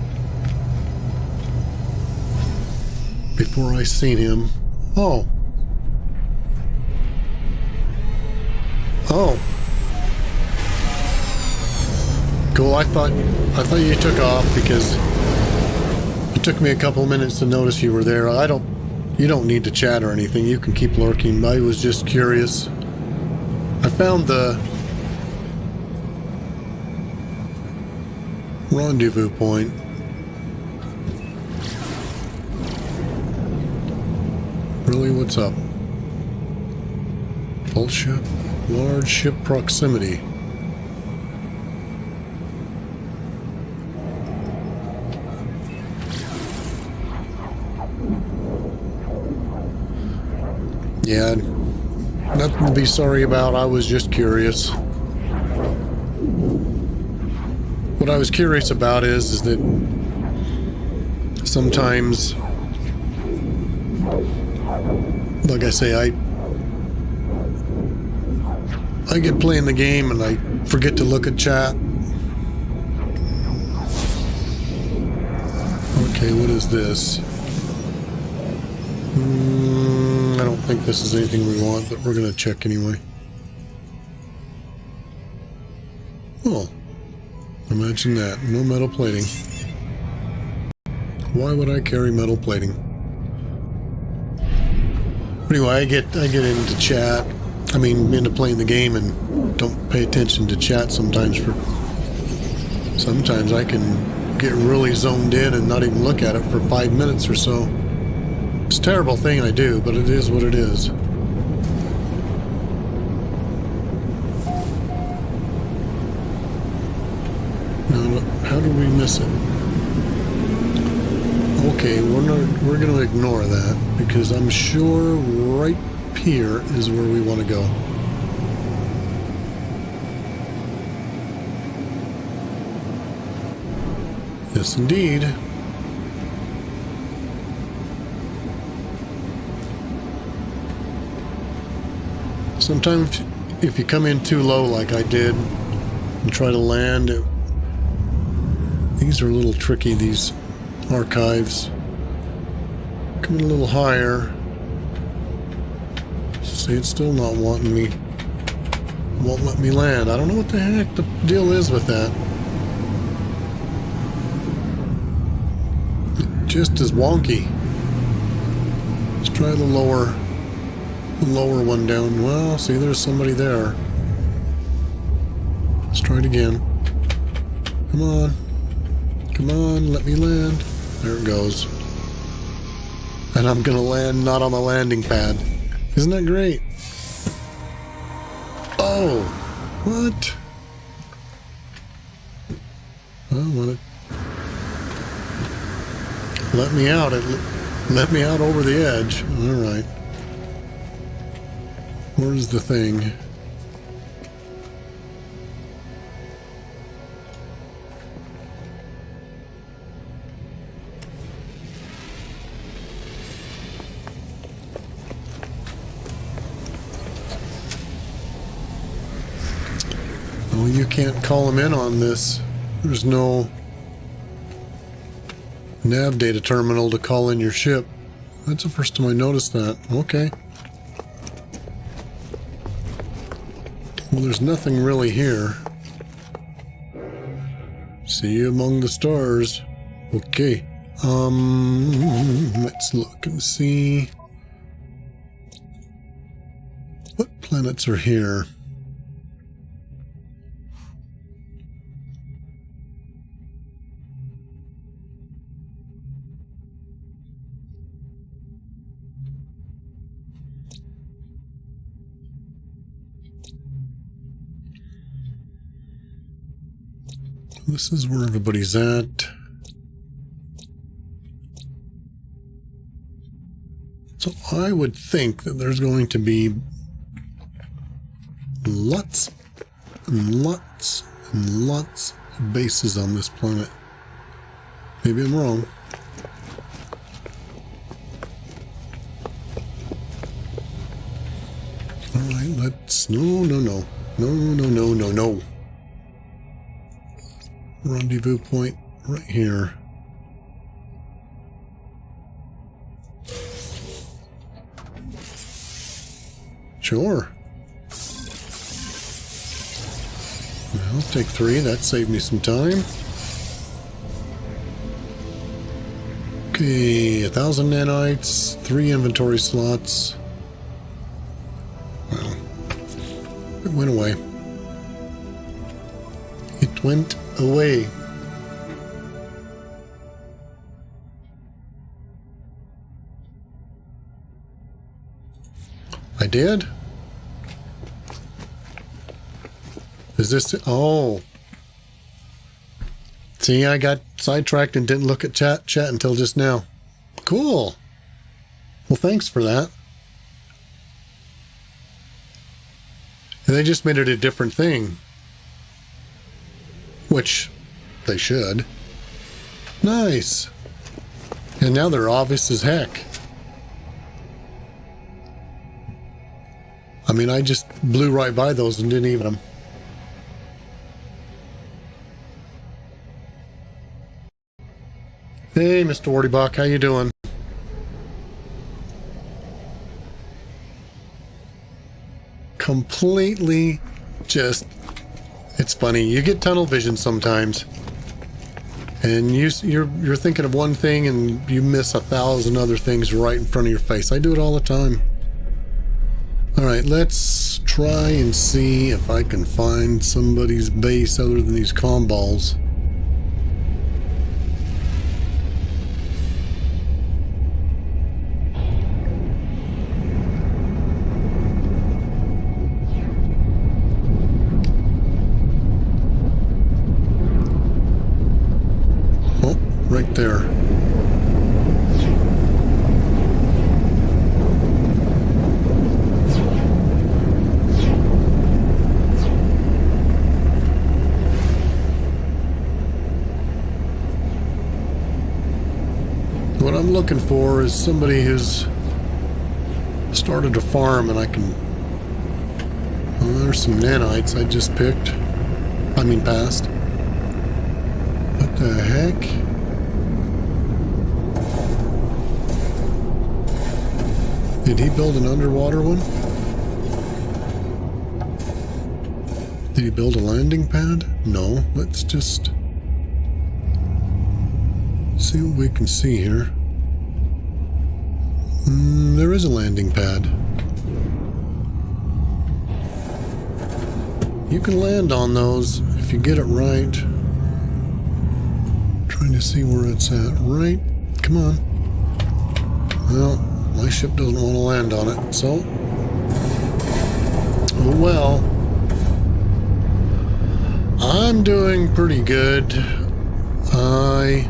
before I seen him. Oh. Oh. Cool, I thought you took off because it took me a couple of minutes to notice you were there. You don't need to chat or anything. You can keep lurking. I was just curious. I found the rendezvous point. Really, what's up? Pulse ship, large ship proximity. Yeah. Nothing to be sorry about. I was just curious. What I was curious about is that sometimes, like I say, I get playing the game and I forget to look at chat. Okay, what is this? I don't think this is anything we want, but we're going to check anyway. Oh, imagine that. No metal plating. Why would I carry metal plating? Anyway, I get into chat. I mean, into playing the game and don't pay attention to chat sometimes. Sometimes I can get really zoned in and not even look at it for 5 minutes or so. It's a terrible thing I do, but it is what it is. Now, how do we miss it? Okay, we're going to ignore that because I'm sure right here is where we want to go. Yes, indeed. Sometimes if you come in too low like I did and try to land, these are a little tricky, these archives. Coming a little higher. See, it's still not wanting me. Won't let me land. I don't know what the heck the deal is with that. It just is wonky. Let's try the lower one down. Well, see, there's somebody there. Let's try it again. Come on. Come on, let me land. There it goes. And I'm gonna land not on the landing pad. Isn't that great? Oh, what? Well, when it let me out, it let me out over the edge. All right. Where's the thing? Oh, you can't call him in on this. There's no nav data terminal to call in your ship. That's the first time I noticed that. Okay. Well, there's nothing really here. See you among the stars. Okay. Let's look and see. What planets are here? This is where everybody's at. So I would think that there's going to be lots and lots and lots of bases on this planet. Maybe I'm wrong. Alright, let's... No. Rendezvous point right here. Sure. I'll take 3. That saved me some time. Okay, 1,000 nanites, 3 inventory slots. Well, it went away. It went away. I did? Is this... Oh. See, I got sidetracked and didn't look at chat until just now. Cool. Well, thanks for that. And they just made it a different thing. Which they should. Nice. And now they're obvious as heck. I mean, I just blew right by those and didn't even them. Hey, Mr. Wardybuck, how you doing? Completely just... It's funny, you get tunnel vision sometimes, and you're thinking of one thing and you miss 1,000 other things right in front of your face. I do it all the time. Alright, let's try and see if I can find somebody's base other than these comm balls. Right there. What I'm looking for is somebody who's started a farm and I can... Well, there's some nanites I just picked. I mean passed. What the heck? Did he build an underwater one? Did he build a landing pad? No. Let's just see what we can see here. There is a landing pad. You can land on those if you get it right. Trying to see where it's at. Right? Come on. Well, my ship doesn't want to land on it, so... Oh well. I'm doing pretty good. I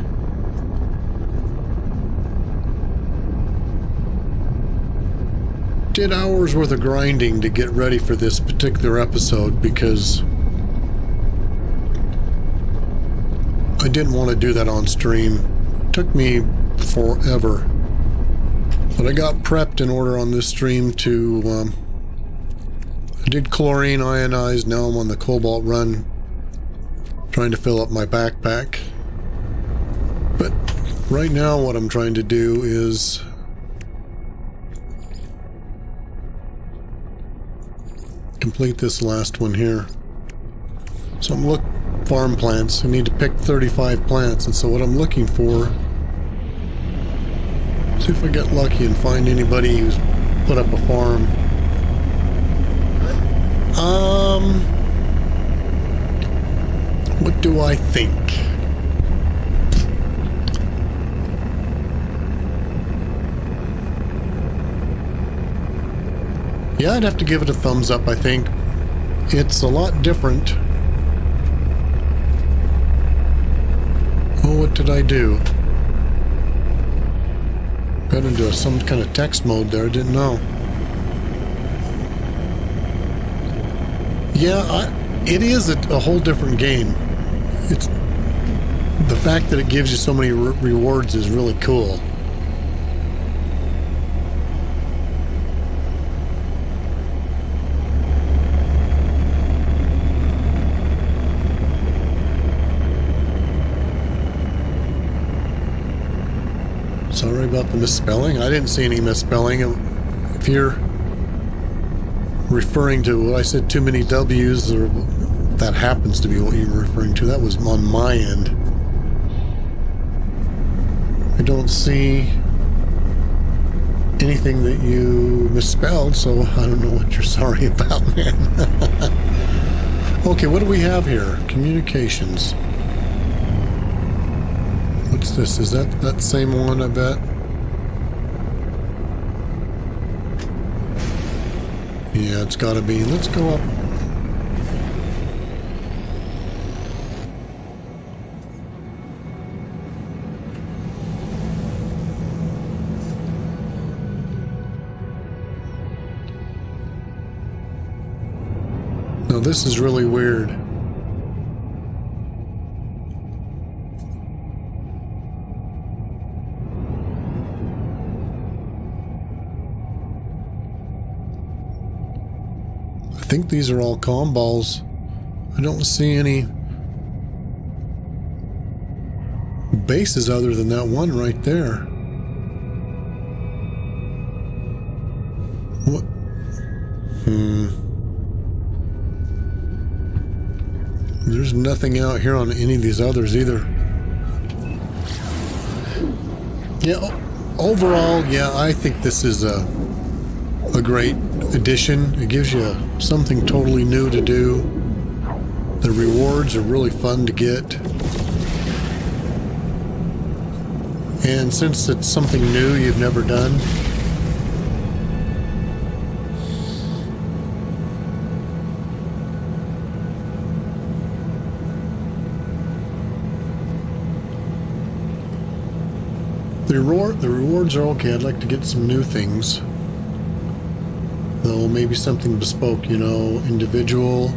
did hours worth of grinding to get ready for this particular episode because I didn't want to do that on stream. It took me forever. But I got prepped in order on this stream to I did chlorine ionized, now I'm on the cobalt run trying to fill up my backpack. But right now what I'm trying to do is complete this last one here. So I'm farm plants. I need to pick 35 plants, and so what I'm looking for, see if I get lucky and find anybody who's put up a farm. What do I think? Yeah, I'd have to give it a thumbs up, I think. It's a lot different. Oh, what did I do? Got into some kind of text mode there, didn't know. Yeah, it is a whole different game. It's the fact that it gives you so many rewards is really cool. Sorry about the misspelling. I didn't see any misspelling. If you're referring to what I said, too many W's, or that happens to be what you're referring to, that was on my end. I don't see anything that you misspelled, so I don't know what you're sorry about, man. Okay, what do we have here? Communications. What's this? Is that same one, I bet? Yeah, it's gotta be. Let's go up. Now this is really weird. I think these are all comm balls. I don't see any bases other than that one right there. What? There's nothing out here on any of these others either. Yeah, overall, yeah, I think this is a great addition. It gives you something totally new to do. The rewards are really fun to get. And since it's something new you've never done, the rewards are okay. I'd like to get some new things. Though maybe something bespoke, you know, individual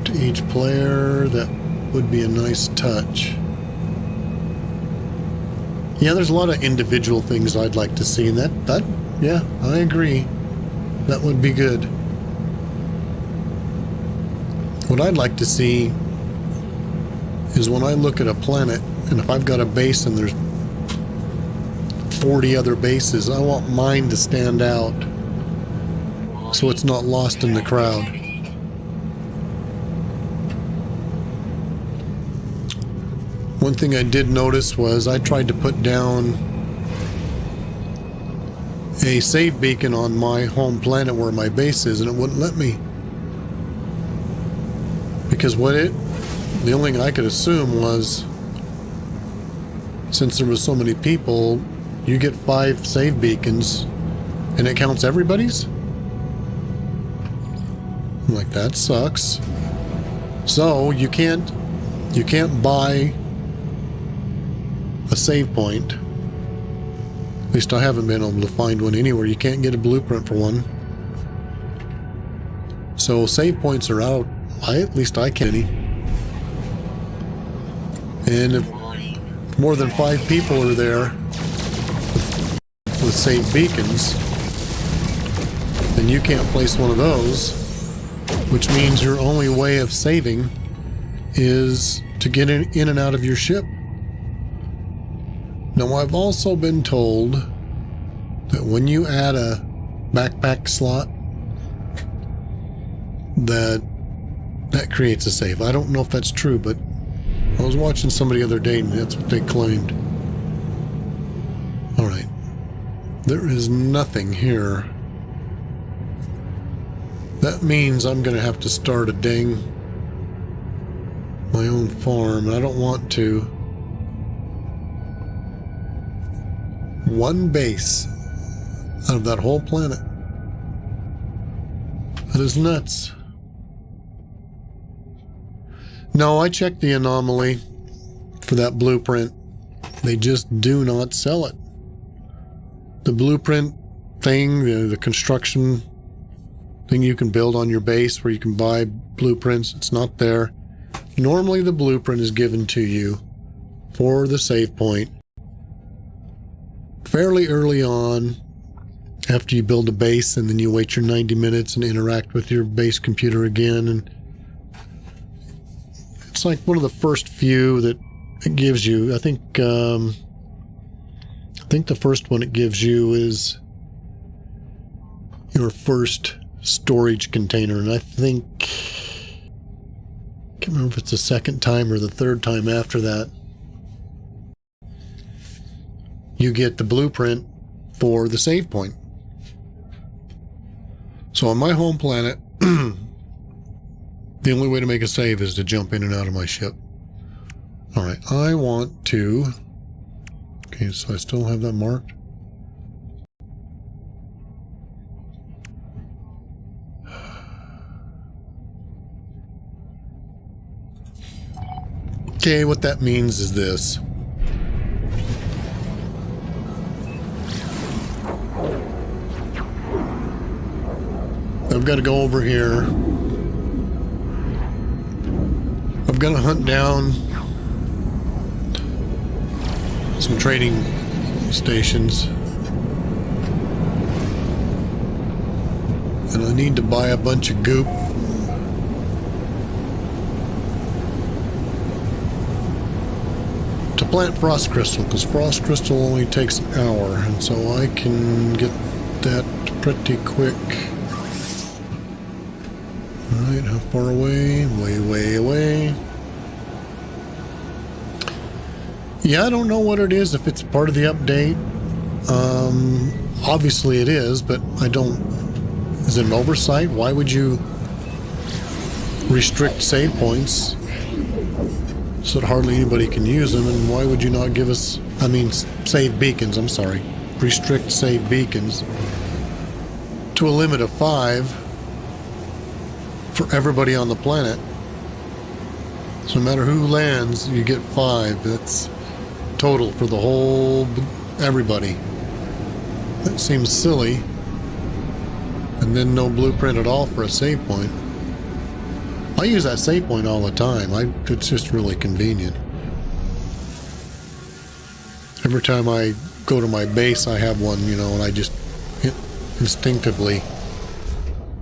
to each player. That would be a nice touch. Yeah, there's a lot of individual things I'd like to see, and that yeah, I agree. That would be good. What I'd like to see is when I look at a planet, and if I've got a base and there's 40 other bases, I want mine to stand out so it's not lost in the crowd. One thing I did notice was I tried to put down a save beacon on my home planet where my base is, and it wouldn't let me. Because the only thing I could assume was, since there was so many people, you get 5 save beacons and it counts everybody's? I'm like, that sucks. So you can't buy a save point. At least I haven't been able to find one anywhere. You can't get a blueprint for one. So save points are out. At least I can't any. And if more than 5 people are there with save beacons, then you can't place one of those, which means your only way of saving is to get in and out of your ship. Now, I've also been told that when you add a backpack slot, that creates a save. I don't know if that's true, but I was watching somebody the other day and that's what they claimed. Alright. There is nothing here. That means I'm going to have to start my own farm, and I don't want to. One base out of that whole planet. That is nuts. No, I checked the anomaly for that blueprint. They just do not sell it. The blueprint thing, the construction thing you can build on your base where you can buy blueprints, it's not there. Normally the blueprint is given to you for the save point fairly early on after you build a base, and then you wait your 90 minutes and interact with your base computer again. And it's like one of the first few that it gives you. I think the first one it gives you is your first storage container, and I can't remember if it's the second time or the third time after that, you get the blueprint for the save point. So on my home planet, the only way to make a save is to jump in and out of my ship. Alright, I want to... Okay, so I still have that marked. Okay, what that means is this. I've got to go over here. I've got to hunt down some trading stations. And I need to buy a bunch of goop. To plant frost crystal, because frost crystal only takes an hour, and so I can get that pretty quick. Alright, how far away? Way, way away. Yeah, I don't know what it is, if it's part of the update. Obviously it is, but I don't... Is it an oversight? Why would you restrict save points so that hardly anybody can use them? And why would you not give us... I mean, save beacons, I'm sorry. Restrict save beacons to a limit of 5 for everybody on the planet. So no matter who lands, you get 5. That's total for the whole... everybody. That seems silly. And then no blueprint at all for a save point. I use that save point all the time. It's just really convenient. Every time I go to my base, I have one, you know, and I just instinctively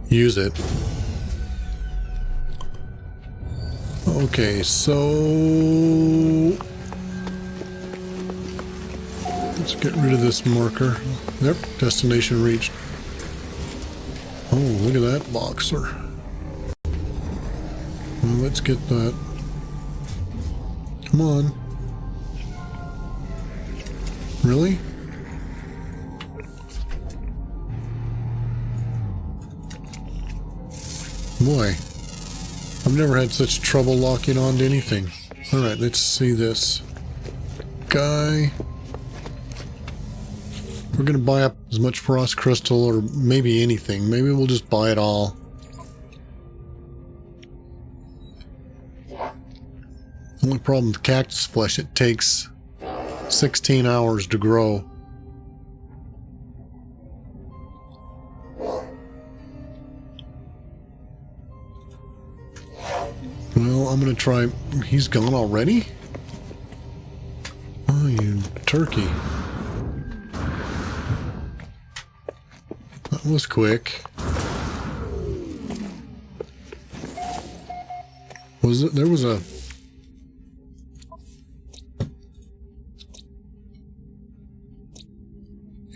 use it. Okay, so let's get rid of this marker. Yep, destination reached. Oh, look at that boxer. Well, let's get that. Come on. Really? Boy, I've never had such trouble locking onto anything. Alright, let's see this. Guy. We're gonna buy up as much frost crystal or maybe anything. Maybe we'll just buy it all. The only problem with cactus flesh, it takes 16 hours to grow. Well, I'm gonna try... He's gone already? Oh, you turkey. That was quick. Was it? There was a...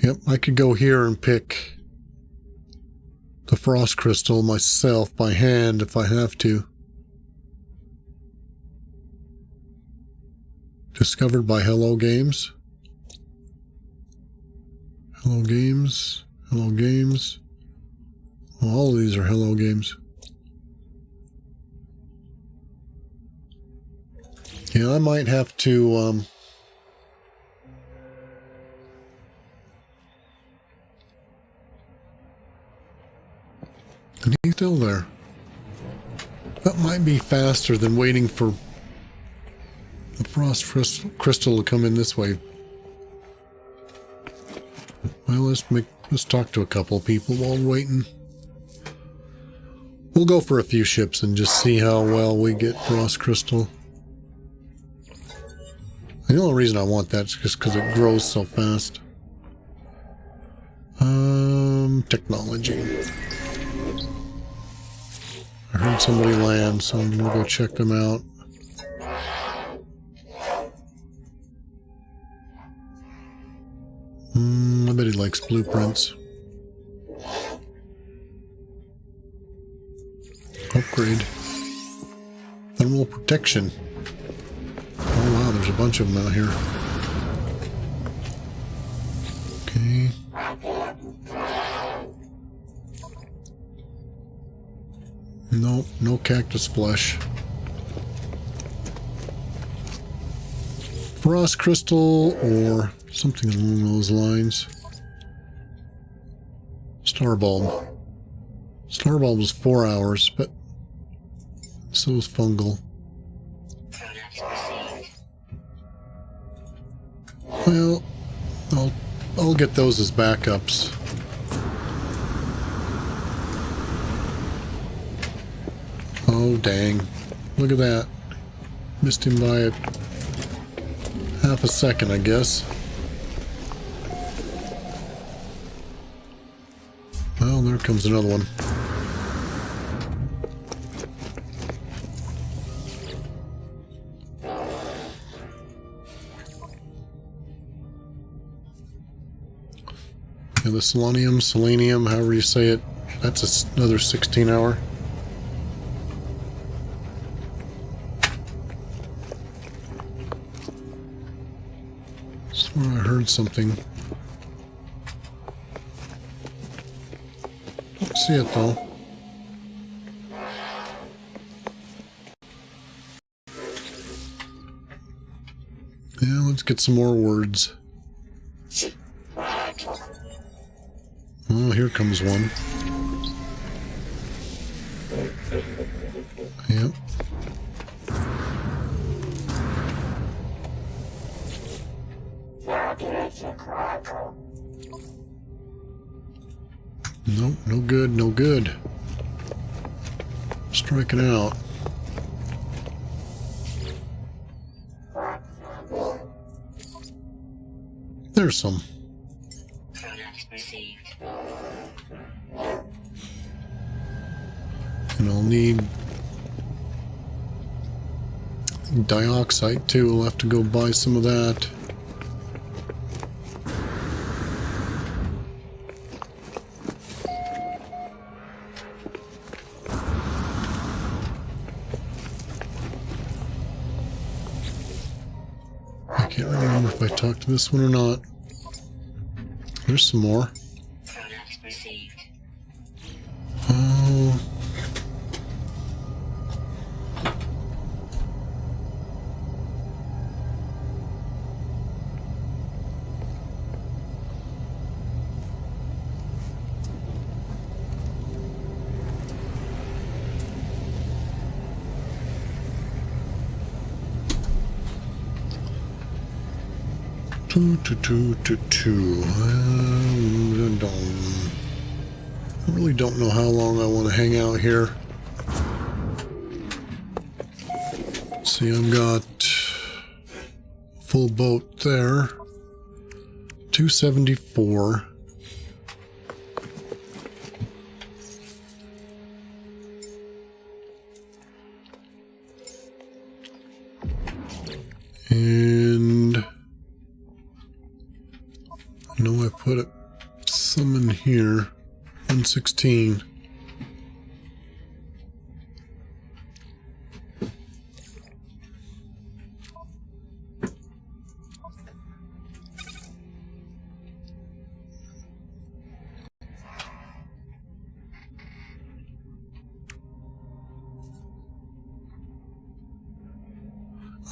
Yep, I could go here and pick the frost crystal myself by hand if I have to. Discovered by Hello Games. Hello Games. Hello Games. Well, all of these are Hello Games. Yeah, I might have to, And he's still there. That might be faster than waiting for the frost crystal to come in this way. Well, let's talk to a couple people while waiting. We'll go for a few ships and just see how well we get frost crystal. The only reason I want that is just because it grows so fast. Technology. I heard somebody land, so I'm gonna go check them out. I bet he likes blueprints. Upgrade. Thermal protection. Oh wow, there's a bunch of them out here. Okay. Nope, no cactus flesh. Frost crystal or something along those lines. Starbulb. Starbulb was 4 hours, but so is fungal. Well, I'll get those as backups. Oh dang. Look at that. Missed him by a half a second, I guess. Well, there comes another one. Yeah, the selenium, however you say it, that's another 16 hour. Swear I heard something. Don't see it though. Yeah, let's get some more words. Oh, here comes one. Yep. Nope, no good, no good. Striking out. There's some. And I'll need dioxide too. We'll have to go buy some of that. I can't remember if I talked to this one or not. there's some more. Product received. Oh. I really don't know how long I want to hang out here. See, I've got full boat there. 274. And I know I put some in here. 116.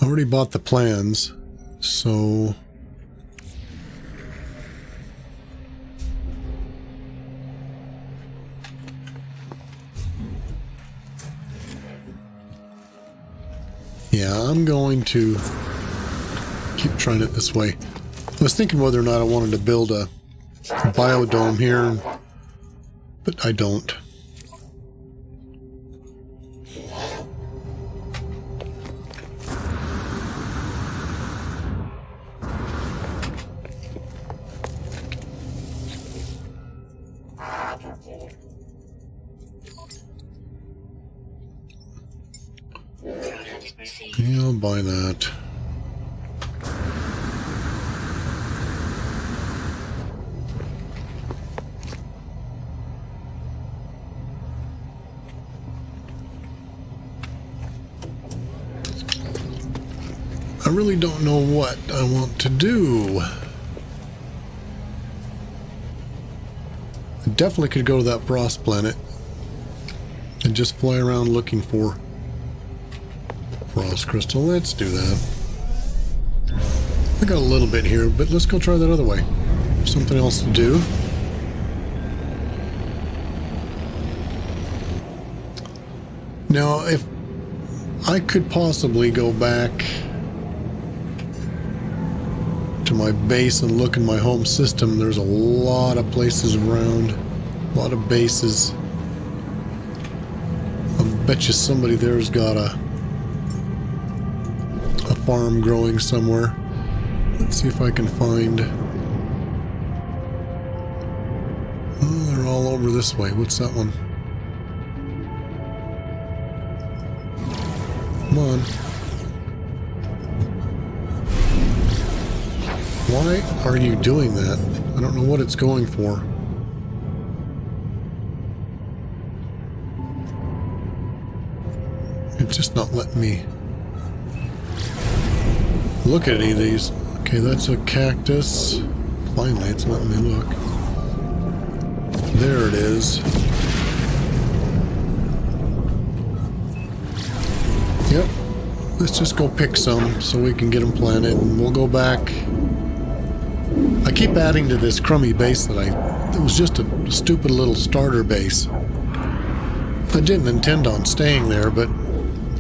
I already bought the plans, so yeah, I'm going to keep trying it this way. I was thinking whether or not I wanted to build a biodome here, but I don't. Product received. Yeah, I'll buy that. I really don't know what I want to do. I definitely could go to that frost planet and just fly around looking for frost crystal. Let's do that. I got a little bit here, but let's go try that other way. Something else to do. Now, if I could possibly go back to my base and look in my home system, there's a lot of places around, a lot of bases. I bet you somebody there's got a farm growing somewhere. Let's see if I can find. Oh, they're all over this way. What's that one? Come on. Why are you doing that? I don't know what it's going for. It's just not letting me look at any of these. Okay, that's a cactus. Finally, it's letting me look. There it is. Yep. Let's just go pick some so we can get them planted, and we'll go back. I keep adding to this crummy base that it was just a stupid little starter base. I didn't intend on staying there, but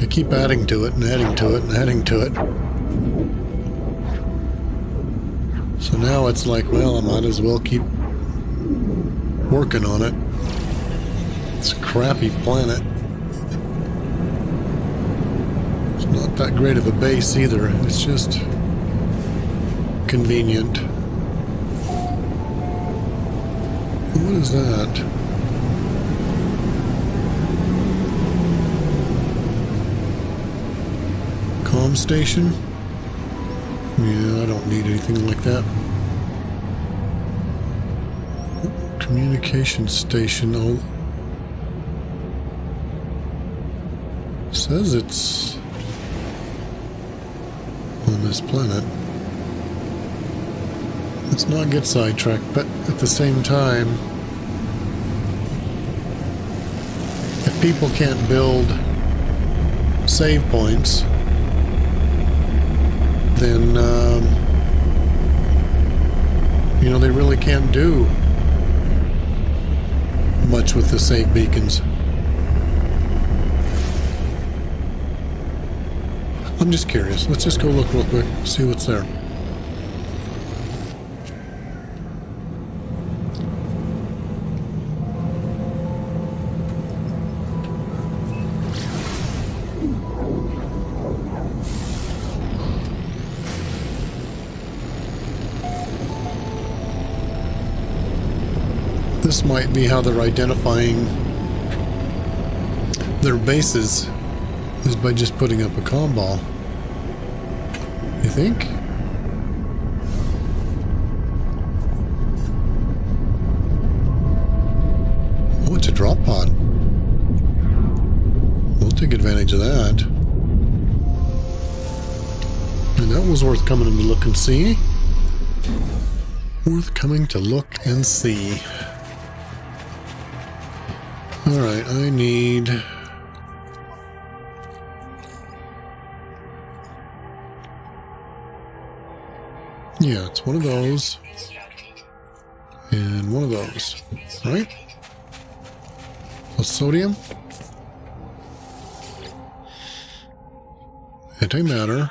I keep adding to it and adding to it and adding to it. So now it's like, well, I might as well keep working on it. It's a crappy planet. It's not that great of a base either. It's just convenient. What is that? Comm station? Yeah, I don't need anything like that. Communication station. Oh, says it's on this planet. Let's not get sidetracked, but at the same time, if people can't build save points, then, you know, they really can't do much with the save beacons. I'm just curious. Let's just go look real quick, see what's there. This might be how they're identifying their bases, is by just putting up a comm ball. You think? Oh, it's a drop pod. We'll take advantage of that. And that was worth coming to look and see. Worth coming to look and see. Alright, I need... yeah, it's one of those. And one of those. Right? Plus sodium. Antimatter.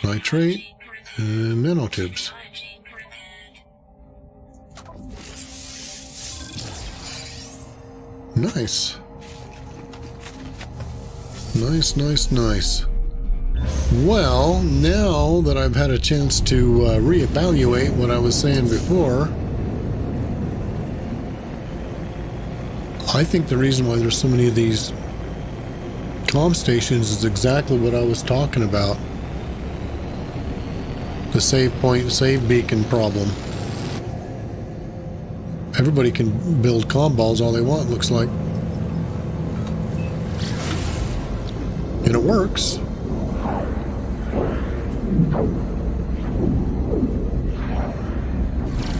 Nitrate. And nanotubes. Nice. Nice, nice, nice. Well, now that I've had a chance to reevaluate what I was saying before, I think the reason why there's so many of these comm stations is exactly what I was talking about. The save point, save beacon problem. Everybody can build comm balls all they want, looks like. And it works.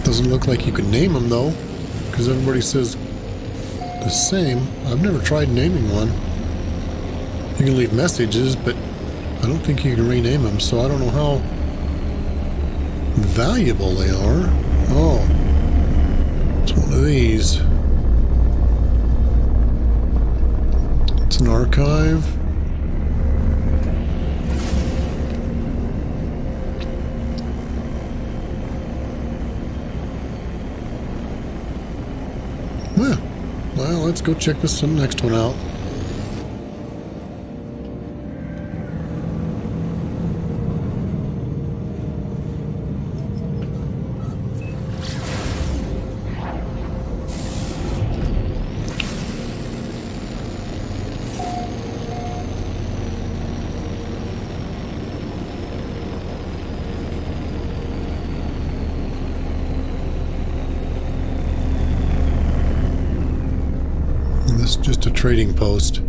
Doesn't look like you can name them though, because everybody says the same. I've never tried naming one. You can leave messages, but I don't think you can rename them, so I don't know how valuable they are. Oh. It's one of these. It's an archive. Yeah. Well, let's go check this next one out. This is just a trading post.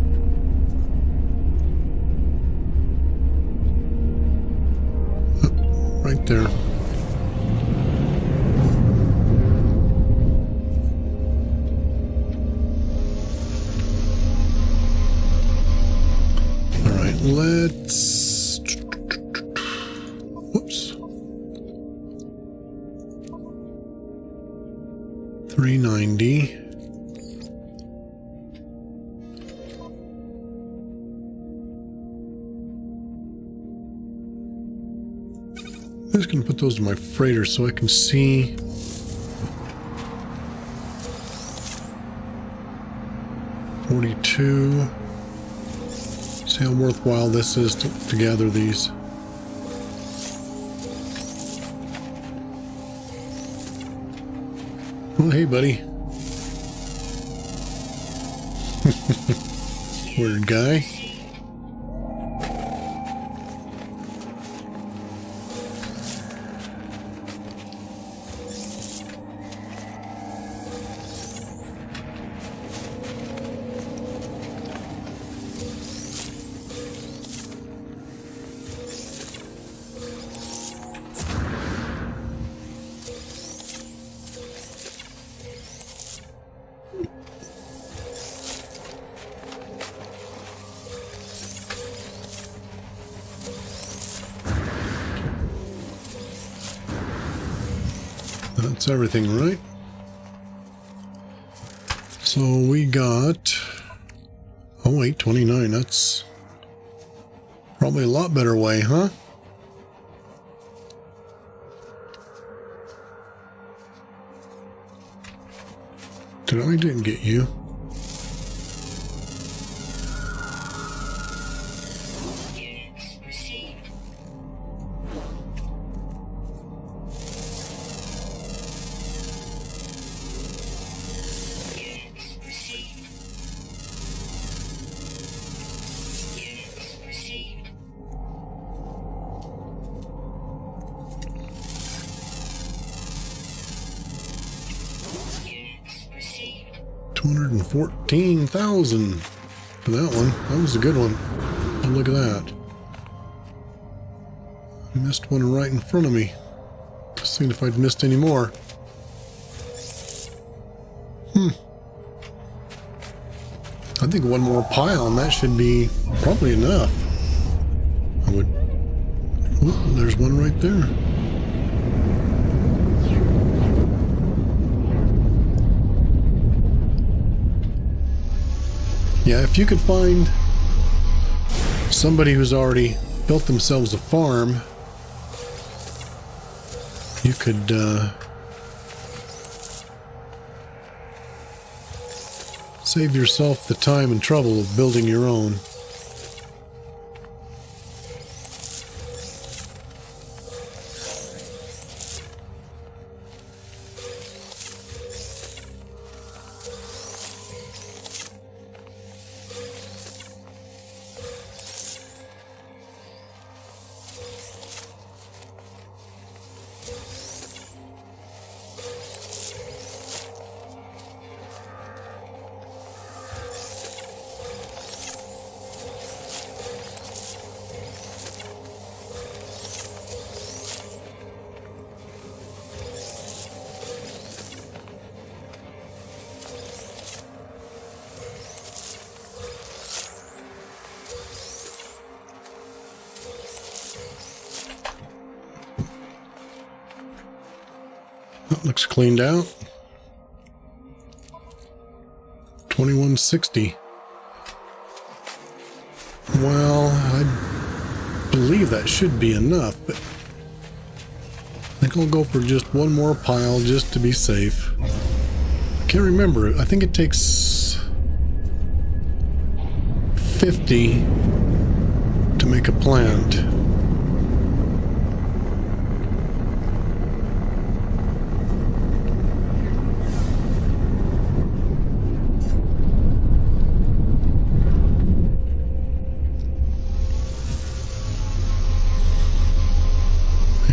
Oh, right there. All right, let's... whoops. 390. I'm just going to put those in my freighter so I can see. $42. See how worthwhile this is to gather these. Oh, hey, buddy. Weird guy. That's everything, right? So we got... Oh wait, 29. That's probably a lot better way, huh? I didn't get you. Units received. Units received. Units received. 214,000 for that one. That was a good one. Oh, look at that. I missed one right in front of me. Just seeing if I'd missed any more. I think one more pile and that should be probably enough. I would... Ooh, there's one right there. Yeah, if you could find somebody who's already built themselves a farm, you could save yourself the time and trouble of building your own. That looks cleaned out. 2160. Well, I believe that should be enough, but I think I'll go for just one more pile just to be safe. I can't remember. I think it takes 50 to make a plant.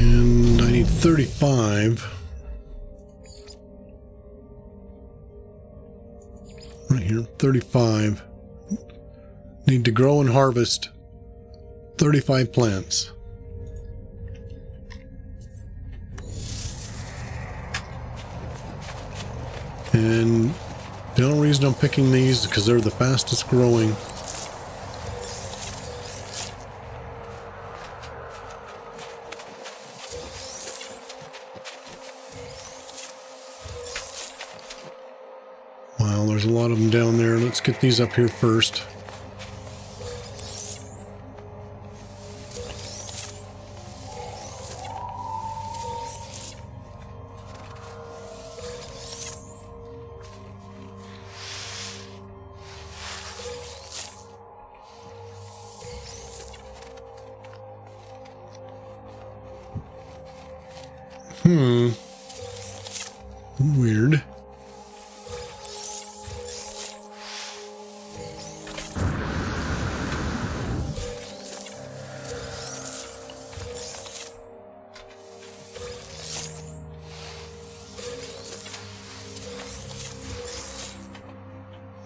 And I need 35. Right here, 35. Need to grow and harvest 35 plants. And the only reason I'm picking these is because they're the fastest growing. Wow, there's a lot of them down there. Let's get these up here first. Weird.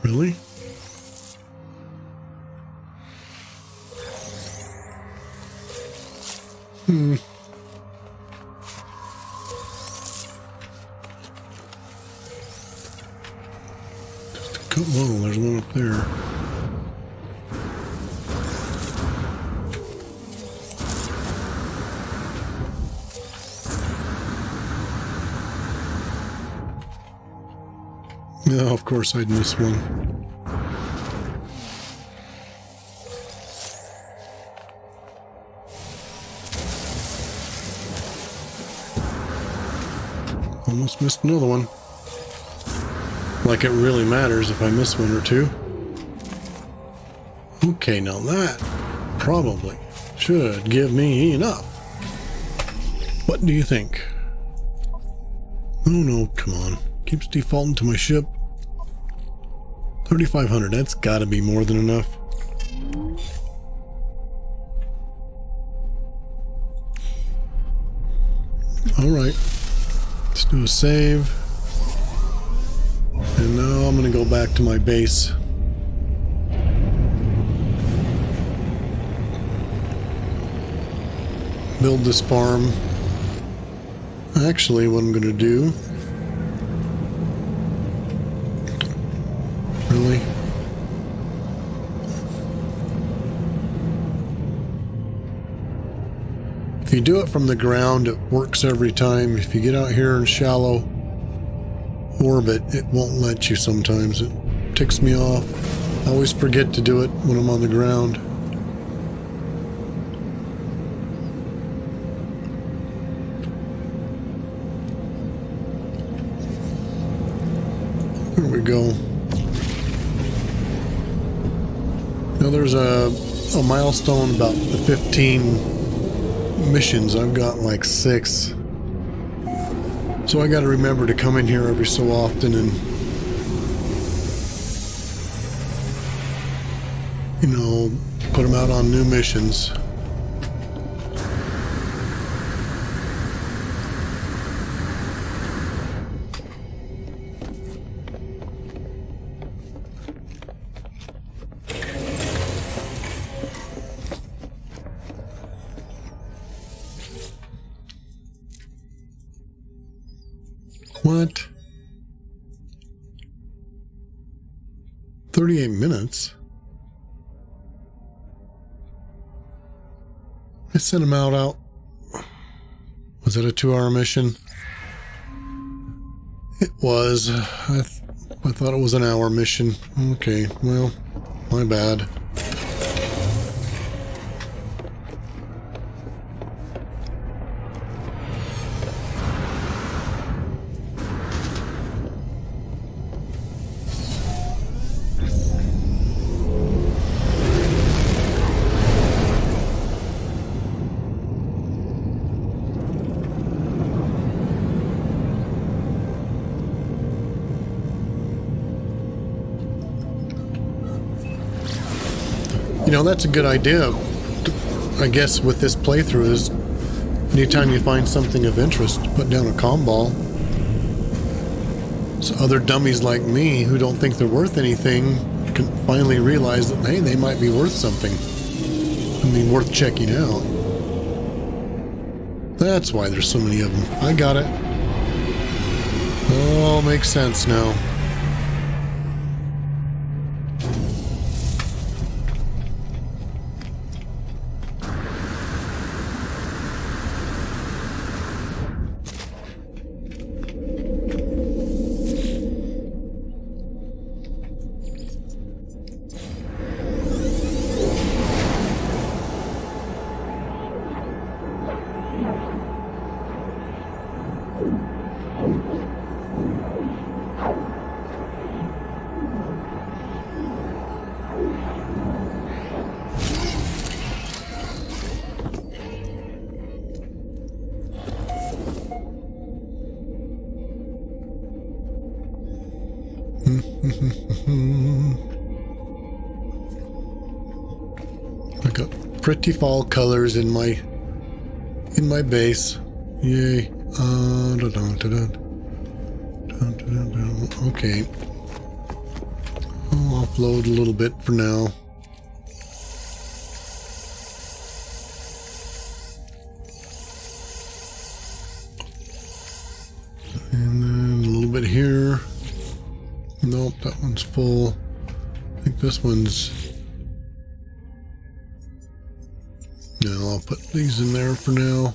Really? Whoa, there's one up there. No, of course I'd miss one. Almost missed another one. Like it really matters if I miss one or two. Okay, now that probably should give me enough. What do you think? Oh no, come on. Keeps defaulting to my ship. 3,500, that's gotta be more than enough. Alright. Let's do a save. And now I'm gonna go back to my base. Build this farm. Actually, what I'm gonna do... Really? If you do it from the ground, it works every time. If you get out here in shallow orbit, it won't let you sometimes. It ticks me off. I always forget to do it when I'm on the ground. There we go. Now there's a milestone about the 15 missions. I've got like 6. So I gotta remember to come in here every so often and, you know, put them out on new missions. What? 38 minutes? I sent him out. Was it a 2-hour mission? It was. I thought it was an hour mission. Okay, well, my bad. You know, that's a good idea, I guess, with this playthrough is anytime you find something of interest, put down a comm ball. So other dummies like me who don't think they're worth anything can finally realize that, hey, they might be worth something. I mean, worth checking out. That's why there's so many of them. I got it. All makes sense now. I got pretty fall colors in my base. Yay. Okay. I'll offload a little bit for now. And then a little bit here. Nope, that one's full. I think this one's... No, I'll put these in there for now.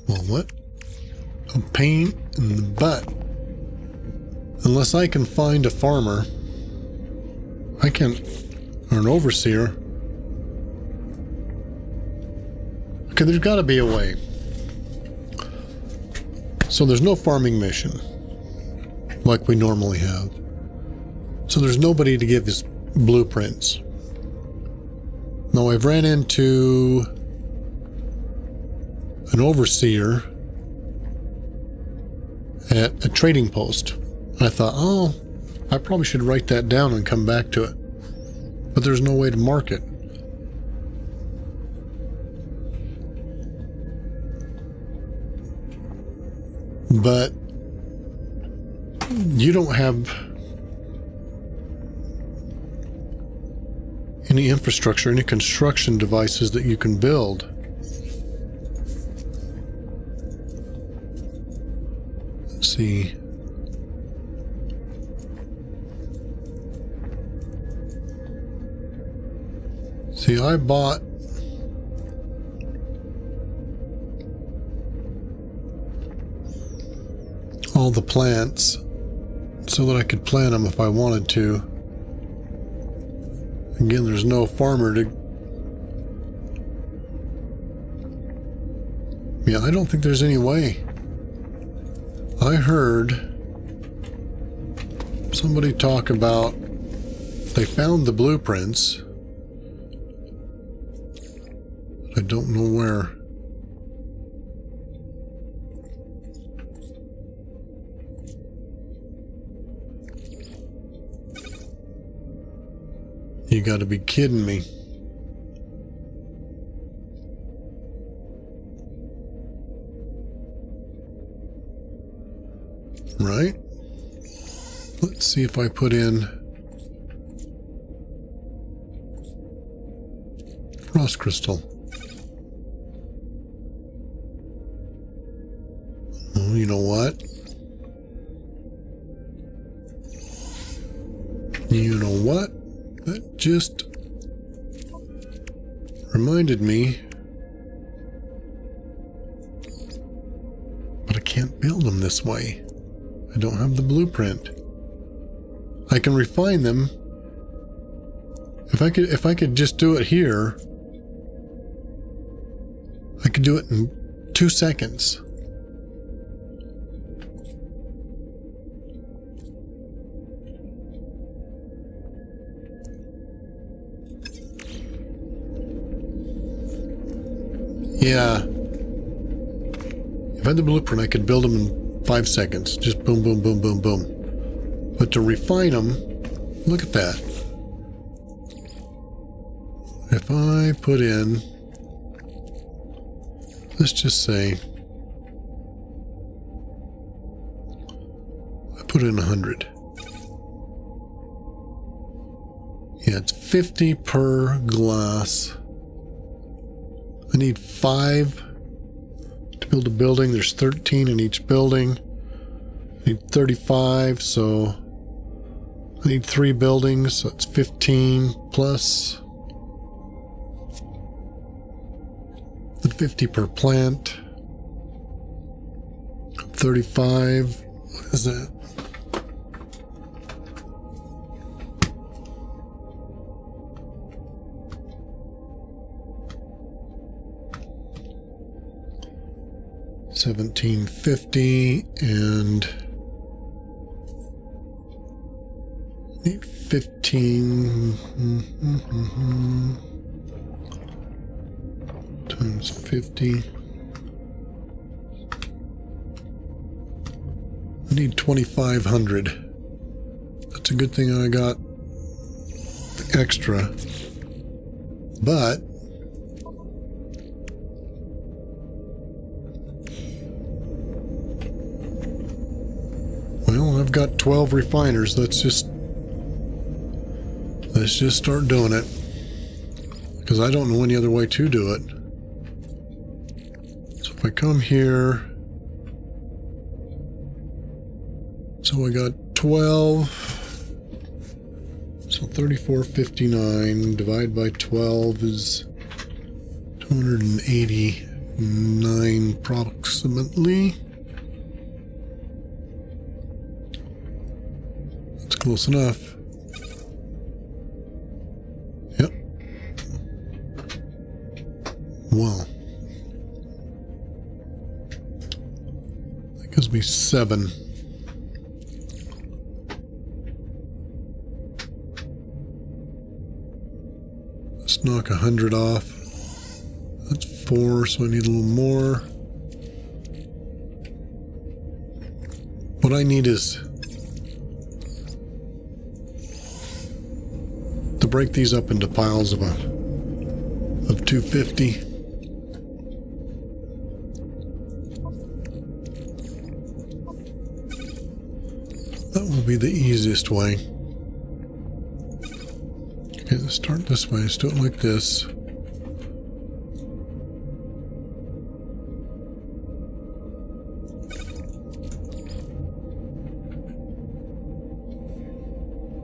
Well, what a pain in the butt. Unless I can find a farmer, I can't, or an overseer. Okay, there's got to be a way. So there's no farming mission like we normally have. So there's nobody to give us blueprints. Now I've ran into an overseer at a trading post. I thought, oh, I probably should write that down and come back to it. But there's no way to mark it. But you don't have any infrastructure, any construction devices that you can build. Let's see. See, I bought all the plants so that I could plant them if I wanted to. Again, there's no farmer to... Yeah, I don't think there's any way. I heard somebody talk about they found the blueprints. I don't know where. You gotta be kidding me. Right? Let's see if I put in frost crystal. Oh, you know what? You know what? That just reminded me. But I can't build them this way. I don't have the blueprint. I can refine them. If I could just do it here, I could do it in 2 seconds. Yeah. If I had the blueprint, I could build them in 5 seconds. Just boom, boom, boom, boom, boom. But to refine them, look at that. If I put in, let's just say, I put in 100. Yeah, it's 50 per glass. I need 5 to build a building. There's 13 in each building. I need 35, so I need 3 buildings, so it's 15 plus the 50 per plant. 35, what is that? $17.50 and need 15 times 50. I need 2,500. That's a good thing I got extra, but I've got 12 refiners. Let's just start doing it. Because I don't know any other way to do it. So if I come here... So I got 12. So 34.59 divided by 12 is 289 approximately. That's close enough. Yep. Wow. That gives me 7. Let's knock 100 off. That's 4, so I need a little more. What I need is to break these up into piles of 250. That will be the easiest way. Okay, let's start this way. Let's do it like this.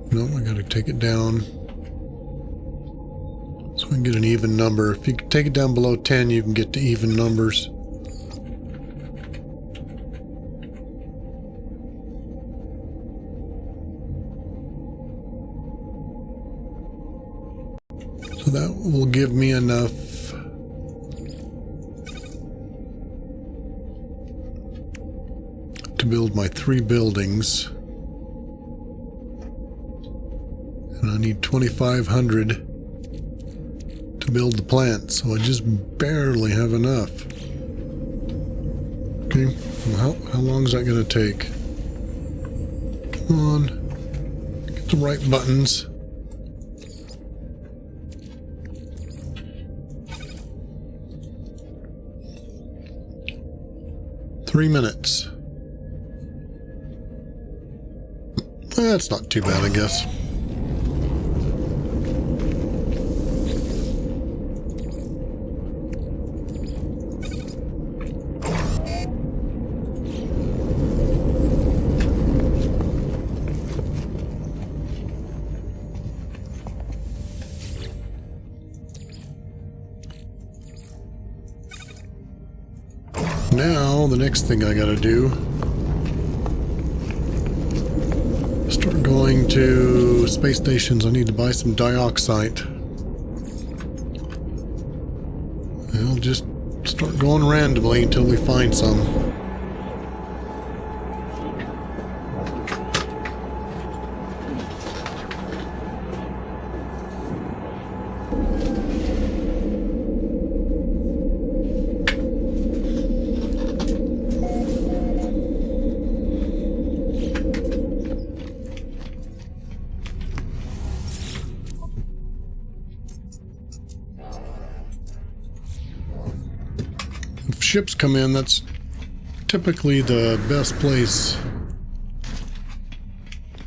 No, I gotta take it down so we can get an even number. If you take it down below 10, you can get to even numbers. So that will give me enough to build my 3 buildings. And I need 2,500 to build the plant, so I just barely have enough. Okay, well, how long is that going to take? Come on, get the right buttons. Three minutes. That's not too bad, I guess. Now, the next thing I gotta do, start going to space stations. I need to buy some dioxide. I'll just start going randomly until we find some. If ships come in, that's typically the best place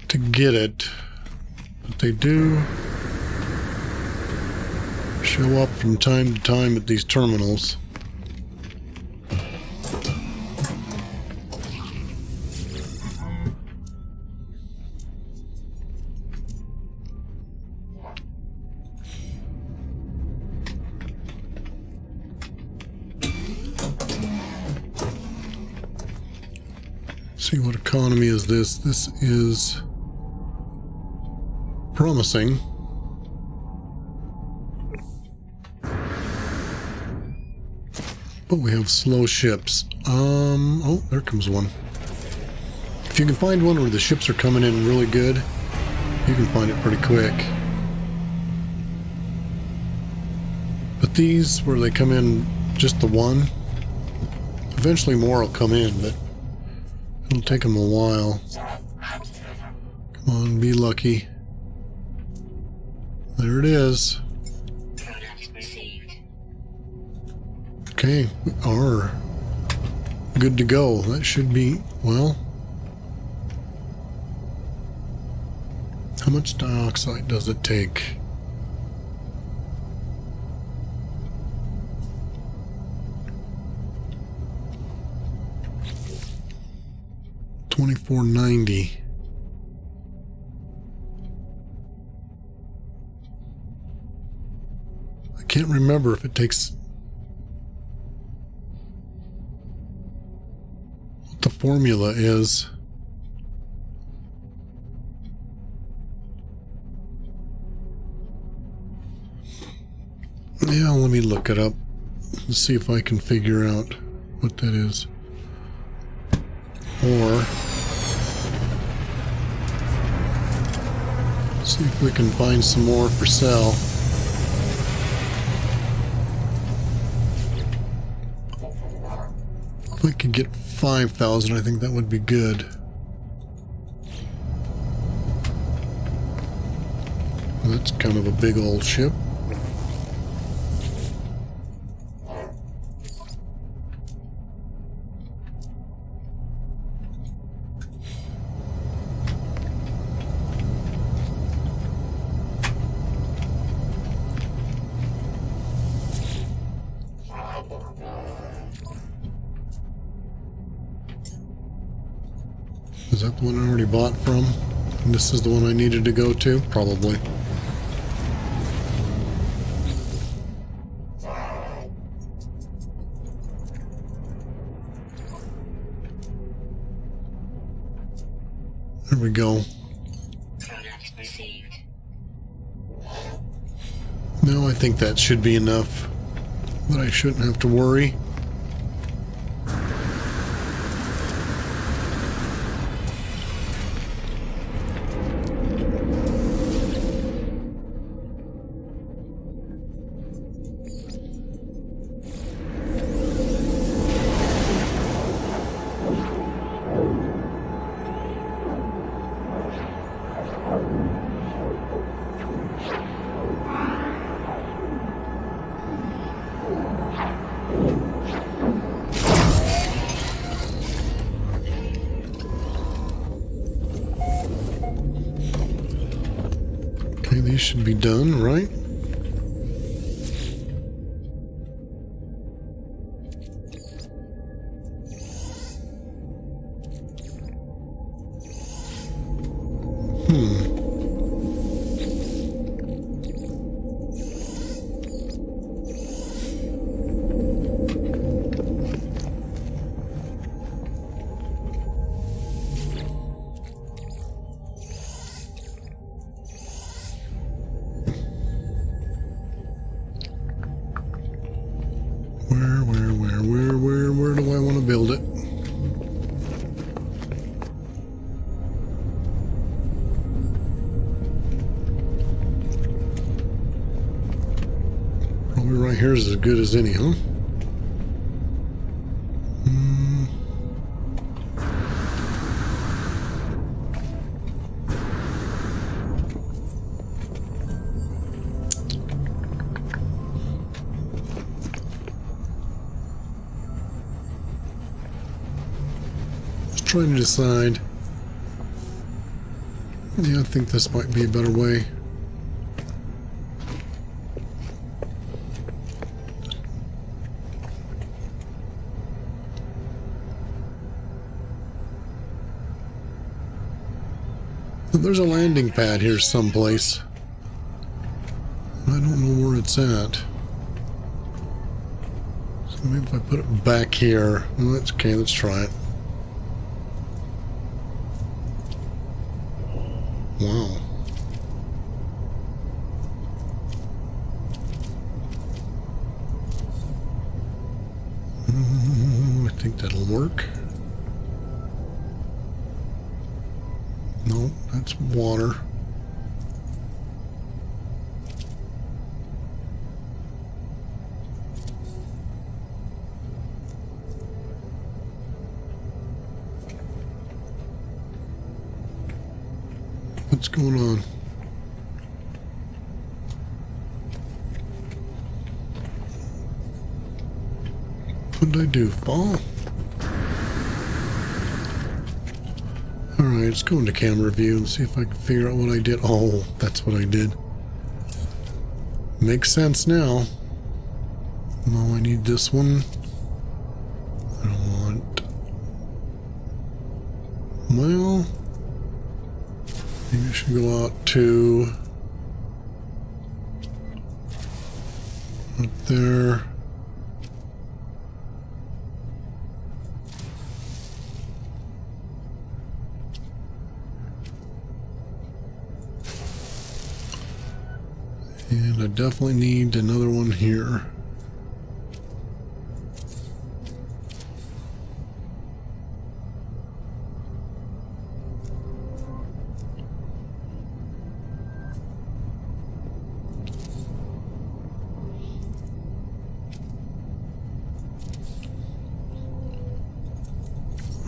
to get it. But they do show up from time to time at these terminals. See, what economy is this? This is promising. But we have slow ships. Oh, there comes one. If you can find one where the ships are coming in really good, you can find it pretty quick. But these, where they come in just the one, eventually more will come in, but it'll take them a while. Come on, be lucky. There it is. Product received. Okay, we are good to go. That should be, well, How much dioxide does it take? $24.90. I can't remember if it takes what the formula is. Yeah, let me look it up and see if I can figure out what that is. Or see if we can find some more for sale. If I could get 5,000, I think that would be good. Well, that's kind of a big old ship. Is that the one I already bought from? And this is the one I needed to go to? Probably. There we go. Product received. No, I think that should be enough. But I shouldn't have to worry. Okay, these should be done, right? Where do I want to build it? Probably right here is as good as any, huh? Trying to decide. Yeah, I think this might be a better way. But there's a landing pad here someplace. I don't know where it's at. So maybe if I put it back here. Well, that's okay, let's try it. Wow. I think that'll work. No, that's water. What's going on? What did I do? Fall? Alright, let's go into camera view and see if I can figure out what I did. Oh, that's what I did. Makes sense now. No, I need this one. I don't want... Well... Maybe I should go out to... Up there. And I definitely need another one here.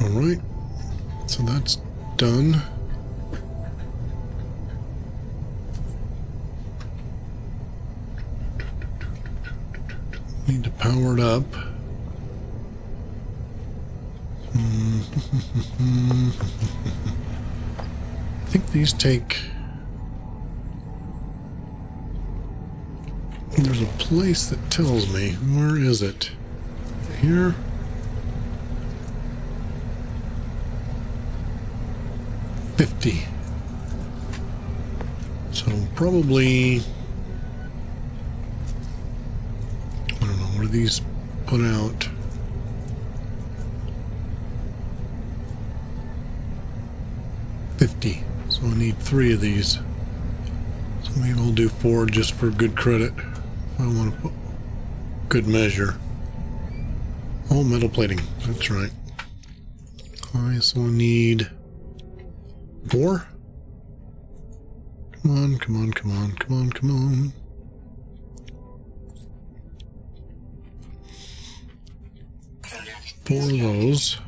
All right, so that's done. Need to power it up. I think these take... There's a place that tells me. Where is it? Here? So probably, I don't know, what do these put out? $50. So I need 3 of these. So maybe I'll do 4 just for good credit. If I want to put good measure. Oh, metal plating. That's right. I so need 4. Come on, come on, come on, come on, come on. Four of those.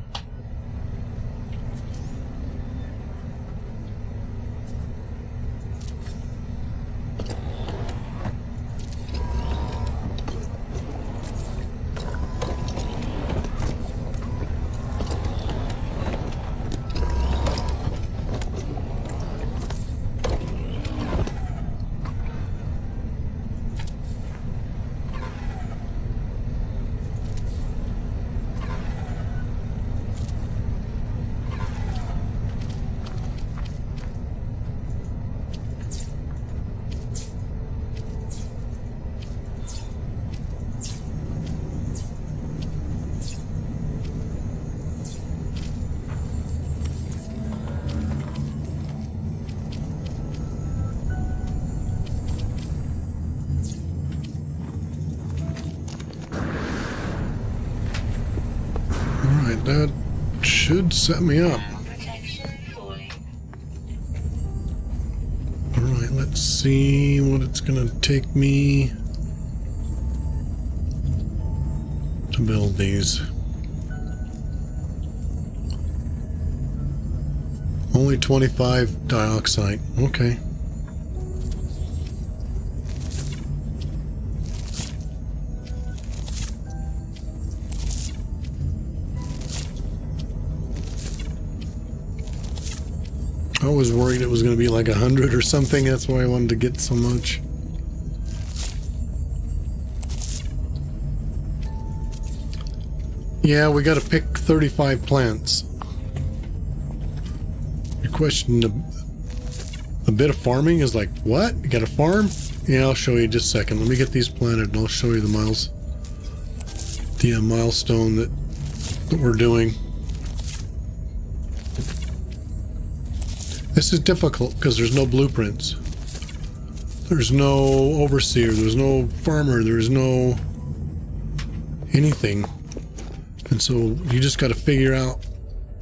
That should set me up. Alright, let's see what it's gonna take me to build these. Only 25 dioxide. Okay. I was worried it was going to be like 100 or something. That's why I wanted to get so much. Yeah, we got to pick 35 plants. Your question, a bit of farming is like, what? You got a farm? Yeah, I'll show you in just a second. Let me get these planted and I'll show you the milestone that we're doing. This is difficult because there's no blueprints. There's no overseer, there's no farmer, there's no anything. And so you just got to figure out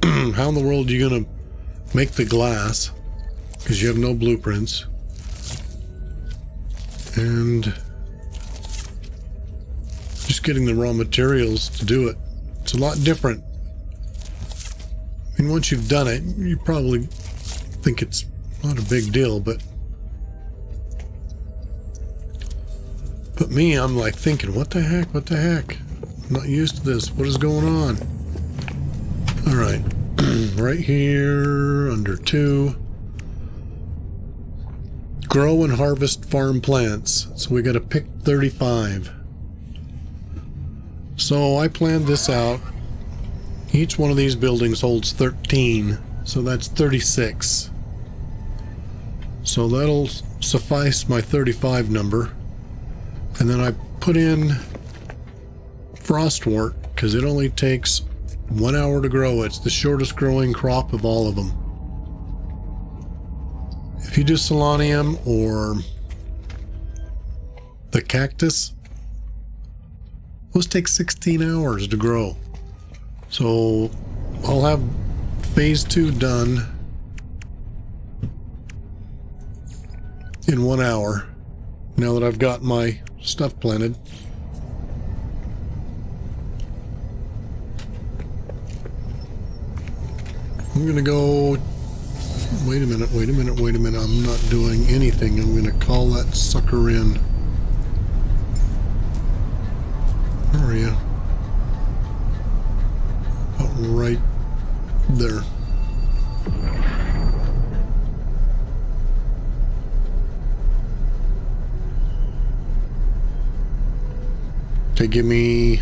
how in the world you're going to make the glass because you have no blueprints. And just getting the raw materials to do it. It's a lot different. I mean, once you've done it, you probably think it's not a big deal, but me, I'm like thinking, what the heck? What the heck? I'm not used to this. What is going on? All right, right here under 2. Grow and harvest farm plants. So we got to pick 35. So I planned this out. Each one of these buildings holds 13. So that's 36. So that'll suffice my 35 number. And then I put in frostwort because it only takes 1 hour to grow. It's the shortest growing crop of all of them. If you do Solanium or the cactus, those take 16 hours to grow. So I'll have phase 2 done in 1 hour now that I've got my stuff planted. I'm gonna go. Wait a minute. I'm not doing anything. I'm gonna call that sucker in. Where are you? About right there. Okay, give me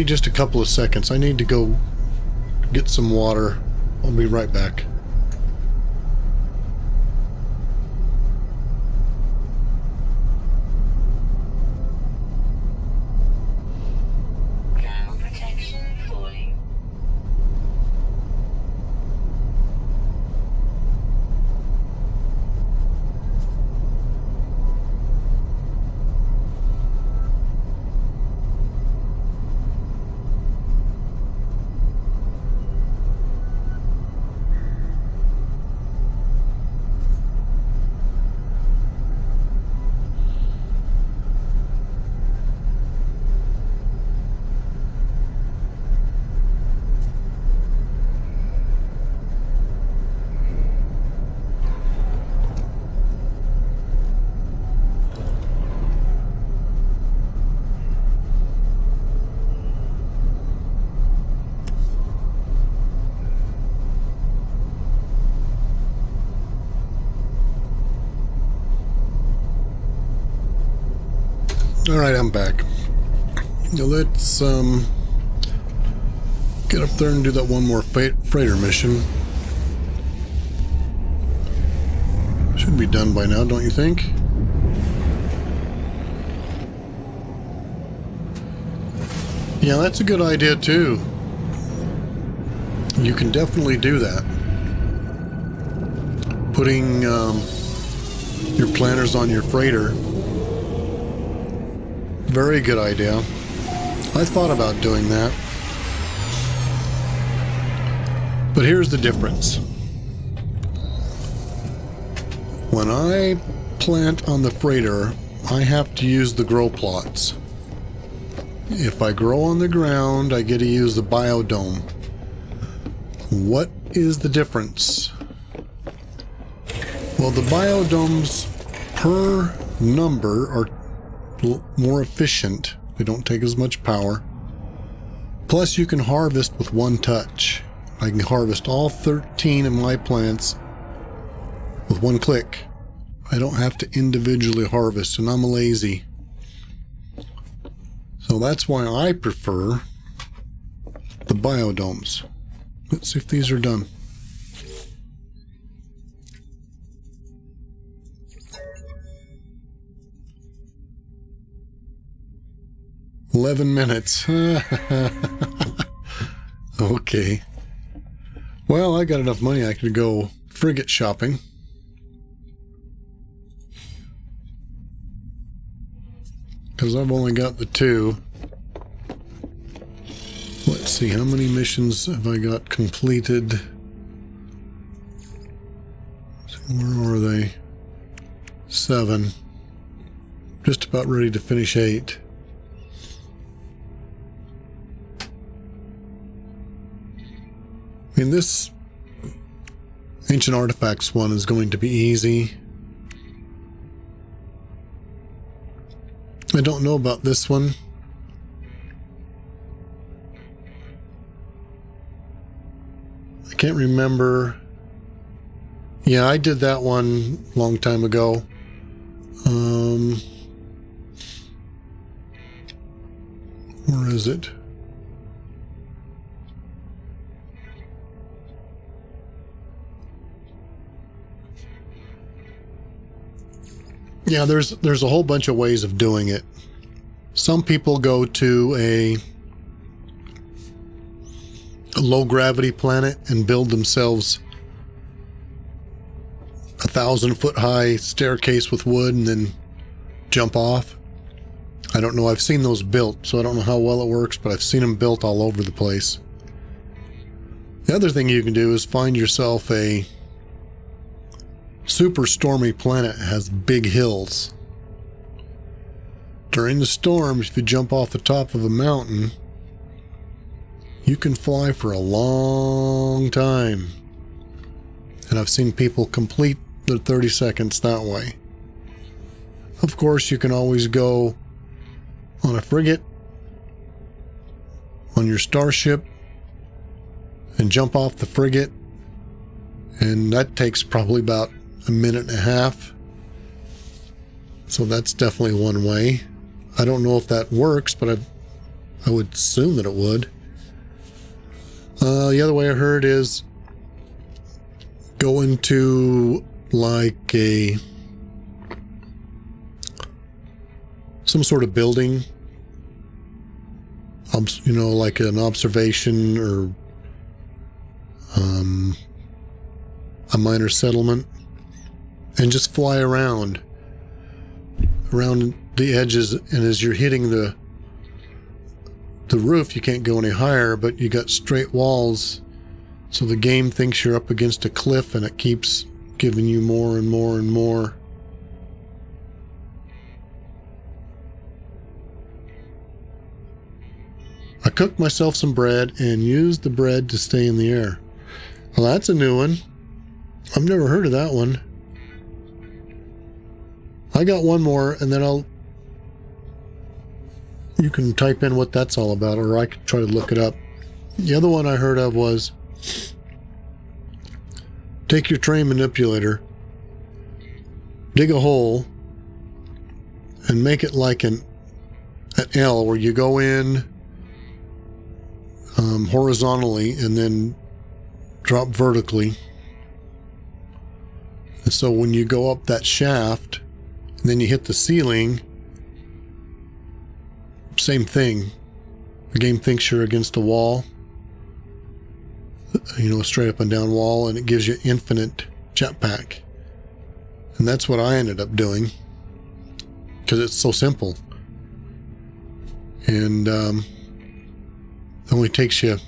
just a couple of seconds. I need to go get some water. I'll be right back. Ground protection falling. Alright, I'm back. Now let's get up there and do that one more freighter mission. Should be done by now, don't you think? Yeah, that's a good idea too. You can definitely do that. Putting your planners on your freighter. Very good idea. I thought about doing that. But here's the difference. When I plant on the freighter, I have to use the grow plots. If I grow on the ground, I get to use the biodome. What is the difference? Well, the biodomes per number are more efficient. They don't take as much power. Plus, you can harvest with one touch. I can harvest all 13 of my plants with one click. I don't have to individually harvest, and I'm lazy. So that's why I prefer the biodomes. Let's see if these are done. "11 minutes. Okay. Well, I got enough money I could go frigate shopping. Because I've only got the 2. Let's see, how many missions have I got completed? Where are they? 7. Just about ready to finish 8. I mean, this Ancient Artifacts one is going to be easy. I don't know about this one. can't remember. Yeah, I did that one a long time ago. Where is it? Yeah, there's a whole bunch of ways of doing it. Some people go to a low gravity planet and build themselves a 1,000-foot high staircase with wood and then jump off. I don't know. I've seen those built, so I don't know how well it works, but I've seen them built all over the place. The other thing you can do is find yourself a super stormy planet that has big hills. During the storms, if you jump off the top of a mountain, you can fly for a long time. And I've seen people complete their 30 seconds that way. Of course, you can always go on a frigate, on your starship, and jump off the frigate. And that takes probably about a minute and a half. So that's definitely one way. I don't know if that works, but I would assume that it would. The other way I heard is go into like some sort of building, you know, like an observation or a minor settlement, and just fly around the edges, and as you're hitting the roof, you can't go any higher, but you got straight walls, so the game thinks you're up against a cliff and it keeps giving you more and more and more. I cooked myself some bread and used the bread to stay in the air. Well, that's a new one. I've never heard of that one. I got one more, and then you can type in what that's all about, or I could try to look it up. The other one I heard of was take your train manipulator, dig a hole, and make it like an L, where you go in horizontally and then drop vertically. And so when you go up that shaft, and then you hit the ceiling, same thing. The game thinks you're against a wall, you know, a straight up and down wall, and it gives you infinite jetpack. And that's what I ended up doing, because it's so simple. And it only takes you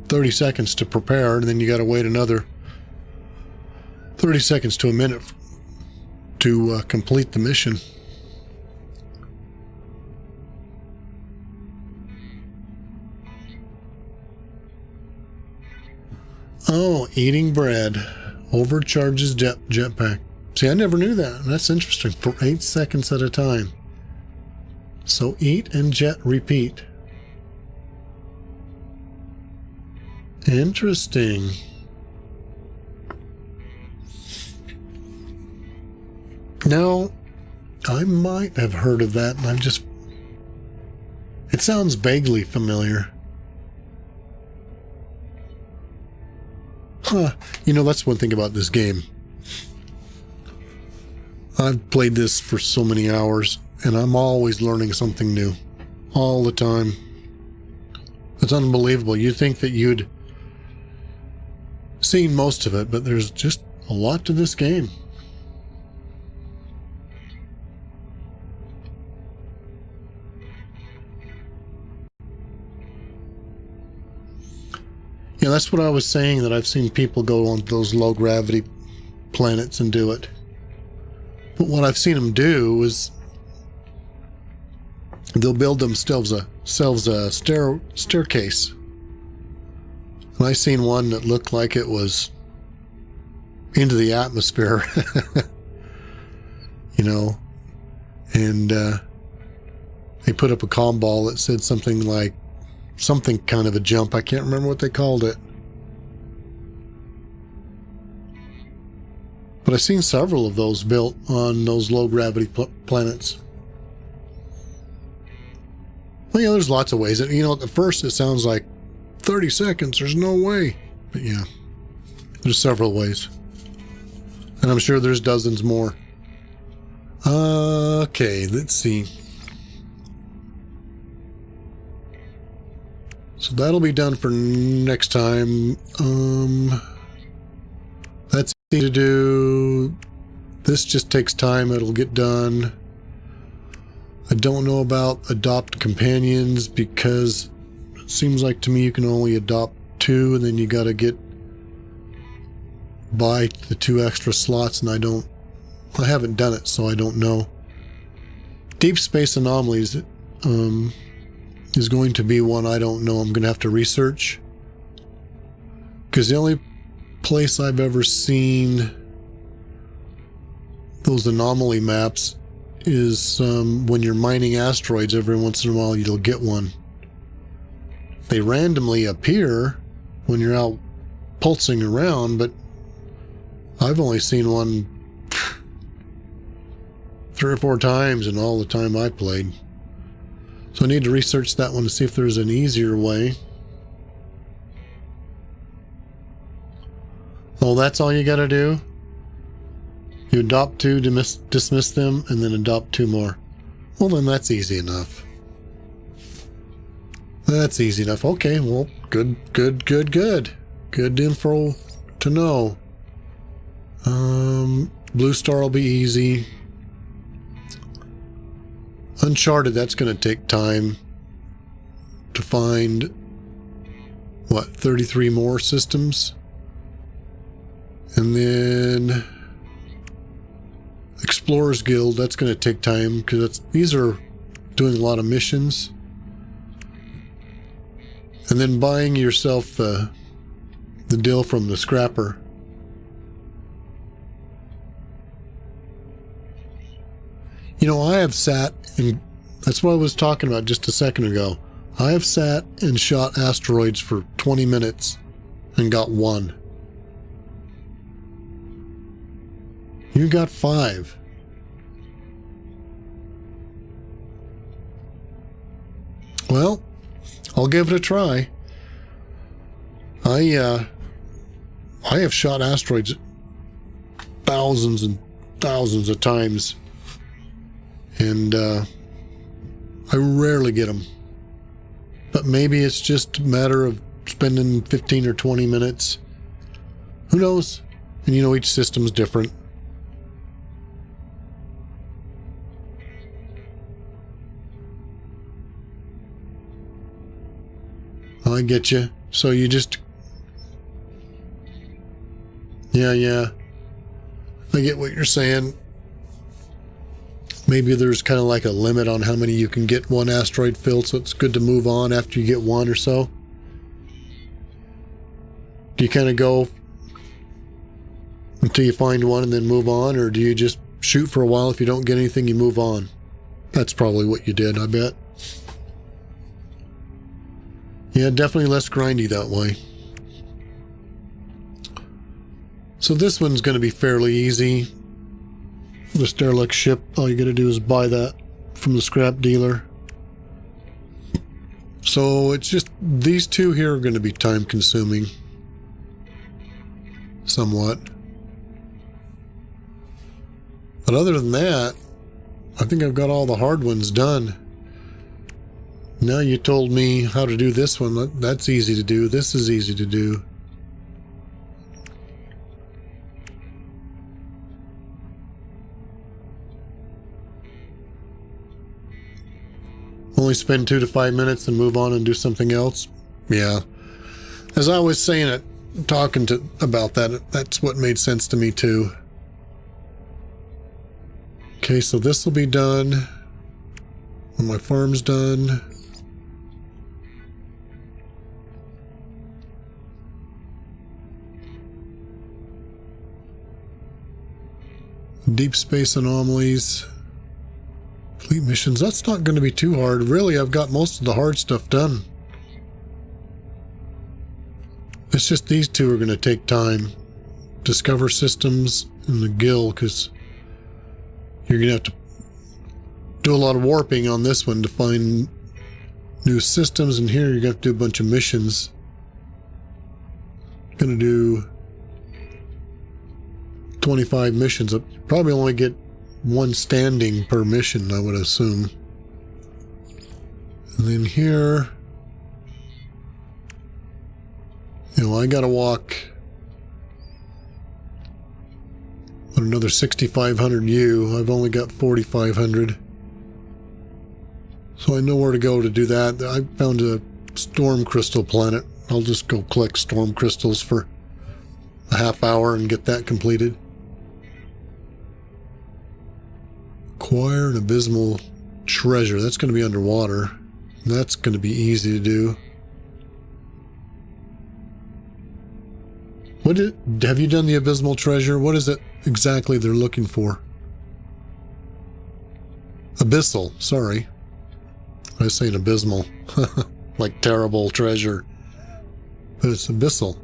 30 seconds to prepare, and then you got to wait another 30 seconds to a minute to complete the mission. Oh, eating bread overcharges jetpack. See, I never knew that. That's interesting. For 8 seconds at a time. So eat and jet repeat. Interesting. Now, I might have heard of that, and it sounds vaguely familiar. Huh. You know, that's one thing about this game. I've played this for so many hours, and I'm always learning something new. All the time. It's unbelievable. You'd think that you'd seen most of it, but there's just a lot to this game. Yeah, that's what I was saying, that I've seen people go on those low gravity planets and do it. But what I've seen them do is they'll build themselves a staircase. And I seen one that looked like it was into the atmosphere, you know, and they put up a comm ball that said something like, something kind of a jump. I can't remember what they called it. But I've seen several of those built on those low-gravity planets. Well, yeah, there's lots of ways. You know, at first it sounds like 30 seconds, there's no way. But yeah, there's several ways. And I'm sure there's dozens more. Okay, let's see. So that'll be done for next time. That's easy to do. This just takes time. It'll get done. I don't know about adopt companions because it seems like to me you can only adopt 2 and then you got to buy the 2 extra slots, and I haven't done it, so I don't know. Deep space anomalies is going to be one I don't know. I'm going to have to research, because the only place I've ever seen those anomaly maps is when you're mining asteroids. Every once in a while you'll get one. They randomly appear when you're out pulsing around, but I've only seen one 3 or 4 times in all the time I played. So I need to research that one to see if there's an easier way. Oh, that's all you gotta do? You adopt 2, dismiss them, and then adopt 2 more. Well, then that's easy enough. That's easy enough. Okay, well, good. Good info to know. Blue Star will be easy. Uncharted, that's going to take time to find, what, 33 more systems? And then Explorers Guild, that's going to take time because these are doing a lot of missions. And then buying yourself the deal from the scrapper. You know, I have sat, and that's what I was talking about just a second ago. I have sat and shot asteroids for 20 minutes and got 1. You got 5. Well, I'll give it a try. I have shot asteroids thousands and thousands of times, and I rarely get them. But maybe it's just a matter of spending 15 or 20 minutes. Who knows? And you know, each system's different. I get you. So you just... Yeah. I get what you're saying. Maybe there's kind of like a limit on how many you can get one asteroid filled, so it's good to move on after you get 1 or so. Do you kind of go until you find 1 and then move on, or do you just shoot for a while? If you don't get anything, you move on? That's probably what you did, I bet. Yeah, definitely less grindy that way. So this one's going to be fairly easy. The Starlux ship, all you got to do is buy that from the scrap dealer. So it's just these 2 here are going to be time consuming. Somewhat. But other than that, I think I've got all the hard ones done. Now you told me how to do this one. That's easy to do. This is easy to do. Only spend 2 to 5 minutes and move on and do something else? Yeah. As I was saying it, talking about that, that's what made sense to me too. Okay, so this will be done when my farm's done. Deep space anomalies. Fleet missions, that's not going to be too hard. Really, I've got most of the hard stuff done. It's just these 2 are going to take time. Discover systems in the gill, because you're going to have to do a lot of warping on this one to find new systems, and here you're going to have to do a bunch of missions. Going to do 25 missions. I'll probably only get one standing per mission, I would assume. And then here, I got to walk another 6,500 U. I've only got 4,500. So I know where to go to do that. I found a storm crystal planet. I'll just go collect storm crystals for a half hour and get that completed. Acquire an abysmal treasure. That's going to be underwater. That's going to be easy to do. Have you done the abysmal treasure? What is it exactly they're looking for? Abyssal, sorry. I was saying abysmal. Like terrible treasure. But it's abyssal.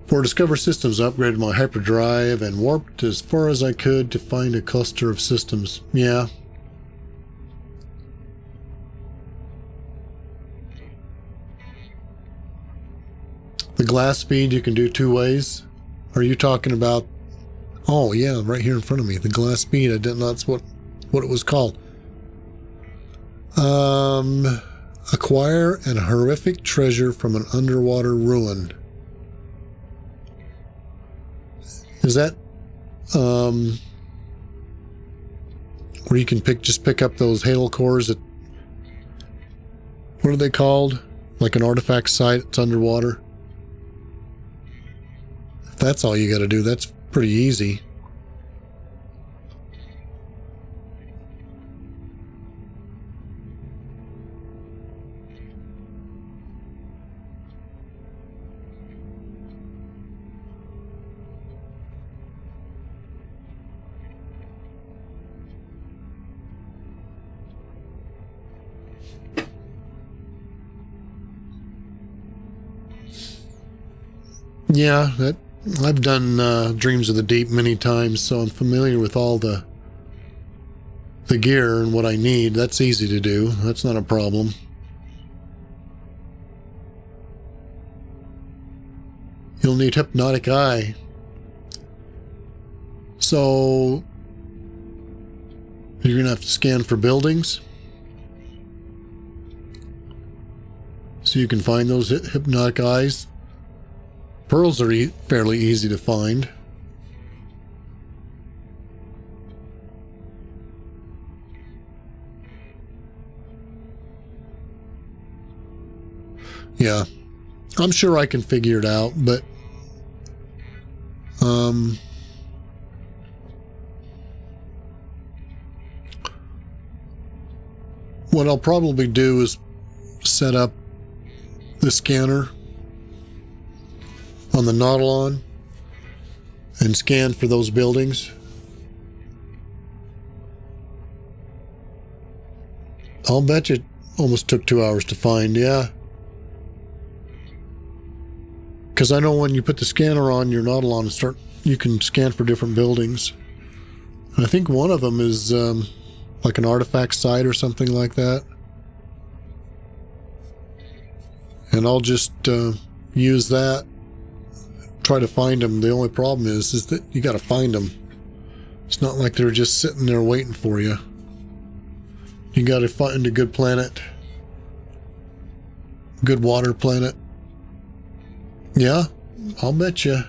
For Discover Systems, I upgraded my hyperdrive and warped as far as I could to find a cluster of systems. Yeah. The glass speed you can do two ways. Are you talking about... Oh, yeah, right here in front of me. The glass speed. I didn't know that's what it was called. Acquire an horrific treasure from an underwater ruin. Is that where you can just pick up those hail cores that, what are they called? Like an artifact site that's underwater? If that's all you got to do, that's pretty easy. Yeah, I've done Dreams of the Deep many times, so I'm familiar with all the gear and what I need. That's easy to do. That's not a problem. You'll need Hypnotic Eye. So you're going to have to scan for buildings. So you can find those Hypnotic Eyes. Pearls are fairly easy to find. Yeah, I'm sure I can figure it out, but what I'll probably do is set up the scanner on the Nautilon and scan for those buildings. I'll bet you it almost took 2 hours to find, yeah. Because I know when you put the scanner on your Nautilon and you can scan for different buildings. And I think one of them is like an artifact site or something like that. And I'll just use that. Try to find them. The only problem is that you got to find them. It's not like they're just sitting there waiting for you. You got to find a good planet, good water planet. Yeah, I'll bet you.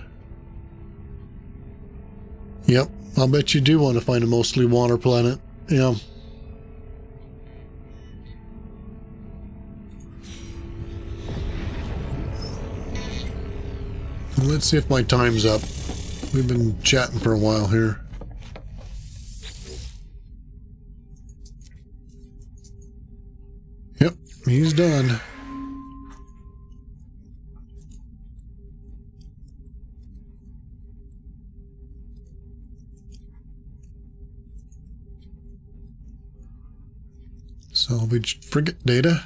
Yep, I'll bet you do want to find a mostly water planet. Yeah. Let's see if my time's up. We've been chatting for a while here. Yep, he's done. Salvage frigate data.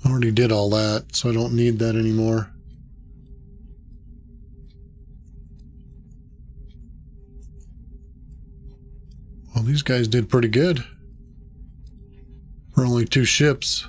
I already did all that, so I don't need that anymore. Well, these guys did pretty good for only 2 ships.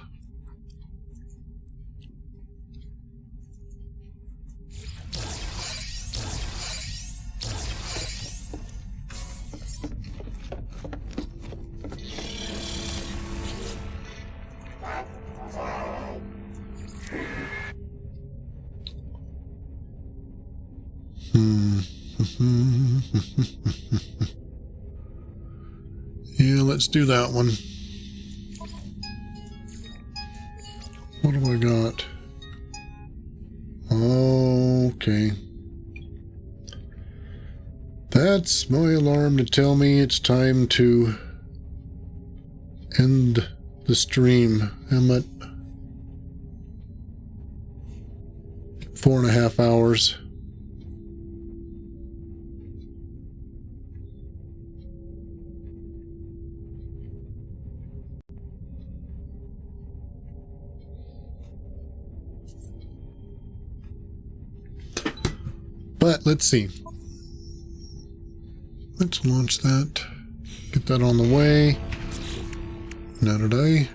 Yeah, let's do that one. What do I got? Okay. That's my alarm to tell me it's time to end the stream. I'm at 4.5 hours. But let's see. Let's launch that. Get that on the way. Now did I?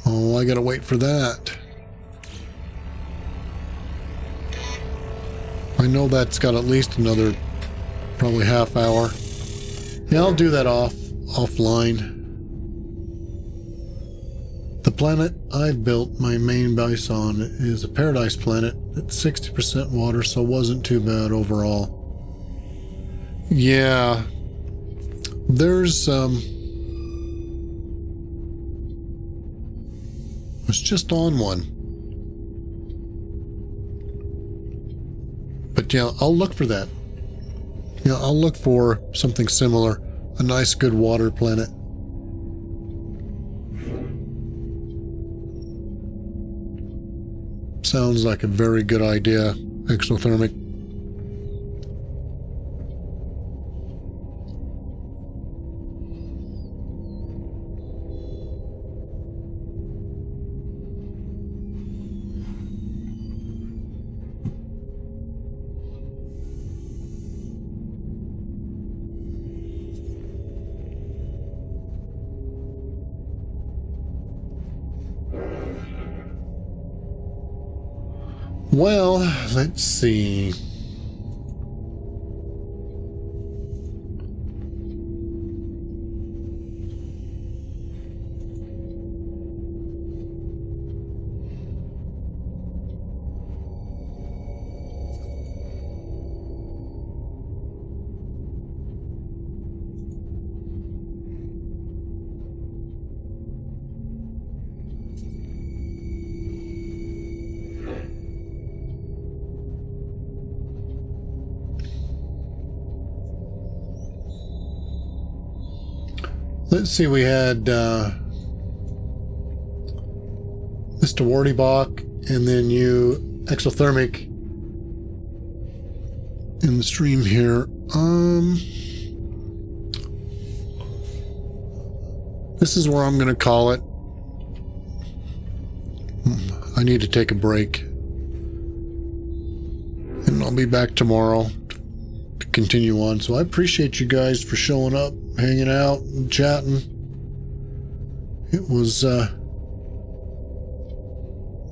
Oh, I gotta wait for that. I know that's got at least another probably half hour. Yeah, I'll do that offline. The planet I've built my main base on is a paradise planet. It's 60% water, so it wasn't too bad overall. Yeah. There's, I was just on one. But yeah, I'll look for that. Yeah, I'll look for something similar. A nice, good water planet. Sounds like a very good idea, exothermic. Well, let's see. Let's see, we had Mr. Wardybach and then you, Exothermic, in the stream here. This is where I'm going to call it. I need to take a break. And I'll be back tomorrow to continue on. So I appreciate you guys for showing up, hanging out, and chatting. It was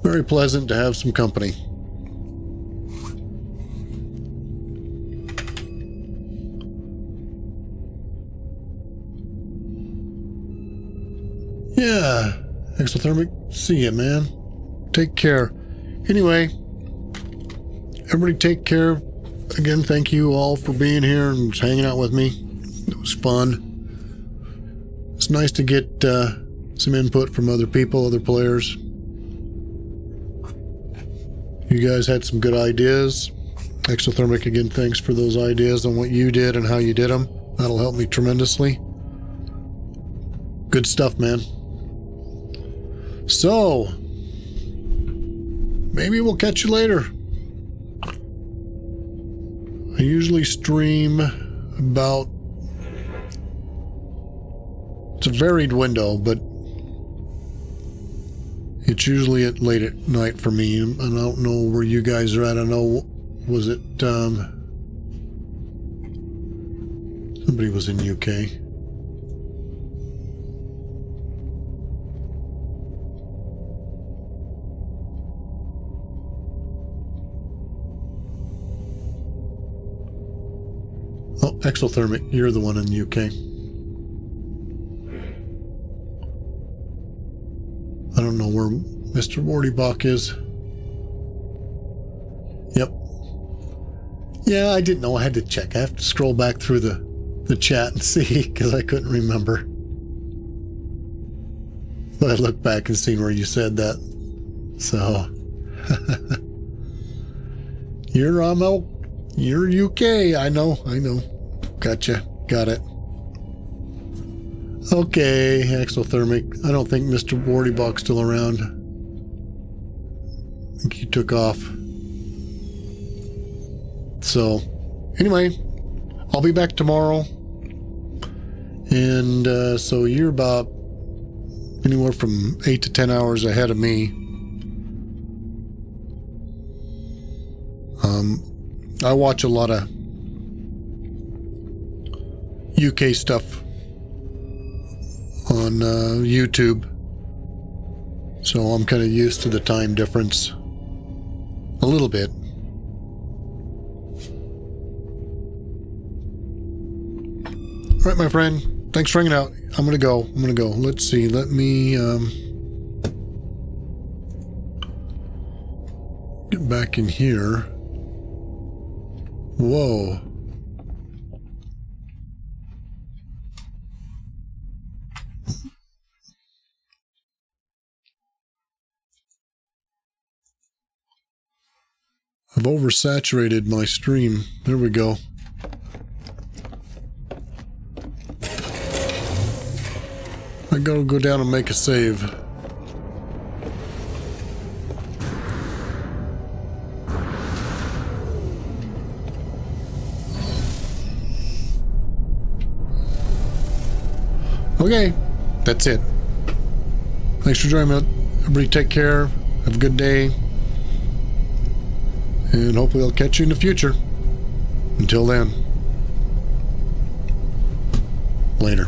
very pleasant to have some company. Yeah, Exothermic, see ya, man. Take care. Anyway, everybody take care. Again, thank you all for being here and hanging out with me. It was fun. It's nice to get some input from other people, other players. You guys had some good ideas. Exothermic, again, thanks for those ideas on what you did and how you did them. That'll help me tremendously. Good stuff, man. So, maybe we'll catch you later. I usually stream about... It's a varied window, but it's usually at late at night for me. I don't know where you guys are at. I know, was it, somebody was in UK. Oh, exothermic, you're the one in the UK. I don't know where Mr. Wardybach is. Yep. Yeah, I didn't know. I had to check. I have to scroll back through the chat and see, because I couldn't remember. But I looked back and seen where you said that. So. You're UK. I know. Gotcha. Got it. Okay, exothermic. I don't think Mr. Wardybach's still around. I think he took off. So, anyway, I'll be back tomorrow. And so you're about anywhere from 8 to 10 hours ahead of me. I watch a lot of UK stuff on YouTube, so I'm kind of used to the time difference a little bit. All right, my friend, thanks for hanging out. I'm gonna go. Let's see. Let me get back in here. Whoa. I've oversaturated my stream. There we go. I gotta go down and make a save. Okay, that's it. Thanks for joining me. Everybody take care. Have a good day. And hopefully I'll catch you in the future. Until then. Later.